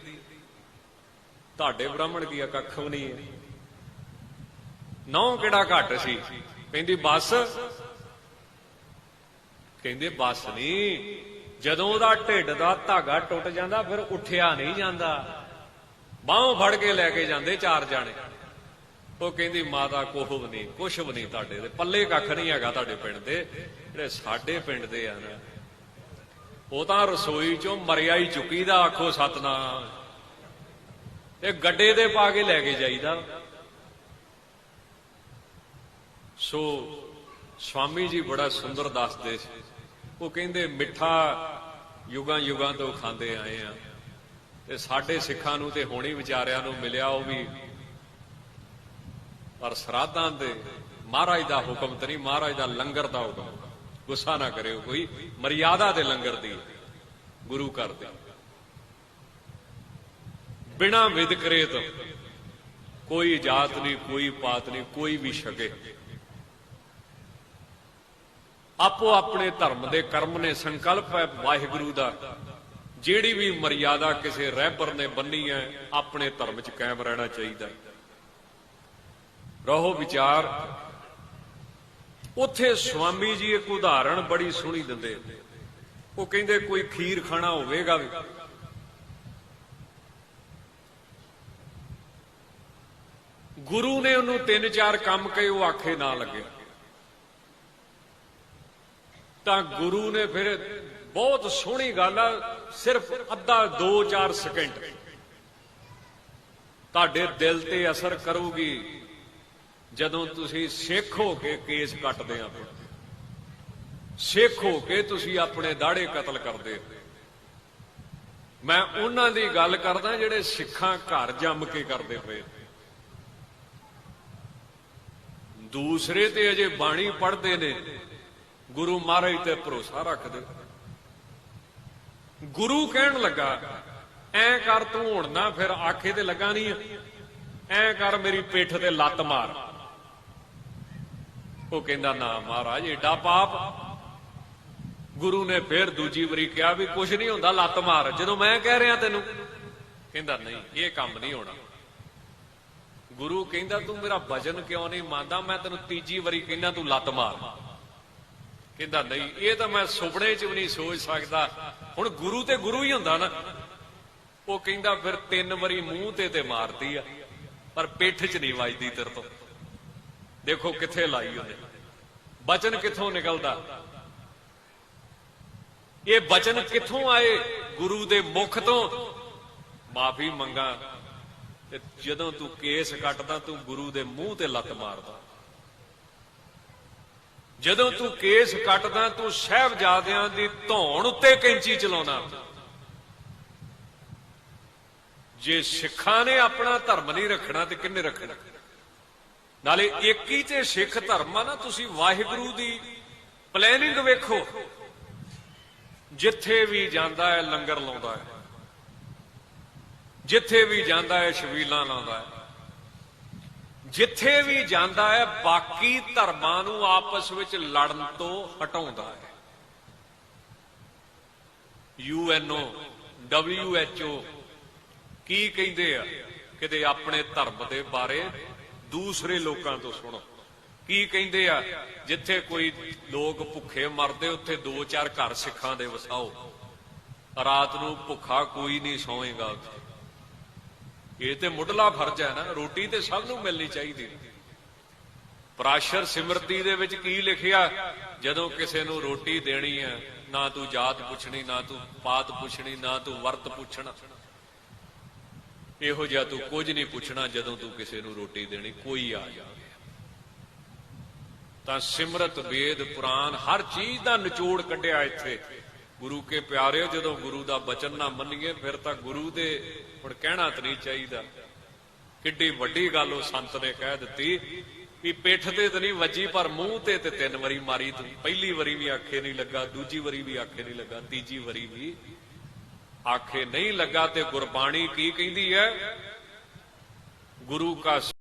ਤੁਹਾਡੇ ਬ੍ਰਾਹਮਣ ਕੀ ਆ? ਕੱਖ ਵੀ ਨਹੀਂ ਹੈ। ਨਹੁੰ ਕਿਹੜਾ ਘੱਟ ਸੀ? ਕਹਿੰਦੀ ਬਸ। ਕਹਿੰਦੇ ਬਸ ਨਹੀਂ, ਜਦੋਂ ਉਹਦਾ ਢਿੱਡ ਦਾ ਧਾਗਾ ਟੁੱਟ ਜਾਂਦਾ ਫਿਰ ਉੱਠਿਆ ਨਹੀਂ ਜਾਂਦਾ, ਬਾਹੋਂ ਫੜ ਕੇ ਲੈ ਕੇ ਜਾਂਦੇ ਚਾਰ ਜਾਣੇ। ਉਹ ਕਹਿੰਦੀ ਮਾਤਾ ਕੁਛ ਵੀ ਨਹੀਂ ਤੁਹਾਡੇ ਦੇ ਪੱਲੇ, ਕੱਖ ਨਹੀਂ ਹੈਗਾ ਤੁਹਾਡੇ ਪਿੰਡ ਦੇ। ਜਿਹੜੇ ਸਾਡੇ ਪਿੰਡ ਦੇ ਆ ਨਾ, ਉਹ ਤਾਂ ਰਸੋਈ ਚੋਂ ਮਰਿਆ ਹੀ ਚੁੱਕੀ ਦਾ, ਆਖੋ ਸਤਨਾਮ। ਇਹ ਗੱਡੇ ਦੇ ਪਾ ਕੇ ਲੈ ਕੇ ਜਾਈਦਾ। ਸੋ ਸਵਾਮੀ ਜੀ ਬੜਾ ਸੁੰਦਰ ਦੱਸਦੇ ਸੀ। ਉਹ ਕਹਿੰਦੇ ਮਿੱਠਾ ਯੁਗਾਂ ਯੁਗਾਂ ਤੋਂ ਖਾਂਦੇ ਆਏ ਆ, ਤੇ ਸਾਡੇ ਸਿੱਖਾਂ ਨੂੰ ਤੇ ਹੁਣ ਹੀ ਵਿਚਾਰਿਆਂ ਨੂੰ ਮਿਲਿਆ ਉਹ ਵੀ, ਪਰ ਸਰਾਧਾਂ ਦੇ ਮਹਾਰਾਜ ਦਾ ਹੁਕਮ ਤੇ ਨਹੀਂ, ਮਹਾਰਾਜ ਦਾ ਲੰਗਰ ਦਾ ਹੁਕਮ। ਗੁੱਸਾ ਨਾ ਕਰਿਓ ਕੋਈ, ਮਰਿਆਦਾ ਦੇ ਲੰਗਰ ਦੀ ਗੁਰੂ ਘਰ ਦੇ। ਬਿਨਾਂ ਵਿਦਕਰੇ ਤੋਂ ਕੋਈ ਜਾਤ ਨਹੀਂ, ਕੋਈ ਪਾਤ ਨਹੀਂ, ਕੋਈ ਵੀ ਛਕੇ। ਆਪੋ ਆਪਣੇ ਧਰਮ ਦੇ ਕਰਮ ਨੇ, ਸੰਕਲਪ ਹੈ ਵਾਹਿਗੁਰੂ ਦਾ। ਜਿਹੜੀ ਵੀ ਮਰਿਆਦਾ ਕਿਸੇ ਰਹਿਬਰ ਨੇ ਬੰਨੀ ਹੈ, ਆਪਣੇ ਧਰਮ 'ਚ ਕਾਇਮ ਰਹਿਣਾ ਚਾਹੀਦਾ। ਰਹੋ ਵਿਚਾਰ। ਉੱਥੇ ਸਵਾਮੀ ਜੀ ਇੱਕ ਉਦਾਹਰਣ ਬੜੀ ਸੋਹਣੀ ਦਿੰਦੇ। ਉਹ ਕਹਿੰਦੇ ਕੋਈ ਖੀਰ ਖਾਣਾ ਹੋਵੇਗਾ ਵੀ, ਗੁਰੂ ਨੇ ਉਹਨੂੰ 3-4 ਕੰਮ ਕਹੇ, ਉਹ ਆਖੇ ਨਾ ਲੱਗੇ, ਤਾਂ ਗੁਰੂ ਨੇ ਫਿਰ ਬਹੁਤ ਸੋਹਣੀ ਗੱਲ ਆ, ਸਿਰਫ ਅੱਧਾ 2-4 ਸਕਿੰਟ ਤੁਹਾਡੇ ਦਿਲ ਤੇ ਅਸਰ ਕਰੂਗੀ ਜਦੋਂ ਤੁਸੀਂ ਸਿੱਖ ਹੋ ਕੇ ਕੇਸ ਕੱਟਦੇ ਆ, ਸਿੱਖ ਹੋ ਕੇ ਤੁਸੀਂ ਆਪਣੇ ਦਾੜੇ ਕਤਲ ਕਰਦੇ। ਮੈਂ ਉਹਨਾਂ ਦੀ ਗੱਲ ਕਰਦਾ ਜਿਹੜੇ ਸਿੱਖਾਂ ਘਰ ਜੰਮ ਕੇ ਕਰਦੇ ਪਏ, ਦੂਸਰੇ ਤੇ ਅਜੇ ਬਾਣੀ ਪੜ੍ਹਦੇ ਨੇ, ਗੁਰੂ ਮਹਾਰਾਜ ਤੇ ਭਰੋਸਾ ਰੱਖਦੇ। ਗੁਰੂ ਕਹਿਣ ਲੱਗਾ ਐ ਕਰ, ਤੂੰ ਹੁਣ ਨਾ ਫਿਰ ਆਖੇ ਤੇ ਲੱਗਾ ਨਹੀਂ, ਐ ਕਰ ਮੇਰੀ ਪਿੱਠ ਤੇ ਲੱਤ ਮਾਰ। ਉਹ ਕਹਿੰਦਾ ਨਾ ਮਹਾਰਾਜ ਏਡਾ ਪਾਪ। ਗੁਰੂ ਨੇ ਫਿਰ ਦੂਜੀ ਵਾਰੀ ਕਿਹਾ ਵੀ ਕੁਛ ਨਹੀਂ ਹੁੰਦਾ, ਲੱਤ ਮਾਰ ਜਦੋਂ ਮੈਂ ਕਹਿ ਰਿਹਾ ਤੈਨੂੰ। ਕਹਿੰਦਾ ਨਹੀਂ, ਇਹ ਕੰਮ ਨਹੀਂ ਹੋਣਾ। ਗੁਰੂ ਕਹਿੰਦਾ ਤੂੰ ਮੇਰਾ ਵਜਨ ਕਿਉਂ ਨਹੀਂ ਮੰਨਦਾ? ਮੈਂ ਤੈਨੂੰ ਤੀਜੀ ਵਾਰੀ ਕਹਿੰਦਾ ਤੂੰ ਲੱਤ ਮਾਰ। ਕਹਿੰਦਾ ਨਹੀਂ, ਇਹ ਤਾਂ ਮੈਂ ਸੁਪਨੇ 'ਚ ਵੀ ਨਹੀਂ ਸੋਚ ਸਕਦਾ। ਹੁਣ ਗੁਰੂ ਤੇ ਗੁਰੂ ਹੀ ਹੁੰਦਾ ਨਾ। ਉਹ ਕਹਿੰਦਾ ਫਿਰ 3 ਵਾਰੀ ਮੂੰਹ ਤੇ ਮਾਰਦੀ ਆ, ਪਰ ਪਿੱਠ 'ਚ ਨਹੀਂ ਵੱਜਦੀ ਤੇਰੇ ਤੋਂ। ਦੇਖੋ ਕਿੱਥੇ ਲਾਈ ਉਹਨੇ, ਬਚਨ ਕਿੱਥੋਂ ਨਿਕਲਦਾ? ਇਹ ਬਚਨ ਕਿੱਥੋਂ ਆਏ? ਗੁਰੂ ਦੇ ਮੁਖ ਤੋਂ। ਮਾਫੀ ਮੰਗਾ, ਤੇ ਜਦੋਂ ਤੂੰ ਕੇਸ ਕੱਟਦਾ ਤੂੰ ਗੁਰੂ ਦੇ ਮੂੰਹ ਤੇ ਲੱਤ ਮਾਰਦਾ। ਜਦੋਂ ਤੂੰ ਕੇਸ ਕੱਟਦਾ ਤੂੰ ਸਾਹਿਬਜ਼ਾਦਿਆਂ ਦੀ ਧੌਣ ਉੱਤੇ ਕੈਂਚੀ ਚਲਾਉਣਾ। ਜੇ ਸਿੱਖਾਂ ਨੇ ਆਪਣਾ ਧਰਮ ਨਹੀਂ ਰੱਖਣਾ ਤੇ ਕਿਹਨੇ ਰੱਖਣਾ? ਨਾਲੇ ਇੱਕ ਹੀ ਤੇ ਸਿੱਖ ਧਰਮ ਆ ਨਾ। ਤੁਸੀਂ ਵਾਹਿਗੁਰੂ ਦੀ ਪਲੈਨਿੰਗ ਵੇਖੋ, ਜਿੱਥੇ ਵੀ ਜਾਂਦਾ ਹੈ ਲੰਗਰ ਲਾਉਂਦਾ ਹੈ, ਜਿੱਥੇ ਵੀ ਜਾਂਦਾ ਹੈ ਛਬੀਲਾਂ ਲਾਉਂਦਾ ਹੈ, ਜਿੱਥੇ ਵੀ ਜਾਂਦਾ ਹੈ ਬਾਕੀ ਧਰਮਾਂ ਨੂੰ ਆਪਸ ਵਿੱਚ ਲੜਨ ਤੋਂ ਹਟਾਉਂਦਾ ਹੈ। UNO WHO ਕੀ ਕਹਿੰਦੇ ਆ? ਕਿਤੇ ਆਪਣੇ ਧਰਮ ਦੇ ਬਾਰੇ ਦੂਸਰੇ ਲੋਕਾਂ ਤੋਂ ਸੁਣੋ। ਕੀ ਕਹਿੰਦੇ ਆ? ਜਿੱਥੇ ਕੋਈ ਲੋਕ ਭੁੱਖੇ ਮਰਦੇ ਉੱਥੇ 2-4 ਘਰ ਸਿੱਖਾਂ ਦੇ ਵਸਾਓ। ਰਾਤ ਨੂੰ ਭੁੱਖਾ ਕੋਈ ਨਹੀਂ ਸੌਂਏਗਾ ਉੱਥੇ। ਇਹ ਤੇ ਮੁੱਢਲਾ ਫਰਜ਼ ਹੈ ਨਾ, ਰੋਟੀ ਤੇ ਸਭ ਨੂੰ ਮਿਲਣੀ ਚਾਹੀਦੀ। ਪਰਾਸ਼ਰ ਸਿਮਰਤੀ ਦੇ ਵਿੱਚ ਕੀ ਲਿਖਿਆ? ਜਦੋਂ ਕਿਸੇ ਨੂੰ ਰੋਟੀ ਦੇਣੀ ਹੈ, ਨਾ ਤੂੰ ਜਾਤ ਪੁੱਛਣੀ, ਨਾ ਤੂੰ ਪਾਤ ਪੁੱਛਣੀ, ਨਾ ਤੂੰ ਵਰਤ ਪੁੱਛਣਾ, ਇਹੋ ਜਿਹਾ ਤੂੰ ਕੁਝ ਨਹੀਂ ਪੁੱਛਣਾ। ਜਦੋਂ ਤੂੰ ਕਿਸੇ ਨੂੰ ਰੋਟੀ ਦੇਣੀ, ਕੋਈ ਆ ਜਾਵੇ ਤਾਂ ਸਿਮਰਤ ਵੇਦ ਪੁਰਾਨ ਹਰ ਚੀਜ਼ ਦਾ ਨਿਚੋੜ ਕੱਢਿਆ ਇੱਥੇ। ਗੁਰੂ ਕੇ ਪਿਆਰਿਓ, ਜਦੋਂ ਗੁਰੂ ਦਾ ਬਚਨ ਨਾ ਮੰਨੀਏ ਫਿਰ ਤਾਂ ਗੁਰੂ ਦੇ ਹੁਣ ਕਹਿਣਾ ਤਾਂ ਨਹੀਂ ਚਾਹੀਦਾ। ਕਿੱਡੀ ਵੱਡੀ ਗੱਲ ਉਹ ਸੰਤ ਨੇ ਕਹਿ ਦਿੱਤੀ ਵੀ ਪਿੱਠ ਤੇ ਤਾਂ ਨਹੀਂ ਵੱਜੀ, ਪਰ ਮੂੰਹ ਤੇ 3 ਵਾਰੀ ਮਾਰੀ ਤੂੰ। ਪਹਿਲੀ ਵਾਰੀ ਵੀ ਆਖੇ ਨਹੀਂ ਲੱਗਾ, ਦੂਜੀ ਵਾਰੀ ਵੀ ਆਖੇ ਨਹੀਂ ਲੱਗਾ, ਤੀਜੀ ਵਾਰੀ ਵੀ ਆਖੇ ਨਹੀਂ ਲੱਗਾ। ਤੇ ਗੁਰਬਾਣੀ ਕੀ ਕਹਿੰਦੀ ਹੈ? ਗੁਰੂ ਕਾ